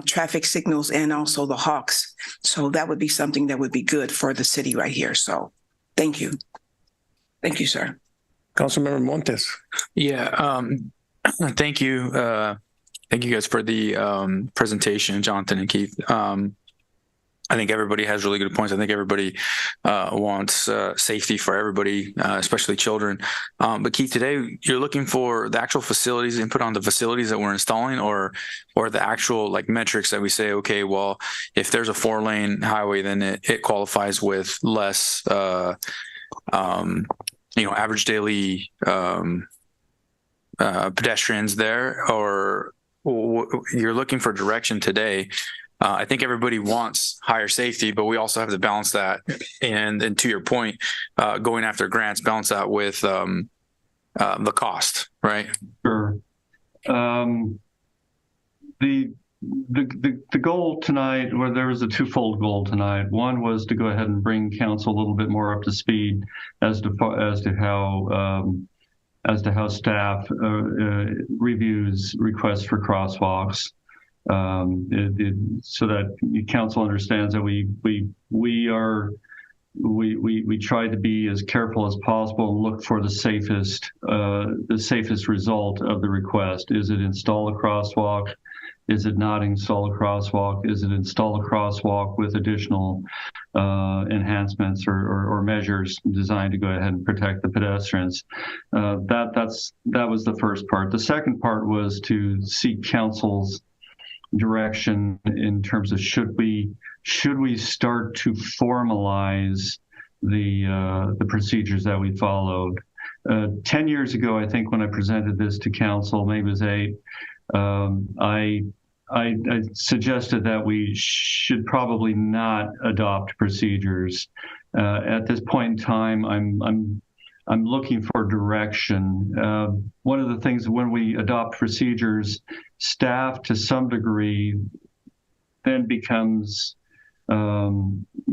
traffic signals and also the hawks. So that would be something that would be good for the city right here. So thank you. Thank you, sir. Councilmember Montes. Yeah. Thank you. Thank you guys for the presentation, Jonathan and Keith. I think everybody has really good points. I think everybody wants safety for everybody, especially children. But Keith, today you're looking for the actual facilities, input on the facilities that we're installing, or the actual like metrics that we say, okay, well, if there's a 4-lane highway, then it qualifies with less, average daily pedestrians there, or you're looking for direction today. I think everybody wants higher safety, but we also have to balance that. And to your point, going after grants, balance that with the cost, right? Sure. The goal tonight, where there was a twofold goal tonight. One was to go ahead and bring council a little bit more up to speed as to how staff reviews requests for crosswalks, so that council understands that we try to be as careful as possible and look for the safest result of the request. Is it install a crosswalk? Is it not install a crosswalk? Is it install a crosswalk with additional enhancements or measures designed to go ahead and protect the pedestrians? That was the first part. The second part was to seek council's direction in terms of should we start to formalize the procedures that we followed. 10 years ago, I think, when I presented this to council, maybe it was 8, I suggested that we should probably not adopt procedures. At this point in time, I'm looking for direction. One of the things when we adopt procedures, staff to some degree then becomes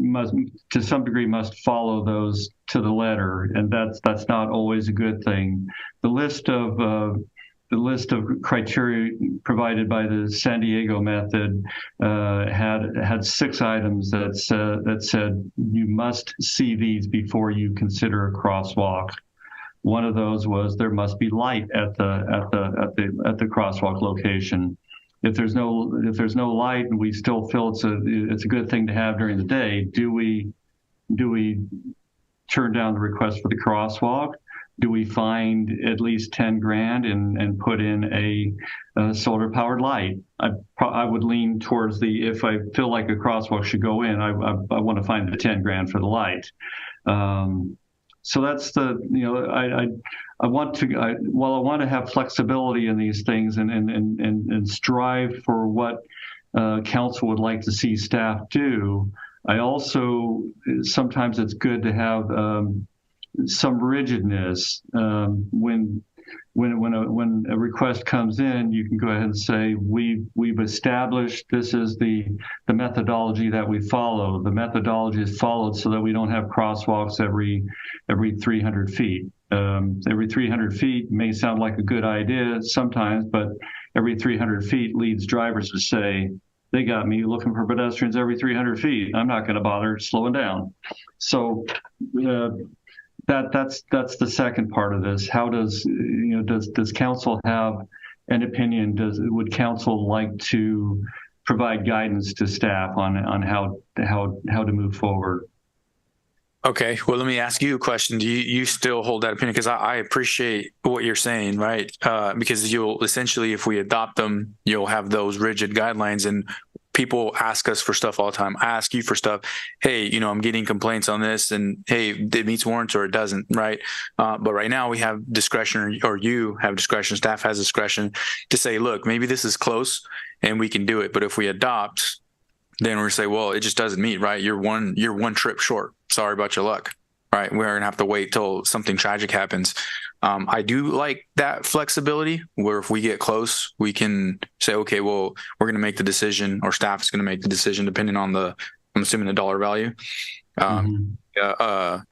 must follow those to the letter, and that's not always a good thing. The list of criteria provided by the San Diego method had 6 items that said you must see these before you consider a crosswalk. One of those was there must be light at the crosswalk location. If there's no light and we still feel it's a good thing to have during the day, do we turn down the request for the crosswalk? do we find at least 10 grand and put in a solar powered light? I would lean towards if I feel like a crosswalk should go in, I want to find the 10 grand for the light. So that's I want to, while I want to have flexibility in these things and strive for what council would like to see staff do, I also, sometimes it's good to have some rigidness. When a request comes in, you can go ahead and say, we've established this is the methodology that we follow. The methodology is followed so that we don't have crosswalks every 300 feet. Every 300 feet may sound like a good idea sometimes, but every 300 feet leads drivers to say, they got me looking for pedestrians every 300 feet. I'm not going to bother slowing down. So that's the second part of this. How does council have an opinion? Would council like to provide guidance to staff on how to move forward? Okay, well, let me ask you a question. Do you still hold that opinion? Because I appreciate what you're saying, right? Because you'll essentially, if we adopt them, you'll have those rigid guidelines, and people ask us for stuff all the time. I ask you for stuff. Hey, I'm getting complaints on this, and hey, it meets warrants or it doesn't, right? But right now we have discretion, or you have discretion, staff has discretion to say, look, maybe this is close and we can do it. But if we adopt, then we're say, well, it just doesn't meet, right? You're one trip short. Sorry about your luck, right? We're gonna have to wait till something tragic happens. I do like that flexibility where if we get close, we can say, okay, well, we're gonna make the decision, or staff is gonna make the decision depending on I'm assuming the dollar value. A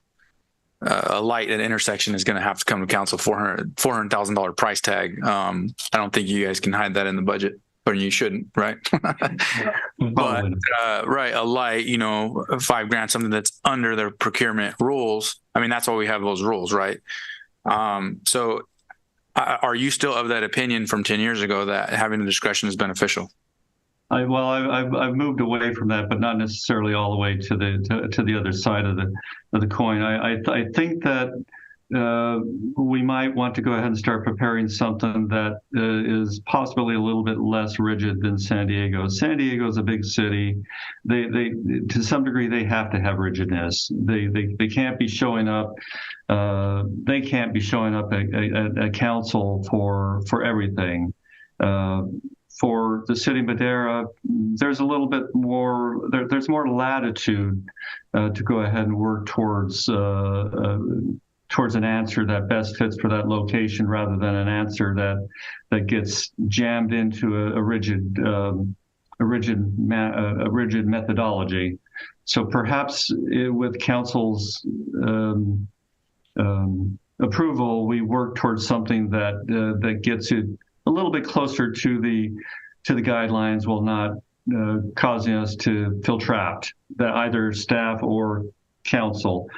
light at an intersection is gonna have to come to council, $400,000 price tag. I don't think you guys can hide that in the budget. Or you shouldn't, right? But right, a light, $5,000, something that's under the procurement rules. I mean, that's why we have those rules, right? So, are you still of that opinion from 10 years ago that having the discretion is beneficial? I've moved away from that, but not necessarily all the way to the other side of the coin. I think that we might want to go ahead and start preparing something that is possibly a little bit less rigid than San Diego. San Diego is a big city. They to some degree they have to have rigidness. They can't be showing up. They can't be showing up at council for everything. For the city of Madera, there's a little bit more. There's more latitude to go ahead and work towards an answer that best fits for that location, rather than an answer that gets jammed into a rigid methodology. So perhaps with council's approval, we work towards something that gets it a little bit closer to the guidelines, while not causing us to feel trapped, that either staff or council.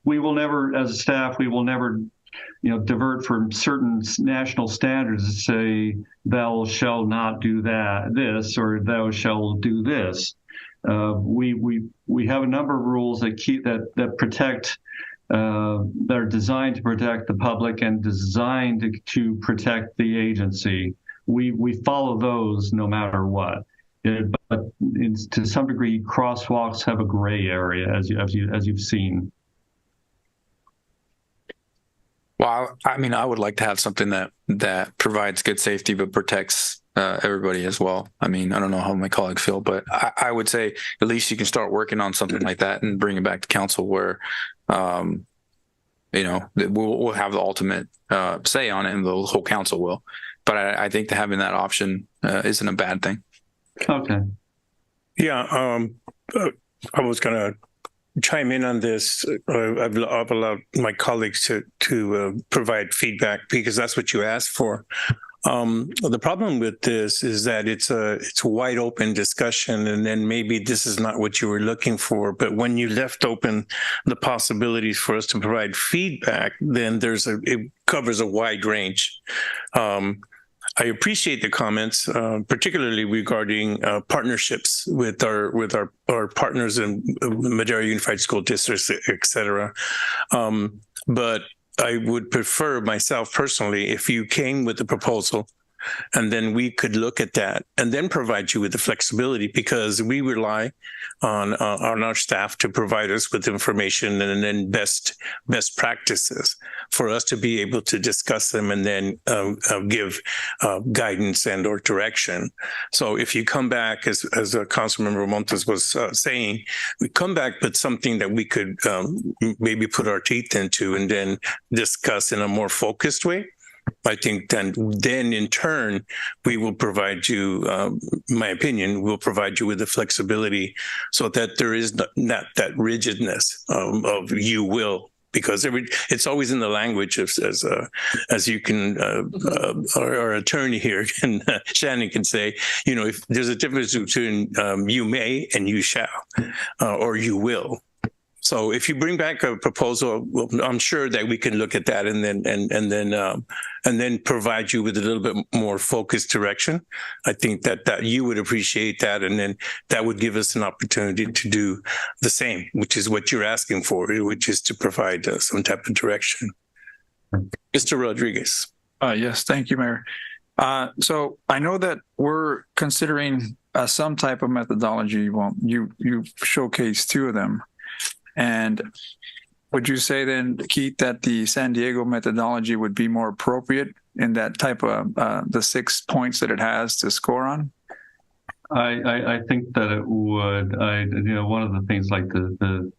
We will never, as a staff, divert from certain national standards to say, thou shall not do this, or thou shall do this. We have a number of rules that protect, that are designed to protect the public and designed to protect the agency. We follow those no matter what. But to some degree, crosswalks have a gray area, as you've seen. Well, I mean, I would like to have something that provides good safety but protects everybody as well. I mean, I don't know how my colleagues feel, but I would say at least you can start working on something like that and bring it back to council where, we'll have the ultimate say on it, and the whole council will. But I think that having that option isn't a bad thing. Okay. Yeah, I was going to chime in on this. I've allowed my colleagues to provide feedback because that's what you asked for. The problem with this is that it's a wide open discussion, and then maybe this is not what you were looking for. But when you left open the possibilities for us to provide feedback, then it covers a wide range. I appreciate the comments, particularly regarding partnerships with our partners in Madera Unified School Districts, et cetera. But I would prefer myself personally if you came with a proposal and then we could look at that and then provide you with the flexibility, because we rely on our staff to provide us with information and then best practices for us to be able to discuss them and then give guidance and or direction. So if you come back, as Councilmember Montes was saying, we come back with something that we could maybe put our teeth into and then discuss in a more focused way, I think then in turn, we will provide you, my opinion, we'll provide you with the flexibility so that there is not that rigidness of you will, because it's always in the language of, as you can, our attorney here, Shannon can say, you know, if there's a difference between you may and you shall, or you will. So if you bring back a proposal, well, I'm sure that we can look at that and then provide you with a little bit more focused direction. I think that you would appreciate that, and then that would give us an opportunity to do the same, which is what you're asking for, which is to provide some type of direction. Mr. Rodriguez. Yes, thank you, Mayor. So I know that we're considering some type of methodology. Well, you showcased two of them. And would you say then, Keith, that the San Diego methodology would be more appropriate in that type of the 6 points that it has to score on? I think that it would. One of the things like the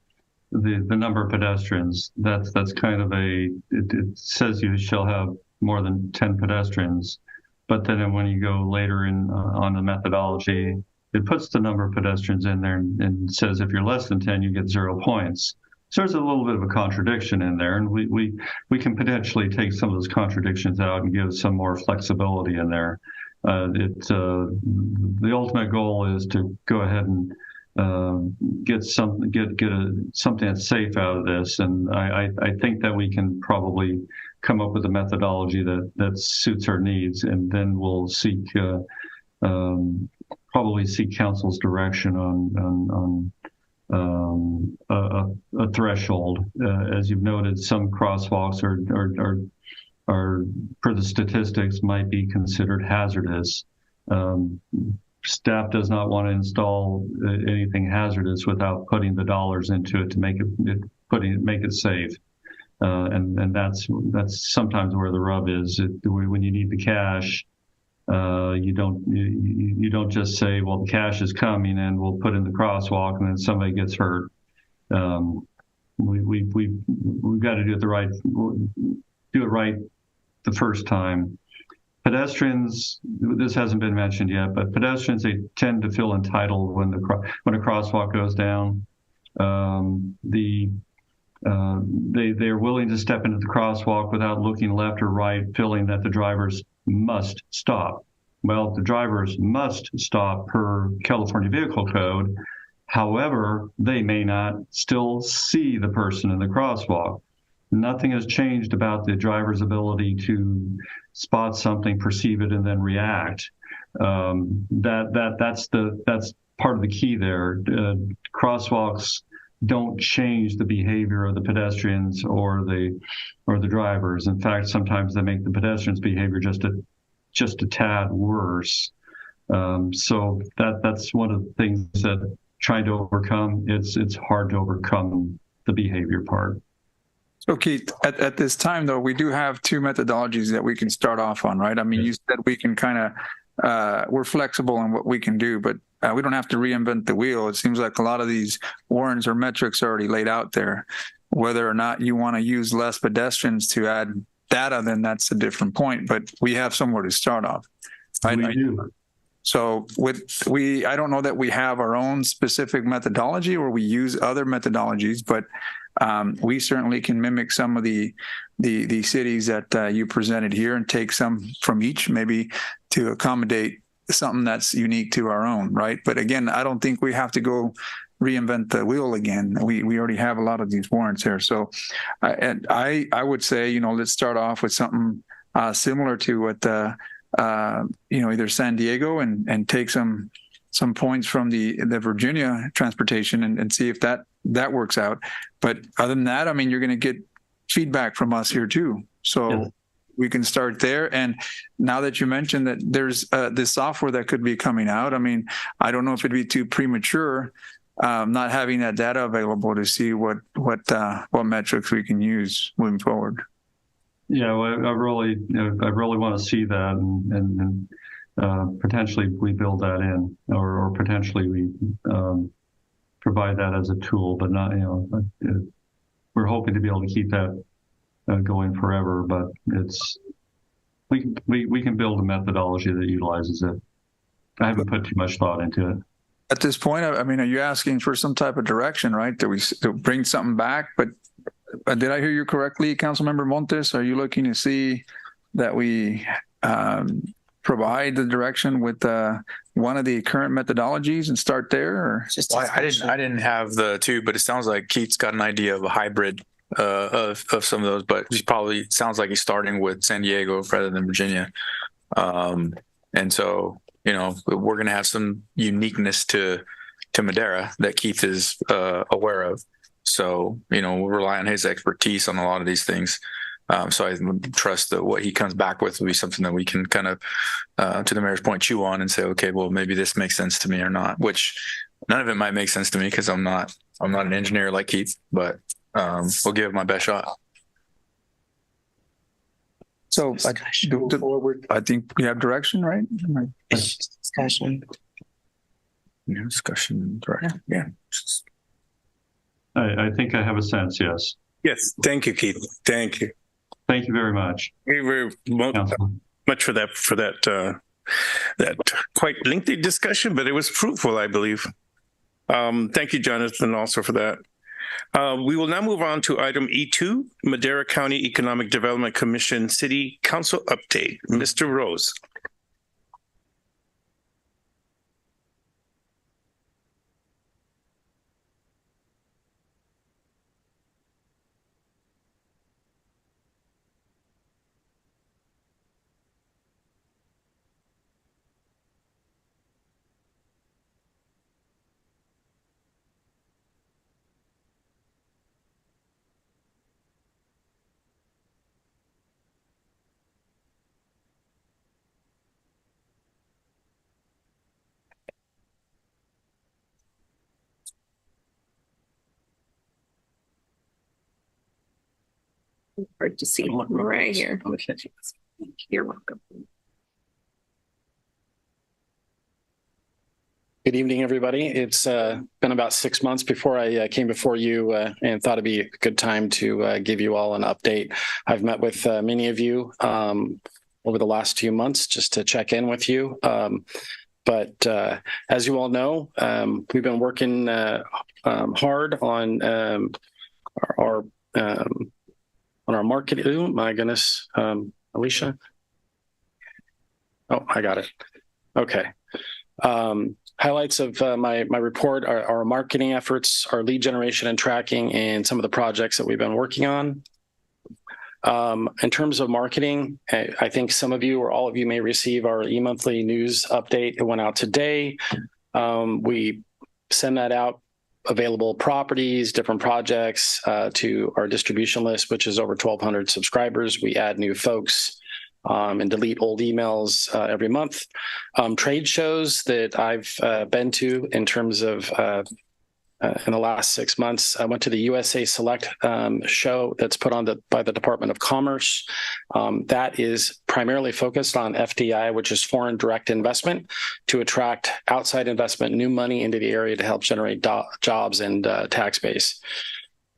number of pedestrians, that's kind of it says you shall have more than 10 pedestrians, but then when you go later in on the methodology, it puts the number of pedestrians in there and says if you're less than 10, you get 0 points. So there's a little bit of a contradiction in there, and we can potentially take some of those contradictions out and give some more flexibility in there. The ultimate goal is to go ahead and get something that's safe out of this, and I think that we can probably come up with a methodology that suits our needs, and then we'll probably seek council's direction on a threshold. As you've noted, some crosswalks are per the statistics might be considered hazardous. Staff does not want to install anything hazardous without putting the dollars into it to make it safe. And that's sometimes where the rub is. When you need the cash, you don't just say, well, the cash is coming and we'll put in the crosswalk and then somebody gets hurt. We've got to do it right the first time. Pedestrians, this hasn't been mentioned yet, but pedestrians, they tend to feel entitled when a crosswalk goes down. They are willing to step into the crosswalk without looking left or right, feeling that the drivers must stop. Well, the drivers must stop per California Vehicle Code. However, they may not still see the person in the crosswalk. Nothing has changed about the driver's ability to spot something, perceive it, and then react. That's part of the key there. Crosswalks don't change the behavior of the pedestrians or the drivers. In fact, sometimes they make the pedestrians' behavior just a tad worse. So that's one of the things that trying to overcome. It's hard to overcome the behavior part. So Keith, at this time though, we do have two methodologies that we can start off on, right? I mean, you said we can kind of we're flexible in what we can do, but we don't have to reinvent the wheel. It seems like a lot of these warrants or metrics are already laid out there. Whether or not you want to use less pedestrians to add data, then that's a different point. But we have somewhere to start off. Right? We do. So I don't know that we have our own specific methodology or we use other methodologies, but we certainly can mimic some of the cities that you presented here and take some from each, maybe to accommodate something that's unique to our own, right? But again, I don't think we have to go reinvent the wheel again. We already have a lot of these warrants here. So I would say, let's start off with something similar to what either San Diego and take some points from the Virginia transportation and see if that works out. But other than that, I mean, you're going to get feedback from us here too. So we can start there. And now that you mentioned that there's this software that could be coming out, I mean, I don't know if it'd be too premature not having that data available to see what metrics we can use moving forward. Yeah, well, I really want to see that, and potentially we build that in, or potentially we provide that as a tool, but not, we're hoping to be able to keep that going forever. But we can build a methodology that utilizes it. I haven't put too much thought into it. At this point, I mean, are you asking for some type of direction, right? To bring something back? But did I hear you correctly, Councilmember Montes? Are you looking to see that we provide the direction with one of the current methodologies and start there? Or? Well, I didn't have the two, but it sounds like Keith's got an idea of a hybrid of some of those. But he probably sounds like he's starting with San Diego rather than Virginia, and so. We're going to have some uniqueness to Madera that Keith is aware of. So, we'll rely on his expertise on a lot of these things. So I trust that what he comes back with will be something that we can kind of, to the mayor's point, chew on and say, okay, well, maybe this makes sense to me or not, which none of it might make sense to me because I'm not an engineer like Keith, but we'll give it my best shot. So I think we have direction, right? Discussion. Yeah, discussion, direction. Yeah. I think I have a sense, yes. Yes. Thank you, Keith. Thank you. Thank you very much. Very much for that quite lengthy discussion, but it was fruitful, I believe. Thank you, Jonathan, also for that. We will now move on to item E2, Madera County Economic Development Commission City Council update. Mr. Rose. Hard to see right here. You're welcome. Good evening, everybody. It's been about 6 months before I came before you and thought it'd be a good time to give you all an update. I've met with many of you over the last few months just to check in with you. But as you all know, we've been working hard on our marketing. Oh my goodness, Alicia. Oh, I got it. Okay. Highlights of my report are our marketing efforts, our lead generation and tracking, and some of the projects that we've been working on. In terms of marketing, I think some of you or all of you may receive our e-monthly news update. It went out today. We send that out, available properties, different projects to our distribution list, which is over 1,200 subscribers. We add new folks and delete old emails every month. Trade shows that I've been to in terms of in the last 6 months, I went to the USA Select show that's put on by the Department of Commerce. That is primarily focused on FDI, which is foreign direct investment, to attract outside investment, new money into the area to help generate jobs and tax base.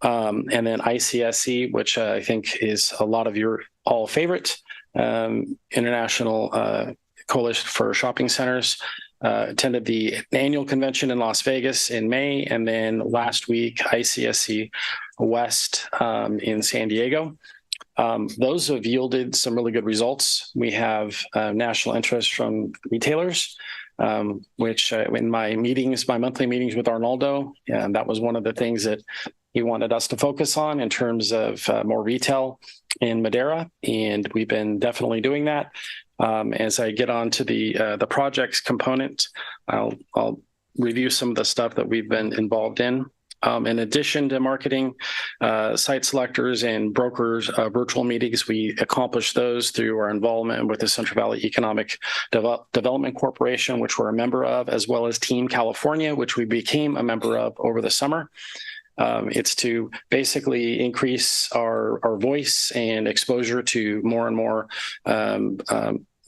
And then ICSC, which I think is a lot of your all favorite, International Coalition for Shopping Centers. Attended the annual convention in Las Vegas in May, and then last week, ICSC West in San Diego. Those have yielded some really good results. We have national interest from retailers, which in my monthly meetings with Arnoldo, that was one of the things that he wanted us to focus on in terms of more retail in Madera, and we've been definitely doing that. As I get on to the projects component, I'll review some of the stuff that we've been involved in. In addition to marketing, site selectors and brokers, virtual meetings, we accomplished those through our involvement with the Central Valley Economic Development Corporation, which we're a member of, as well as Team California, which we became a member of over the summer. It's to basically increase our voice and exposure to more and more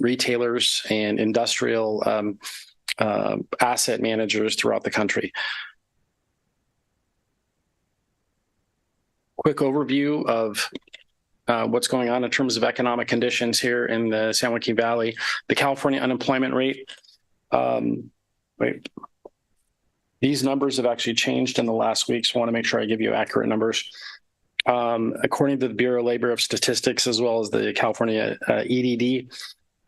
retailers and industrial asset managers throughout the country. Quick overview of what's going on in terms of economic conditions here in the San Joaquin Valley. The California unemployment rate, these numbers have actually changed in the last week, so I want to make sure I give you accurate numbers. According to the Bureau of Labor Statistics, as well as the California EDD,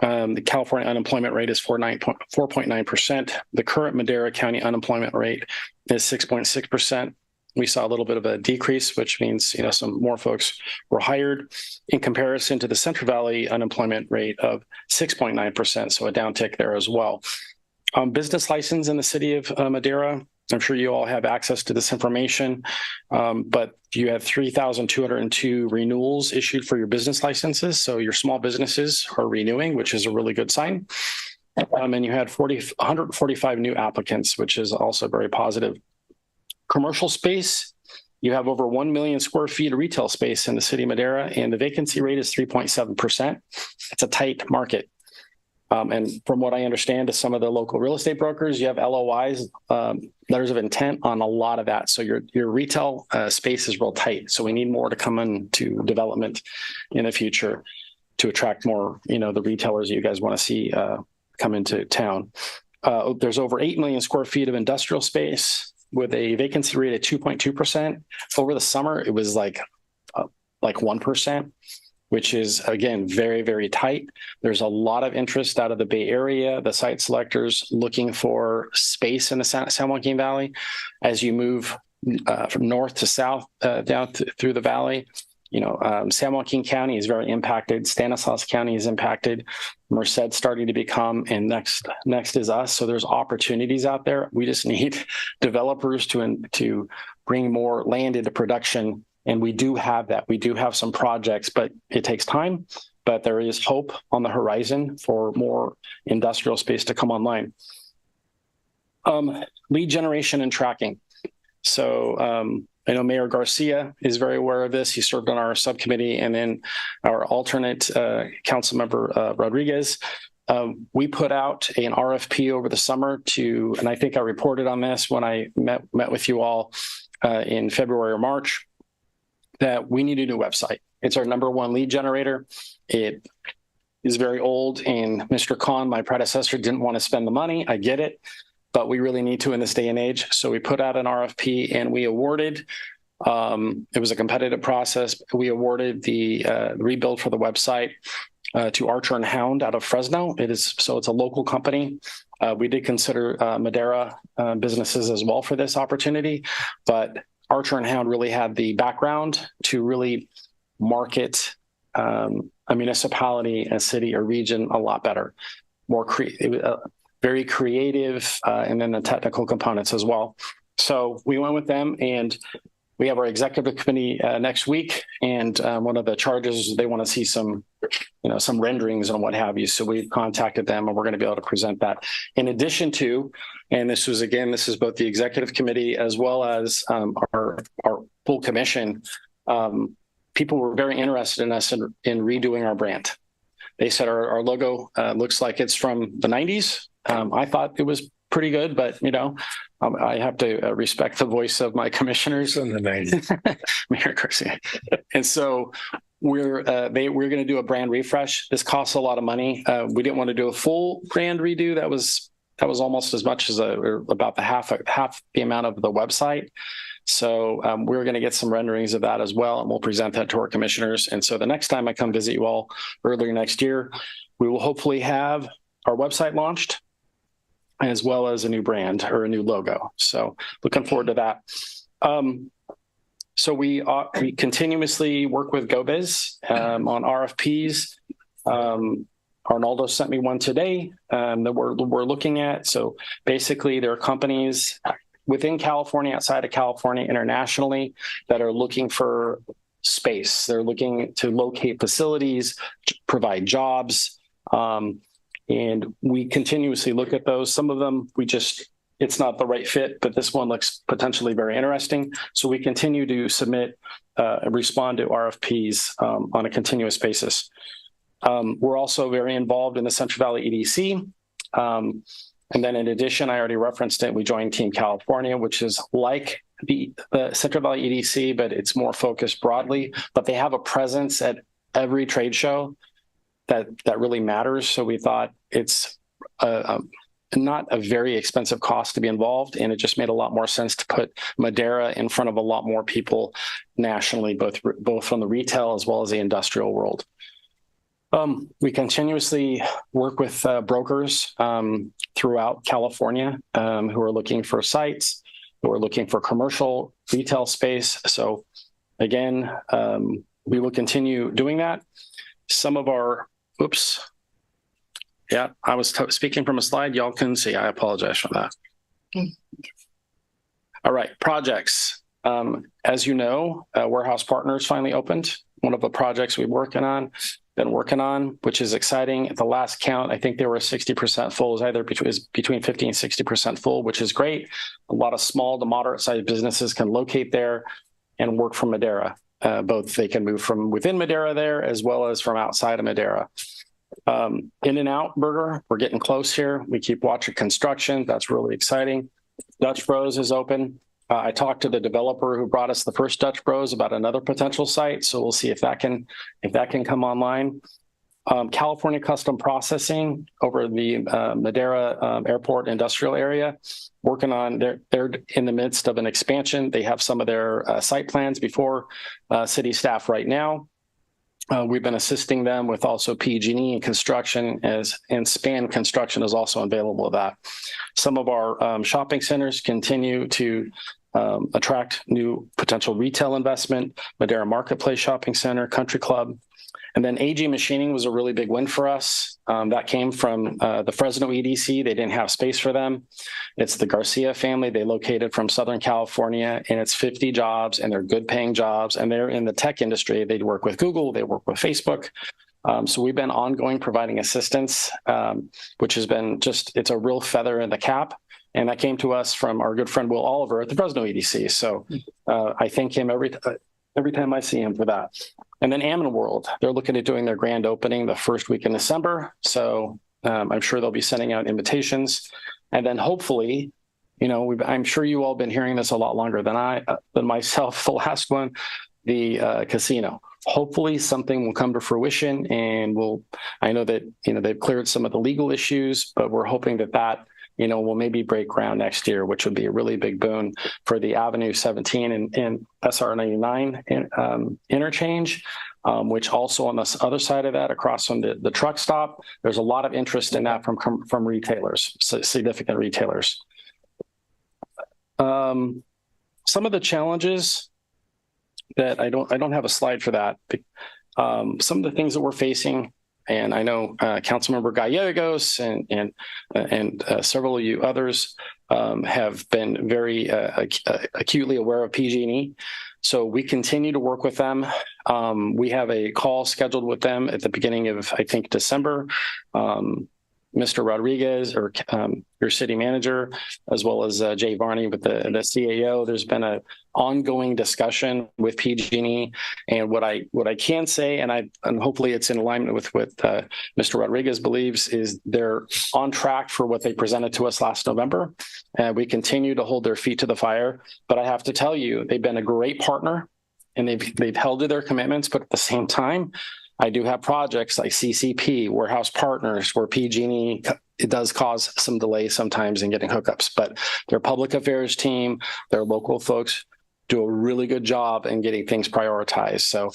the California unemployment rate is 4.9%. The current Madera County unemployment rate is 6.6%. We saw a little bit of a decrease, which means some more folks were hired in comparison to the Central Valley unemployment rate of 6.9%, so a downtick there as well. Business license in the city of Madera, I'm sure you all have access to this information, but you have 3,202 renewals issued for your business licenses, so your small businesses are renewing, which is a really good sign. And you had 145 new applicants, which is also very positive. Commercial space, you have over 1 million square feet of retail space in the city of Madera, and the vacancy rate is 3.7%. It's a tight market. And from what I understand to some of the local real estate brokers, you have LOIs, letters of intent on a lot of that. So your retail space is real tight. So we need more to come into development in the future to attract more, the retailers that you guys want to see come into town. There's over 8 million square feet of industrial space with a vacancy rate of 2.2%. Over the summer, it was like 1%. Which is, again, very, very tight. There's a lot of interest out of the Bay Area, the site selectors looking for space in the San Joaquin Valley. As you move from north to south down through the valley, San Joaquin County is very impacted. Stanislaus County is impacted. Merced starting to become, and next is us. So there's opportunities out there. We just need developers to bring more land into production. And we do have that. We do have some projects, but it takes time. But there is hope on the horizon for more industrial space to come online. Lead generation and tracking. So I know Mayor Garcia is very aware of this. He served on our subcommittee, and then our alternate council member, Rodriguez. We put out an RFP over the summer and I think I reported on this when I met with you all in February or March, that we need a new website. It's our #1 lead generator. It is very old, and Mr. Khan, my predecessor, didn't want to spend the money. I get it, but we really need to in this day and age. So we put out an RFP and we awarded, it was a competitive process. We awarded the rebuild for the website to Archer & Hound out of Fresno. It's a local company. We did consider Madera businesses as well for this opportunity, but Archer & Hound really had the background to really market a municipality, a city, or region a lot better, very creative, and then the technical components as well. So we went with them, and we have our executive committee next week. And one of the charges, they want to see some renderings and what have you. So we contacted them, and we're going to be able to present that. In addition to, and this is both the executive committee as well as our full commission. People were very interested in us in redoing our brand. They said our logo looks like it's from the 90s. I thought it was pretty good, but I have to respect the voice of my commissioners in the 90s, Mayor Garcia. And so we're going to do a brand refresh. This costs a lot of money. We didn't want to do a full brand redo. That was almost as much as about the half the amount of the website. So we're going to get some renderings of that as well, and we'll present that to our commissioners. And so the next time I come visit you all earlier next year, we will hopefully have our website launched, as well as a new brand or a new logo. So looking forward to that. So we continuously work with GoBiz on RFPs. Arnaldo sent me one today that we're looking at. So basically, there are companies within California, outside of California, internationally, that are looking for space. They're looking to locate facilities, provide jobs, and we continuously look at those. Some of them, it's not the right fit, but this one looks potentially very interesting. So we continue to submit and respond to RFPs on a continuous basis. We're also very involved in the Central Valley EDC. And then in addition, I already referenced it, we joined Team California, which is like the Central Valley EDC, but it's more focused broadly. But they have a presence at every trade show that really matters. So we thought it's not a very expensive cost to be involved, and it just made a lot more sense to put Madera in front of a lot more people nationally, both from the retail as well as the industrial world. We continuously work with brokers throughout California who are looking for sites, who are looking for commercial retail space. So again, we will continue doing that. Some of our, yeah, I was speaking from a slide y'all couldn't see. I apologize for that. All right, projects. As you know, Warehouse Partners finally opened. One of the projects we've been working on, which is exciting. At the last count, I think they were 60% full. Is either between 50 and 60% full, which is great. A lot of small to moderate sized businesses can locate there and work from Madera. Both they can move from within Madera there as well as from outside of Madera. In-N-Out Burger, we're getting close here. We keep watching construction. That's really exciting. Dutch Bros is open. I talked to the developer who brought us the first Dutch Bros about another potential site, so we'll see if that can come online. California Custom Processing over the Madera Airport industrial area, working on they're in the midst of an expansion. They have some of their site plans before city staff right now. We've been assisting them with also PG&E and construction, and Span Construction is also available with that. Some of our shopping centers continue to attract new potential retail investment. Madera Marketplace Shopping Center, Country Club. And then AG Machining was a really big win for us. That came from the Fresno EDC. They didn't have space for them. It's the Garcia family. They located from Southern California, and it's 50 jobs, and they're good paying jobs. And they're in the tech industry. They work with Google. They work with Facebook. So we've been ongoing providing assistance, which has been it's a real feather in the cap. And that came to us from our good friend Will Oliver at the Fresno EDC. So I thank him every time I see him for that. And then Ammon World, they're looking at doing their grand opening the first week in December. So I'm sure they'll be sending out invitations. And then hopefully, I'm sure you all been hearing this a lot longer than myself, the last one, the casino. Hopefully something will come to fruition, and I know that, they've cleared some of the legal issues, but we're hoping that will maybe break ground next year, which would be a really big boon for the Avenue 17 and SR 99 interchange, which also on the other side of that, across from the truck stop, there's a lot of interest in that from retailers, significant retailers. Some of the challenges that I don't have a slide for that. Some of the things that we're facing, and I know Councilmember Gallegos and several of you others have been very acutely aware of PG&E. So we continue to work with them. We have a call scheduled with them at the beginning of, I think, December. Mr. Rodriguez, or your city manager, as well as Jay Varney with the CAO. There's been an ongoing discussion with PG&E, and what I can say, and hopefully it's in alignment with what Mr. Rodriguez believes, is they're on track for what they presented to us last November. We continue to hold their feet to the fire, but I have to tell you, they've been a great partner, and they've held to their commitments. But at the same time, I do have projects like CCP, Warehouse Partners, where PG&E, it does cause some delays sometimes in getting hookups, but their public affairs team, their local folks do a really good job in getting things prioritized. So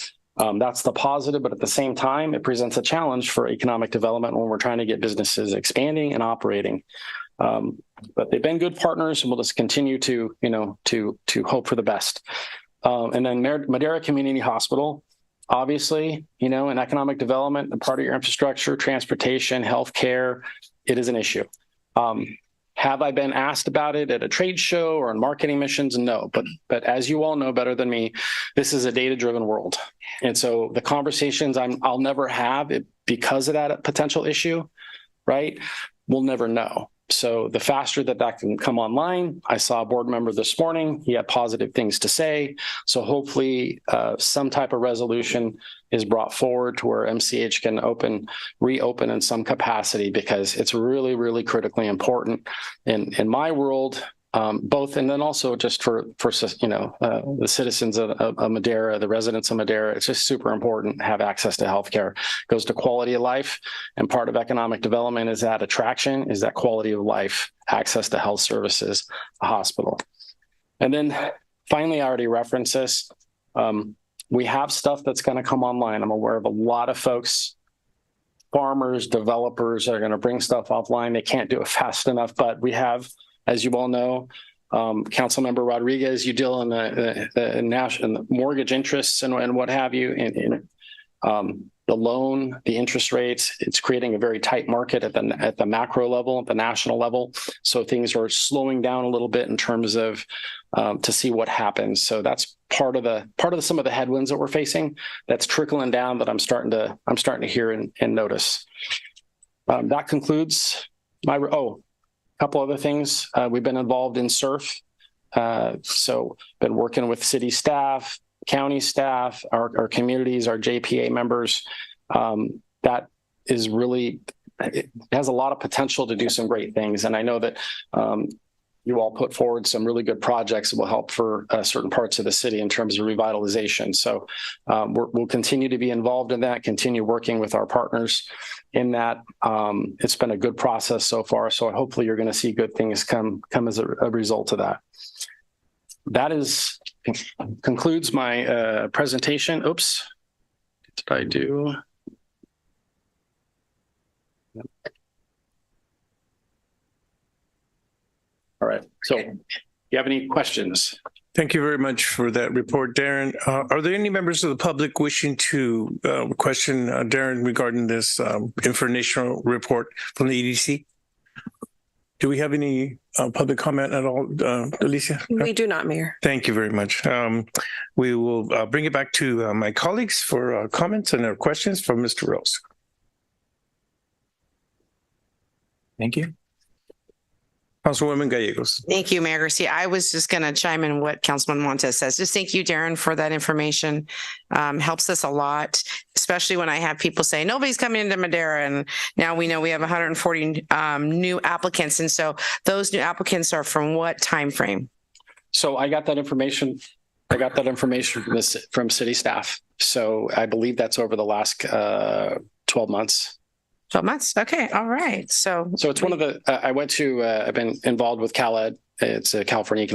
that's the positive, but at the same time, it presents a challenge for economic development when we're trying to get businesses expanding and operating. But they've been good partners, and we'll just continue to hope for the best. And then Madera Community Hospital. Obviously, in economic development, a part of your infrastructure, transportation, healthcare, it is an issue. Have I been asked about it at a trade show or on marketing missions? No, but as you all know better than me, this is a data-driven world. And so the conversations I'll never have it because of that potential issue, right? We'll never know. So the faster that can come online, I saw a board member this morning, he had positive things to say. So hopefully some type of resolution is brought forward to where MCH can reopen in some capacity, because it's really, really critically important in my world, both, and then also just for the citizens of Madera, the residents of Madera. It's just super important to have access to healthcare. It goes to quality of life, and part of economic development is that attraction, is that quality of life, access to health services, a hospital. And then finally, I already referenced this. We have stuff that's going to come online. I'm aware of a lot of folks, farmers, developers are going to bring stuff offline. They can't do it fast enough, but we have, as you all know, Councilmember Rodriguez, you deal in the national mortgage interests and what have you, and the loan, the interest rates. It's creating a very tight market at the macro level, at the national level. So things are slowing down a little bit in terms of to see what happens. So that's part of some of the headwinds that we're facing. That's trickling down that I'm starting to hear and notice. That concludes my. Couple other things. We've been involved in SURF. So been working with city staff, county staff, our communities, our JPA members. That is really, it has a lot of potential to do some great things. And I know that you all put forward some really good projects that will help for certain parts of the city in terms of revitalization. So we'll continue to be involved in that, continue working with our partners in that. It's been a good process so far. So hopefully you're going to see good things come as a result of that. That concludes my presentation. Oops. What did I do? All right. So you have any questions? Thank you very much for that report, Darren. Are there any members of the public wishing to question Darren regarding this informational report from the EDC? Do we have any public comment at all, Alicia? We do not, Mayor. Thank you very much. We will bring it back to my colleagues for comments and questions from Mr. Rose. Thank you. Councilwoman Gallegos. Thank you, Mayor Garcia. I was just going to chime in what Councilman Montes says. Just thank you, Darren, for that information. Helps us a lot, especially when I have people say, nobody's coming into Madera. And now we know we have 140 new applicants. And so those new applicants are from what time frame? So I got that information. From city staff. So I believe that's over the last 12 months. 12 months. Okay. All right. So it's one of the, I've been involved with CalEd. It's a California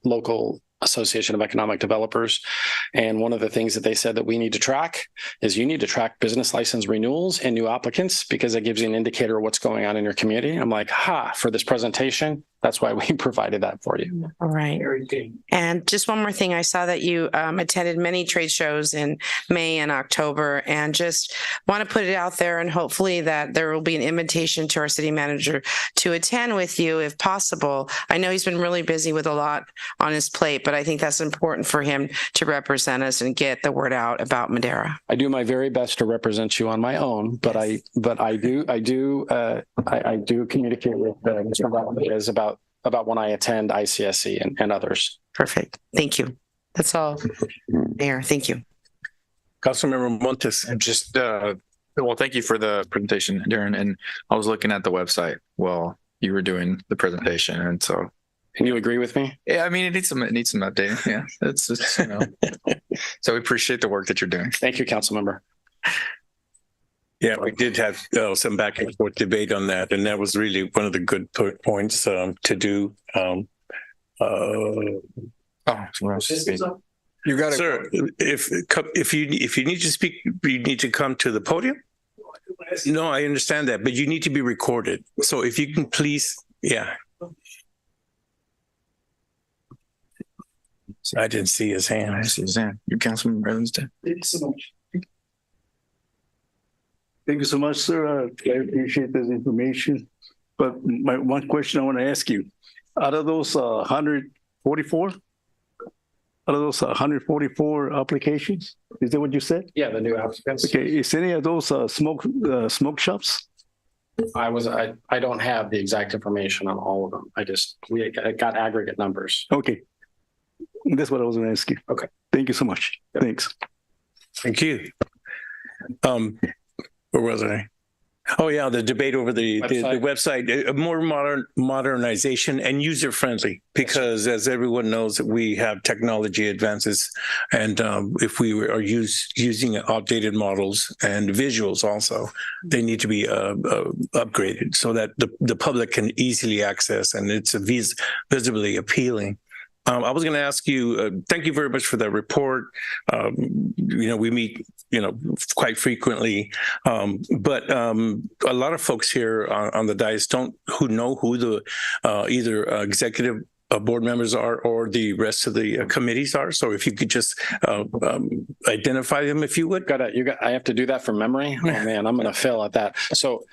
Local Association of Economic Developers. And one of the things that they said that we need to track is you need to track business license renewals and new applicants, because that gives you an indicator of what's going on in your community. I'm like, for this presentation, that's why we provided that for you. All right. And just one more thing. I saw that you attended many trade shows in May and October, and just want to put it out there, and hopefully that there will be an invitation to our city manager to attend with you if possible. I know he's been really busy with a lot on his plate, but I think that's important for him to represent us and get the word out about Madera. I do my very best to represent you on my own, but I do communicate with Mr. Rodriguez about when I attend ICSC and others. Perfect. Thank you. That's all, Mayor. Thank you. Councilmember Montes. Just, well, thank you for the presentation, Darren. And I was looking at the website while you were doing the presentation. And so. Can you agree with me? Yeah, I mean, it needs some updating. Yeah, it's just, so we appreciate the work that you're doing. Thank you, Councilmember. Yeah, we did have some back and forth debate on that, and that was really one of the good points to do. You got it, sir. If you need to speak, you need to come to the podium. No, I understand that, but you need to be recorded. So if you can please, yeah. I didn't see his hand. I see his hand. You, Councilman Reynolds. Thank you so much. Thank you so much, sir. I appreciate this information. But my one question I want to ask you, out of those 144, out of those 144 applications, is that what you said? Yeah, the new applicants. Okay, is any of those smoke shops? I don't have the exact information on all of them. We got aggregate numbers. Okay. That's what I was going to ask you. Okay. Thank you so much. Yep. Thanks. Thank you. Where was I? Oh yeah, the debate over the website, more modernization and user friendly, because as everyone knows, we have technology advances, and if we are using outdated models and visuals also, they need to be upgraded so that the public can easily access, and it's visibly appealing. I was going to ask you, thank you very much for that report. We meet, quite frequently, but a lot of folks here on the dais who know who the either executive board members are or the rest of the committees are. So if you could just identify them, if you would. I have to do that from memory. Oh man, I'm going to fail at that. So,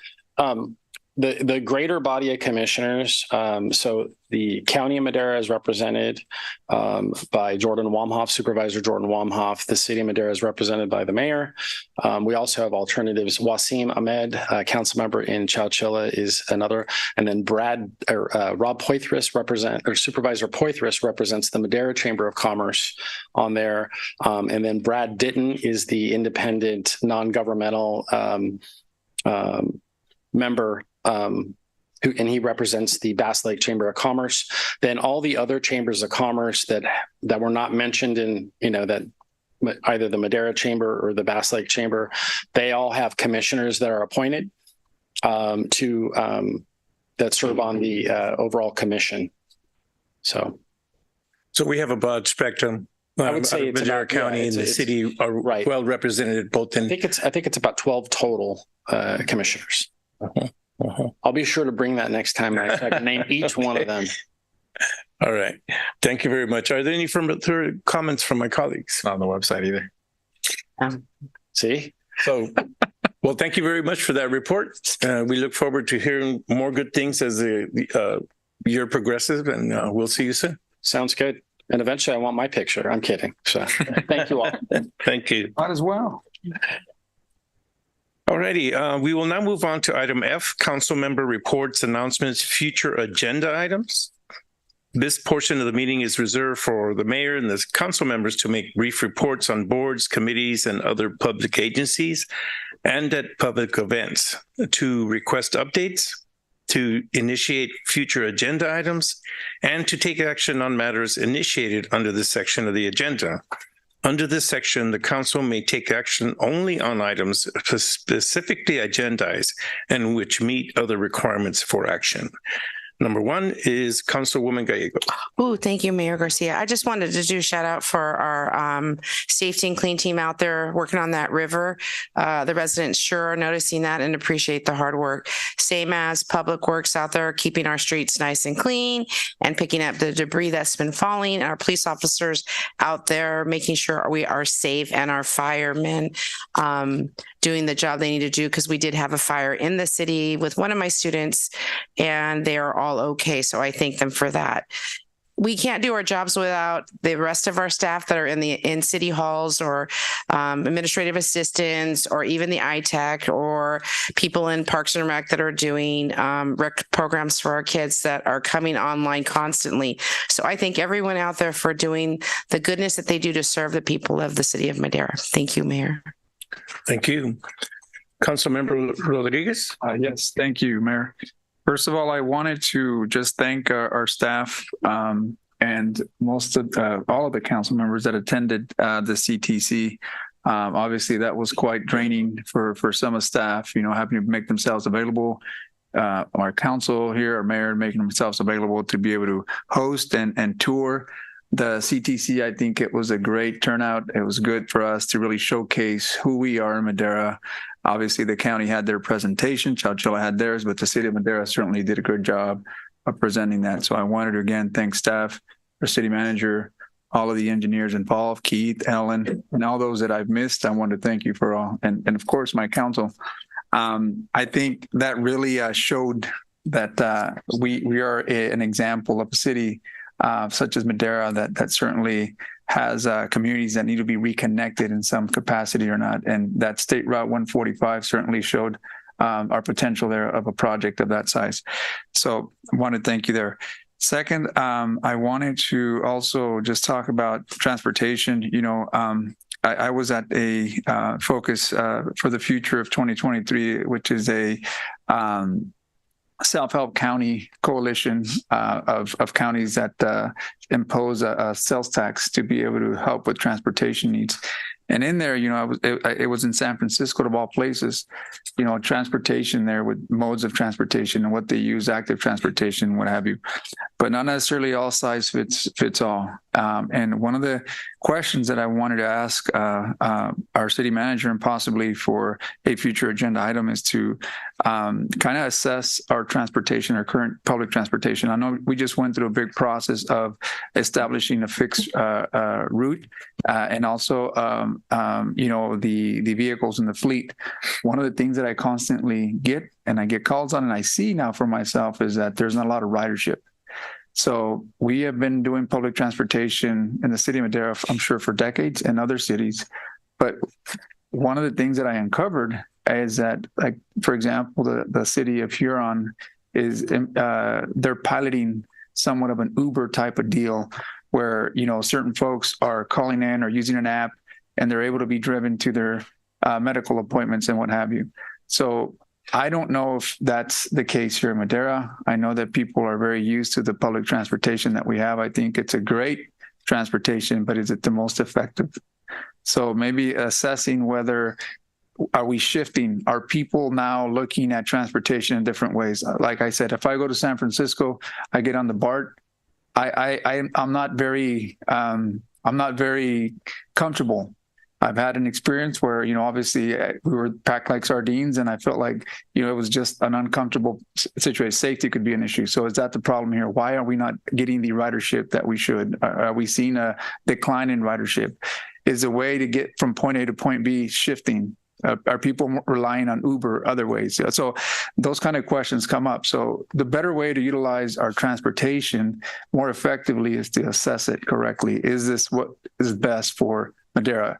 the greater body of commissioners, so the County of Madera is represented by Jordan Wamhoff, Supervisor Jordan Wamhoff. The City of Madera is represented by the mayor. We also have alternatives. Wasim Ahmed, council member in Chowchilla, is another. And then Rob Poythress Supervisor Poythress represents the Madera Chamber of Commerce on there. And then Brad Ditton is the independent non-governmental member, and he represents the Bass Lake Chamber of Commerce. Then all the other chambers of commerce that were not mentioned in, that either the Madera Chamber or the Bass Lake Chamber, they all have commissioners that are appointed that serve on the overall commission. So we have a broad spectrum. I would say it's Madera County and the city are well represented both in. I think it's about 12 total commissioners. I'll be sure to bring that next time I can name each one of them. All right. Thank you very much. Are there any further comments from my colleagues? Not on the website either. See? So, well, thank you very much for that report. We look forward to hearing more good things as the year progresses, and we'll see you soon. Sounds good. And eventually I want my picture. I'm kidding. So thank you all. Thank you. Might as well. Alrighty, we will now move on to item F, council member reports, announcements, future agenda items. This portion of the meeting is reserved for the mayor and the council members to make brief reports on boards, committees, and other public agencies, and at public events, to request updates, to initiate future agenda items, and to take action on matters initiated under this section of the agenda. Under this section, the council may take action only on items specifically agendized and which meet other requirements for action. Number one is Councilwoman Gallego. Oh, thank you, Mayor Garcia. I just wanted to do a shout out for our safety and clean team out there working on that river. The residents sure are noticing that and appreciate the hard work. Same as Public Works out there, keeping our streets nice and clean and picking up the debris that's been falling. Our police officers out there making sure we are safe, and our firemen doing the job they need to do, because we did have a fire in the city with one of my students and they are all okay. So I thank them for that. We can't do our jobs without the rest of our staff that are in city halls, or administrative assistants, or even the ITech, or people in Parks and Rec that are doing rec programs for our kids that are coming online constantly. So I thank everyone out there for doing the goodness that they do to serve the people of the city of Madera. Thank you, Mayor. Thank you. Councilmember Rodriguez. Yes, thank you, Mayor. First of all, I wanted to just thank our staff and most of all of the council members that attended the CTC. Obviously, that was quite draining for some of staff, having to make themselves available. Our council here, our mayor, making themselves available to be able to host and tour the CTC. I think it was a great turnout. It was good for us to really showcase who we are in Madera. Obviously, the county had their presentation, Chowchilla had theirs, but the city of Madera certainly did a good job of presenting that. So I wanted to again thank staff, our city manager, all of the engineers involved, Keith, Ellen, and all those that I've missed. I want to thank you for all. And of course, my council. I think that really showed that we are an example of a city such as Madera that certainly has communities that need to be reconnected in some capacity or not. And that State Route 145 certainly showed our potential there of a project of that size. So I want to thank you there. Second, I wanted to also just talk about transportation. I was at a Focus for the Future of 2023, which is a self-help county coalition of counties that impose a sales tax to be able to help with transportation needs. And in there, it was in San Francisco of all places, transportation there with modes of transportation and what they use, active transportation, what have you, but not necessarily all size fits all. And one of the questions that I wanted to ask our city manager and possibly for a future agenda item is to kind of assess our transportation, our current public transportation. I know we just went through a big process of establishing a fixed route and also, the vehicles in the fleet. One of the things that I constantly get, and I get calls on, and I see now for myself, is that there's not a lot of ridership. So we have been doing public transportation in the city of Madera, I'm sure, for decades, and other cities. But one of the things that I uncovered is that, like, for example, the city of Huron is they're piloting somewhat of an Uber type of deal where, certain folks are calling in or using an app and they're able to be driven to their medical appointments and what have you. So I don't know if that's the case here in Madera. I know that people are very used to the public transportation that we have. I think it's a great transportation, but is it the most effective? So maybe assessing whether are we shifting? Are people now looking at transportation in different ways? Like I said, if I go to San Francisco, I get on the BART. I'm not very comfortable. I've had an experience where, obviously we were packed like sardines and I felt like, it was just an uncomfortable situation. Safety could be an issue. So is that the problem here? Why are we not getting the ridership that we should? Are we seeing a decline in ridership? Is the way to get from point A to point B shifting? Are people relying on Uber other ways? So those kind of questions come up. So the better way to utilize our transportation more effectively is to assess it correctly. Is this what is best for Madera?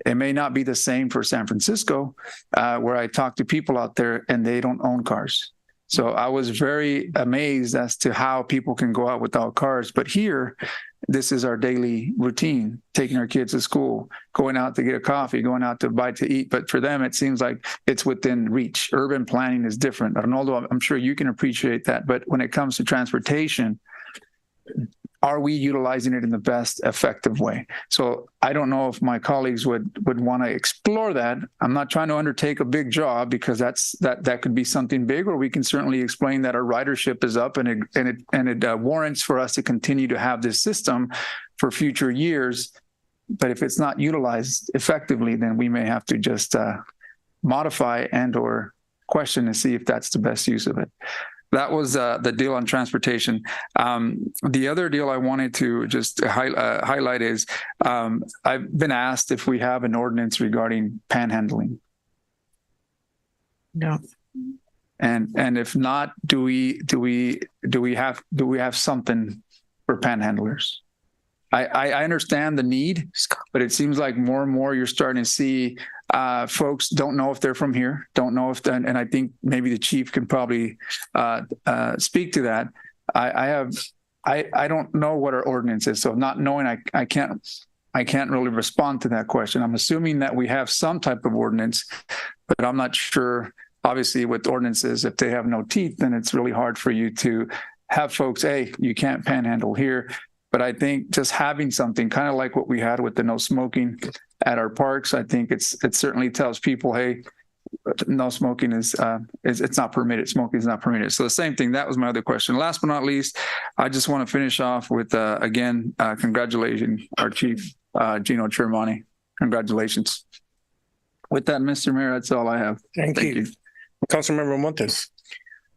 It may not be the same for San Francisco, where I talk to people out there and they don't own cars. So I was very amazed as to how people can go out without cars. But here, this is our daily routine, taking our kids to school, going out to get a coffee, going out to buy to eat. But for them, it seems like it's within reach. Urban planning is different. Arnoldo, I'm sure you can appreciate that. But when it comes to transportation, are we utilizing it in the best effective way? So I don't know if my colleagues would want to explore that. I'm not trying to undertake a big job because that could be something big, or we can certainly explain that our ridership is up and it warrants for us to continue to have this system for future years. But if it's not utilized effectively, then we may have to just modify and or question and see if that's the best use of it. That was the deal on transportation. The other deal I wanted to just highlight is I've been asked if we have an ordinance regarding panhandling. No. And if not, do we have something for panhandlers? I understand the need, but it seems like more and more you're starting to see folks don't know if they're from here, don't know if, and I think maybe the chief can probably speak to that. I don't know what our ordinance is, so not knowing, I can't really respond to that question. I'm assuming that we have some type of ordinance, but I'm not sure. Obviously, with ordinances, if they have no teeth, then it's really hard for you to have folks, hey, you can't panhandle here. But I think just having something kind of like what we had with the no smoking at our parks, I think it certainly tells people, hey, no smoking is it's not permitted. Smoking is not permitted. So the same thing. That was my other question. Last but not least, I just want to finish off with again, congratulations, our chief, Gino Tremonti. Congratulations. With that, Mr. Mayor, that's all I have. Thank you. Councilmember Montes.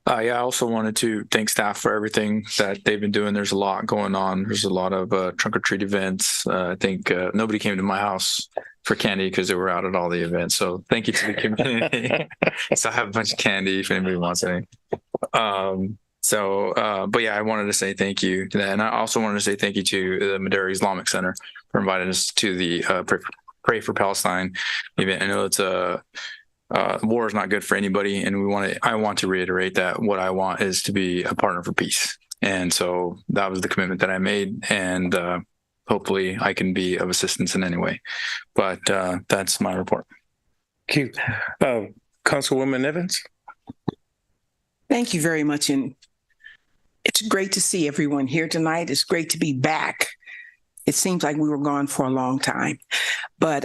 I also wanted to thank staff for everything that they've been doing. There's a lot going on. There's a lot of trunk or treat events. I think nobody came to my house for candy because they were out at all the events. So thank you to the community. So I have a bunch of candy if anybody wants any. But yeah, I wanted to say thank you to that. And I also wanted to say thank you to the Madera Islamic Center for inviting us to the Pray for Palestine event. I know it's war is not good for anybody. And I want to reiterate that what I want is to be a partner for peace. And so that was the commitment that I made. And hopefully I can be of assistance in any way. But that's my report. Thank you. Councilwoman Evans. Thank you very much. And it's great to see everyone here tonight. It's great to be back. It seems like we were gone for a long time. But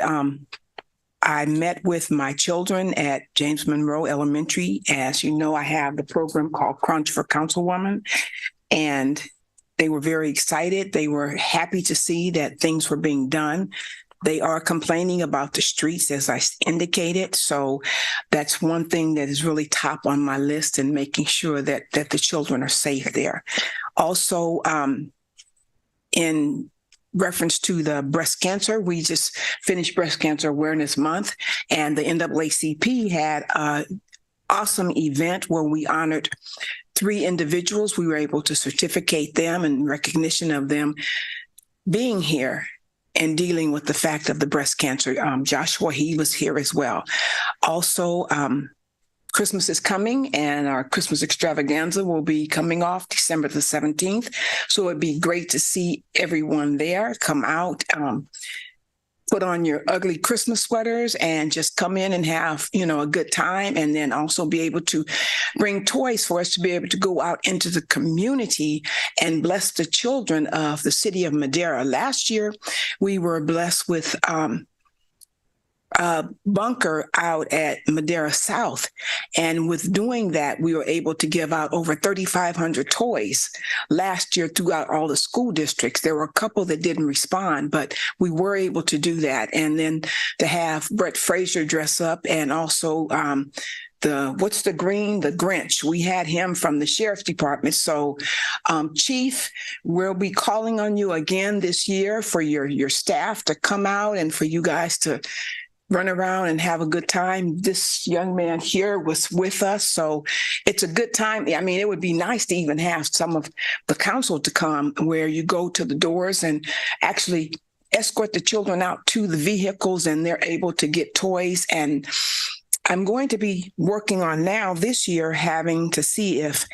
I met with my children at James Monroe Elementary. As you know, I have the program called Crunch for Councilwoman. And they were very excited. They were happy to see that things were being done. They are complaining about the streets, as I indicated. So that's one thing that is really top on my list, and making sure that the children are safe there. Also, in reference to the breast cancer, we just finished Breast Cancer Awareness Month, and the NAACP had an awesome event where we honored 3 individuals. We were able to certificate them in recognition of them being here and dealing with the fact of the breast cancer. Joshua, he was here as well. Also, Christmas is coming, and our Christmas extravaganza will be coming off December the 17th. So it'd be great to see everyone there. Come out, put on your ugly Christmas sweaters and just come in and have, a good time. And then also be able to bring toys for us to be able to go out into the community and bless the children of the city of Madera. Last year, we were blessed with a bunker out at Madera South. And with doing that, we were able to give out over 3,500 toys last year throughout all the school districts. There were a couple that didn't respond, but we were able to do that. And then to have Brett Frazier dress up, and also the Grinch. We had him from the sheriff's department. So Chief, we'll be calling on you again this year for your staff to come out and for you guys to run around and have a good time. This young man here was with us, so it's a good time. I mean, it would be nice to even have some of the council to come, where you go to the doors and actually escort the children out to the vehicles, and they're able to get toys. And I'm going to be working on now this year, having to see if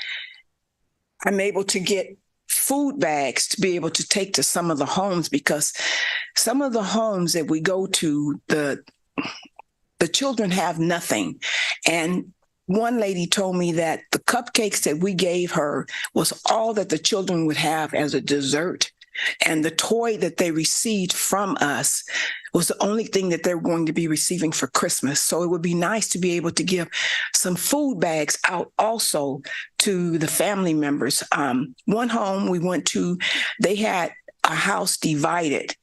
I'm able to get food bags to be able to take to some of the homes, because some of the homes that we go to, the children have nothing. And one lady told me that the cupcakes that we gave her was all that the children would have as a dessert. And the toy that they received from us was the only thing that they're going to be receiving for Christmas. So it would be nice to be able to give some food bags out also to the family members. One home we went to, they had a house divided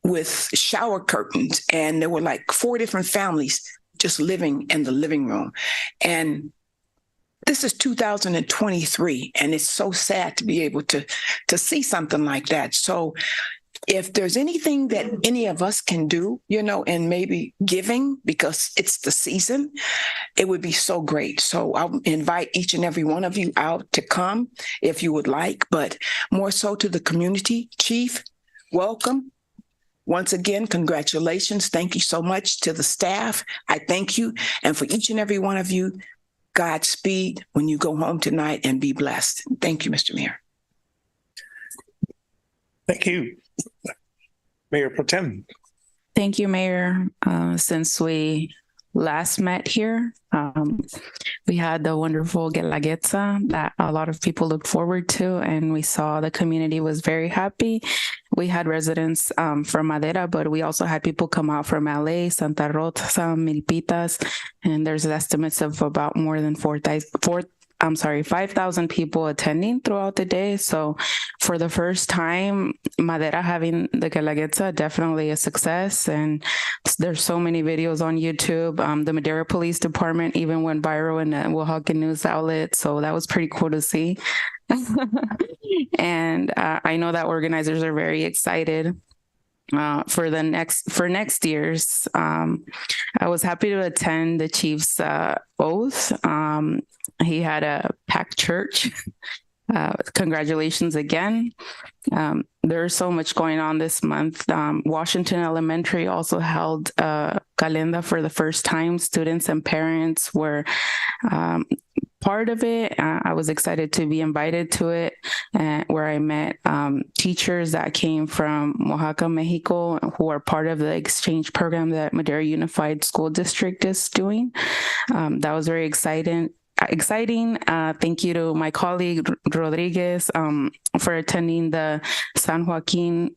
with shower curtains, and there were like 4 different families just living in the living room. And this is 2023, and it's so sad to be able to see something like that. So if there's anything that any of us can do, and maybe giving, because it's the season, it would be so great. So I'll invite each and every one of you out to come if you would like, but more so to the community. Chief, welcome. Once again, congratulations. Thank you so much to the staff. I thank you. And for each and every one of you, Godspeed when you go home tonight, and be blessed. Thank you, Mr. Mayor. Thank you. Mayor Pro Tem. Thank you, Mayor. Since we last met here, we had the wonderful Guelaguetza that a lot of people look forward to, and we saw the community was very happy. We had residents from Madera, but we also had people come out from LA, Santa Rosa, Milpitas, and there's estimates of about more than 5,000 people attending throughout the day. So for the first time, Madera having the Guelaguetza, definitely a success. And there's so many videos on YouTube. The Madera Police Department even went viral in a Oaxaca news outlet. So that was pretty cool to see. And I know that organizers are very excited. for next year's. I was happy to attend the chief's oath. He had a packed church. Congratulations again. There's so much going on this month. Washington Elementary also held Calenda for the first time. Students and parents were part of it. I was excited to be invited to it, where I met teachers that came from Oaxaca, Mexico, who are part of the exchange program that Madera Unified School District is doing. That was very exciting. Thank you to my colleague Rodriguez for attending the San Joaquin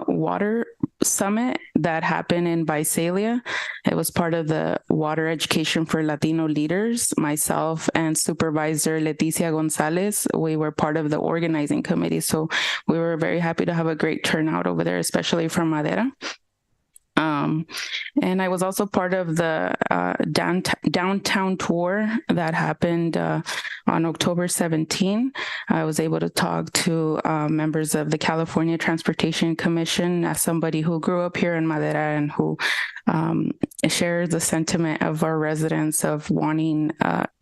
Water Summit that happened in Visalia. It was part of the Water Education for Latino Leaders. Myself and Supervisor Leticia Gonzalez, we were part of the organizing committee. So we were very happy to have a great turnout over there, especially from Madera. And I was also part of the downtown tour that happened on October 17. I was able to talk to members of the California Transportation Commission as somebody who grew up here in Madera and who shares the sentiment of our residents of wanting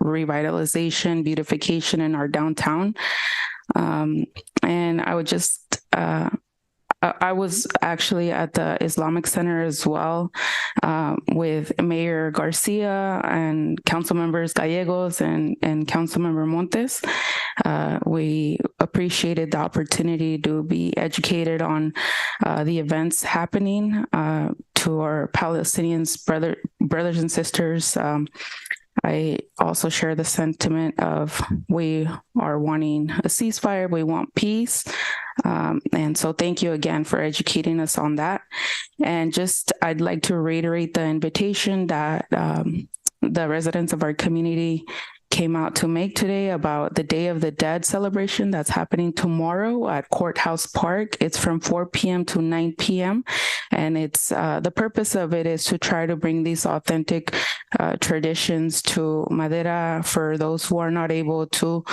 revitalization, beautification in our downtown. And I would just I was actually at the Islamic Center as well with Mayor Garcia and council members Gallegos and council member Montes. We appreciated the opportunity to be educated on the events happening to our Palestinians brothers and sisters. I also share the sentiment of we are wanting a ceasefire, we want peace. And so thank you again for educating us on that. And just, I'd like to reiterate the invitation that the residents of our community came out to make today about the Day of the Dead celebration that's happening tomorrow at Courthouse Park. It's from 4 p.m. to 9 p.m. And it's the purpose of it is to try to bring these authentic traditions to Madera for those who are not able to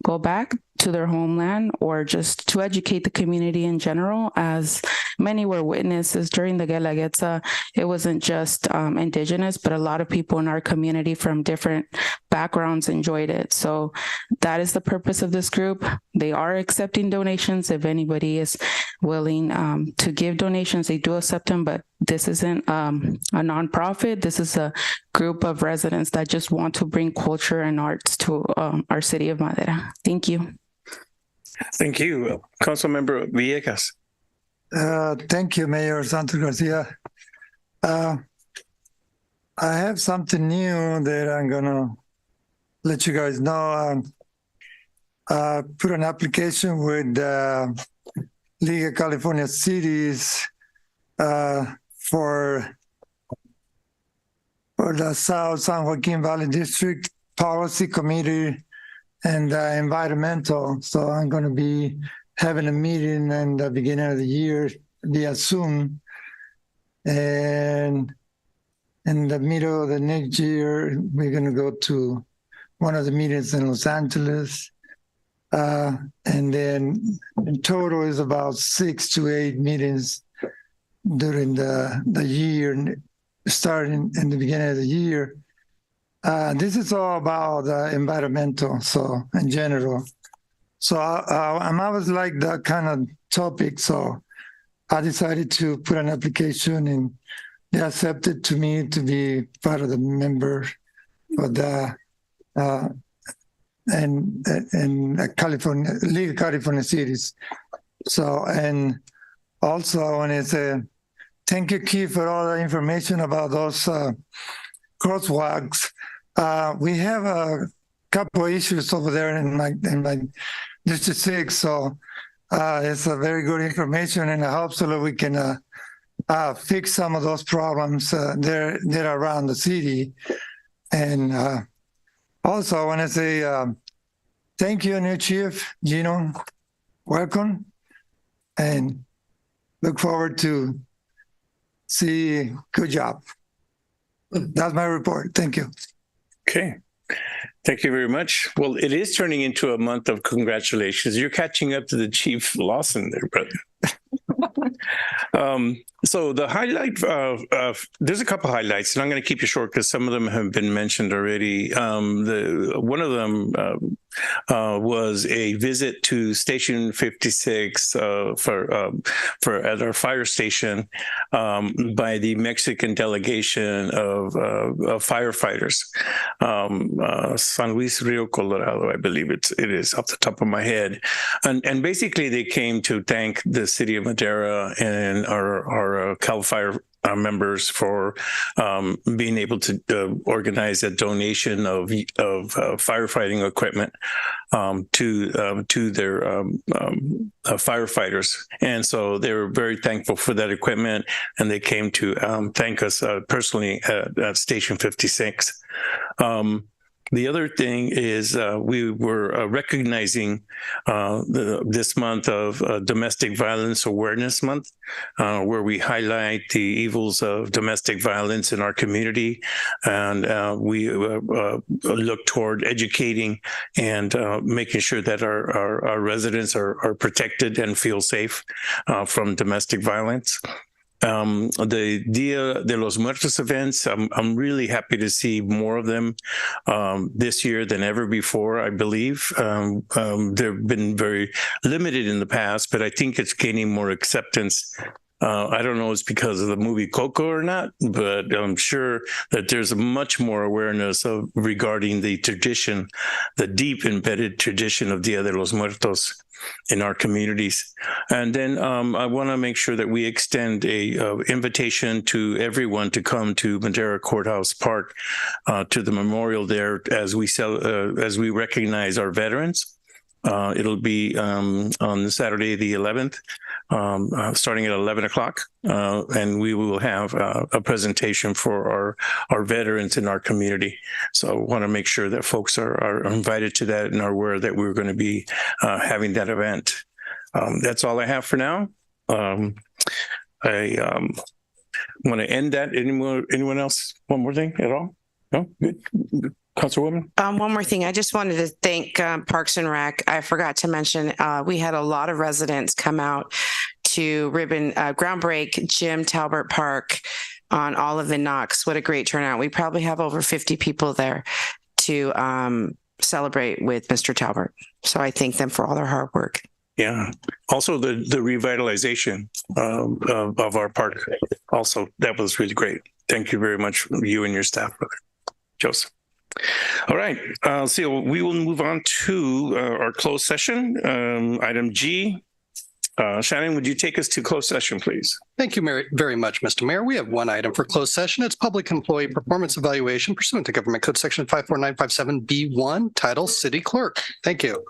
go back to their homeland, or just to educate the community in general, as many were witnesses during the Guelaguetza. It wasn't just indigenous, but a lot of people in our community from different backgrounds enjoyed it. So that is the purpose of this group. They are accepting donations. If anybody is willing to give donations, they do accept them, but this isn't a nonprofit. This is a group of residents that just want to bring culture and arts to our city of Madera. Thank you. Thank you. Councilmember Villegas. Thank you, Mayor Santos Garcia. I have something new that I'm gonna let you guys know. Put an application with League of California Cities for the South San Joaquin Valley District Policy Committee and environmental. So I'm going to be having a meeting in the beginning of the year via Zoom. And in the middle of the next year, we're going to go to one of the meetings in Los Angeles. And then in total is about 6 to 8 meetings during the year, starting in the beginning of the year. This is all about environmental, so in general. So I'm always like that kind of topic. So I decided to put an application, and they accepted to me to be part of the member for the and California League of California Cities. So, and also I want to say thank you, Keith, for all the information about those crosswalks. We have a couple of issues over there in my District 6, so it's a very good information, and I hope so that we can fix some of those problems there around the city. And also, I want to say thank you, new Chief Gino. Welcome, and look forward to see. Good job. That's my report. Thank you. Okay. Thank you very much. Well, it is turning into a month of congratulations. You're catching up to the Chief Lawson there, brother. So the highlight, there's a couple highlights, and I'm going to keep it short because some of them have been mentioned already. One of them was a visit to Station 56 for at our fire station by the Mexican delegation of firefighters, San Luis Rio Colorado, I believe it is off the top of my head, and basically they came to thank the city of Madera and our Cal Fire members for being able to organize a donation of firefighting equipment to their firefighters, and so they were very thankful for that equipment, and they came to thank us personally at Station 56. The other thing is we were recognizing this month of Domestic Violence Awareness Month, where we highlight the evils of domestic violence in our community, and we look toward educating and making sure that our residents are protected and feel safe from domestic violence. The Dia de los Muertos events, I'm really happy to see more of them this year than ever before, I believe. They've been very limited in the past, but I think it's gaining more acceptance. I don't know if it's because of the movie Coco or not, but I'm sure that there's much more awareness regarding the tradition, the deep embedded tradition of Dia de los Muertos in our communities. And then I want to make sure that we extend a invitation to everyone to come to Madera Courthouse Park to the memorial there as we recognize our veterans. It'll be on Saturday the 11th, starting at 11 o'clock, and we will have a presentation for our veterans in our community. So I want to make sure that folks are invited to that and are aware that we're going to be having that event. That's all I have for now. I want to end that. Anyone else? One more thing at all? No? Good. Councilwoman? One more thing. I just wanted to thank Parks and Rec. I forgot to mention, we had a lot of residents come out to groundbreak Jim Talbert Park on Olive and Knox. What a great turnout. We probably have over 50 people there to celebrate with Mr. Talbert. So I thank them for all their hard work. Yeah. Also the revitalization of our park. Also, that was really great. Thank you very much, you and your staff, brother Joseph. All right. So we will move on to our closed session. Item G. Shannon, would you take us to closed session, please? Thank you very much, Mr. Mayor. We have one item for closed session. It's public employee performance evaluation pursuant to Government Code Section 54957B1, title City Clerk. Thank you.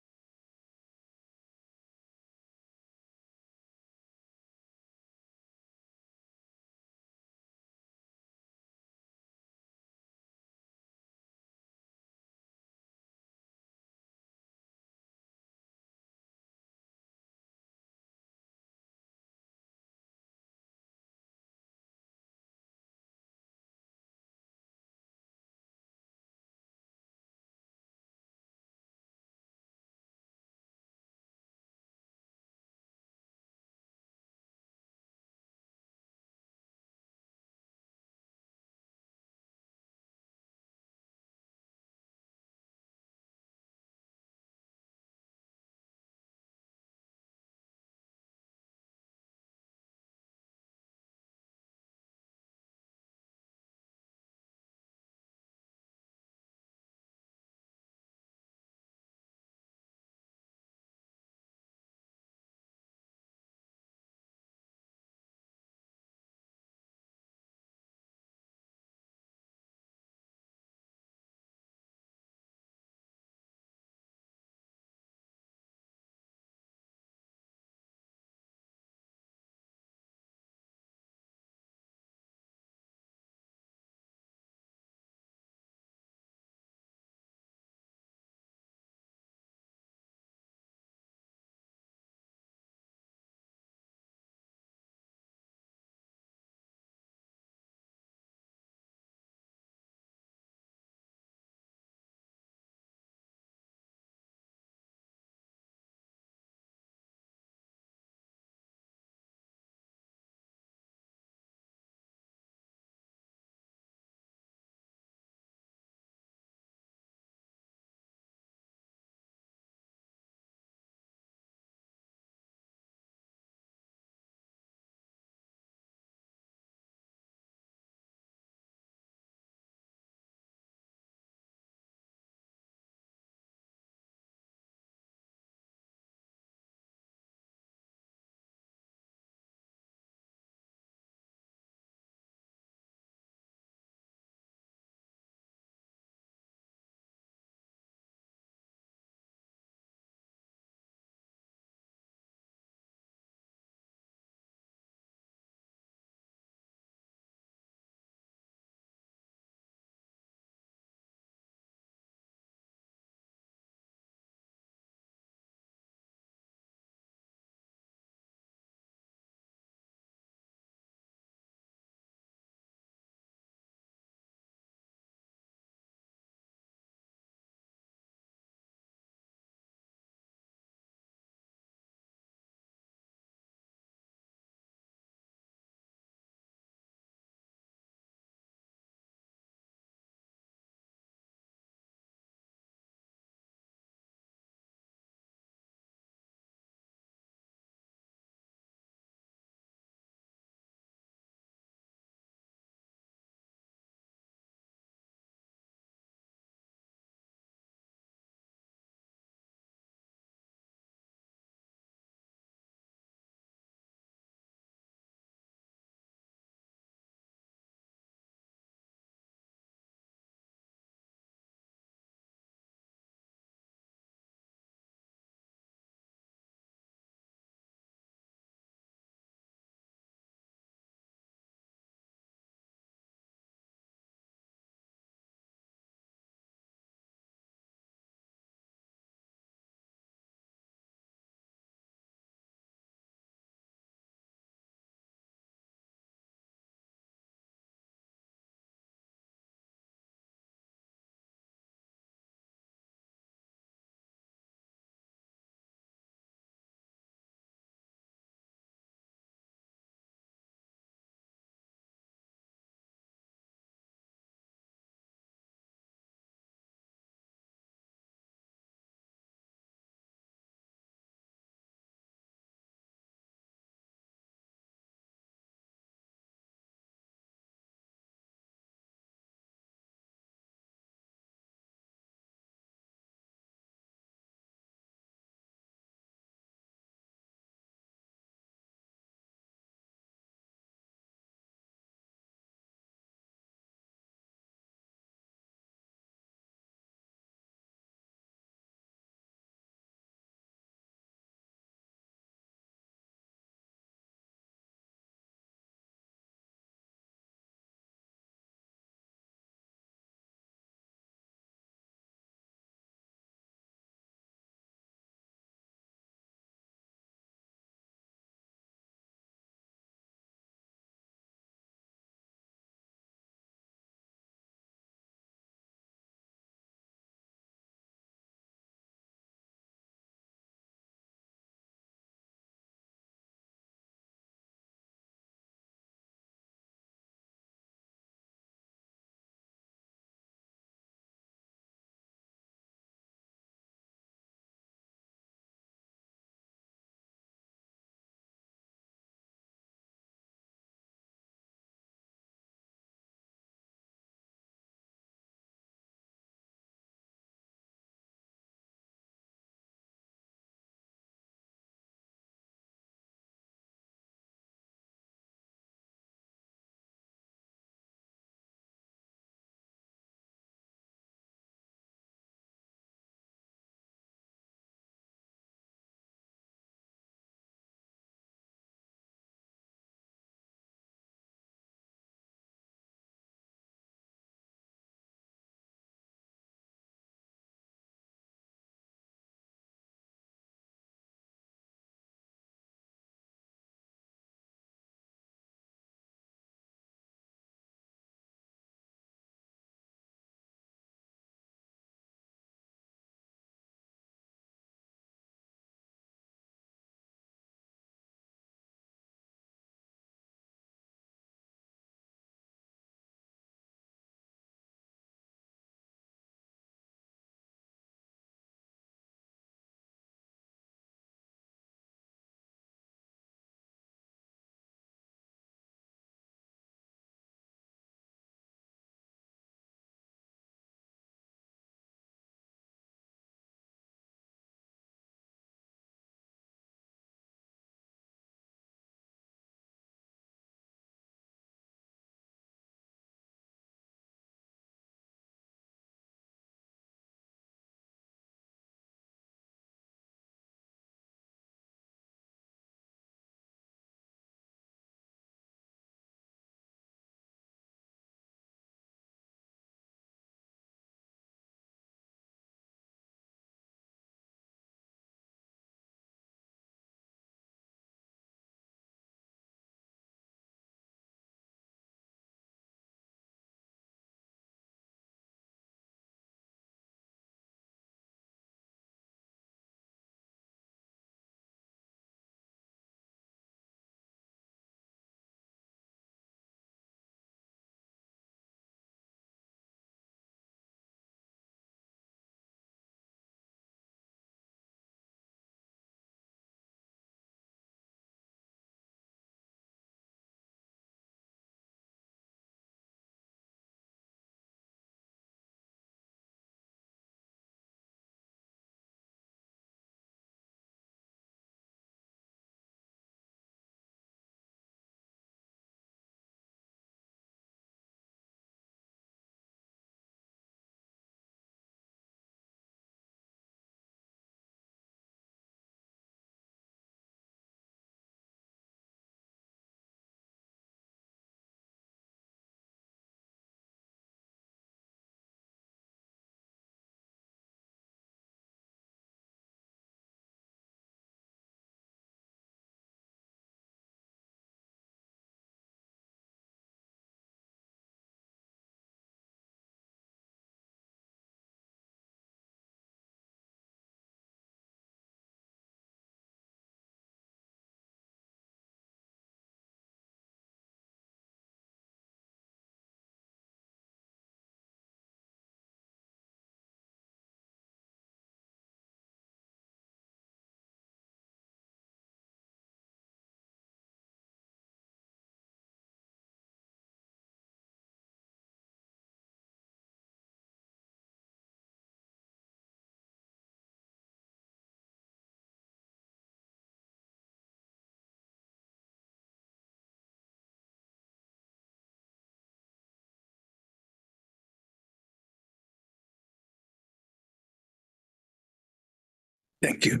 Thank you.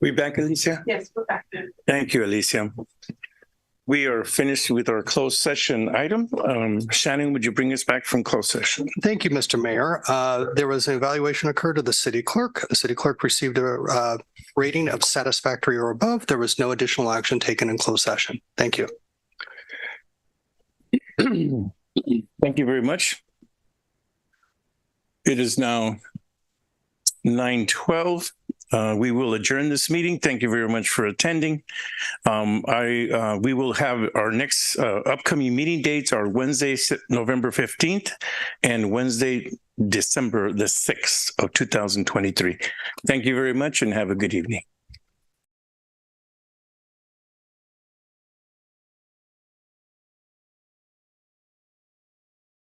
We back, Alicia? Yes, we're back. Thank you, Alicia. We are finished with our closed session item. Shannon, would you bring us back from closed session? Thank you, Mr. Mayor. There was an evaluation occurred of the city clerk. The city clerk received a rating of satisfactory or above. There was no additional action taken in closed session. Thank you. Thank you very much. It is now 9:12. We will adjourn this meeting. Thank you very much for attending. We will have our next upcoming meeting dates are Wednesday, November 15th and Wednesday, December the 6th of 2023. Thank you very much and have a good evening.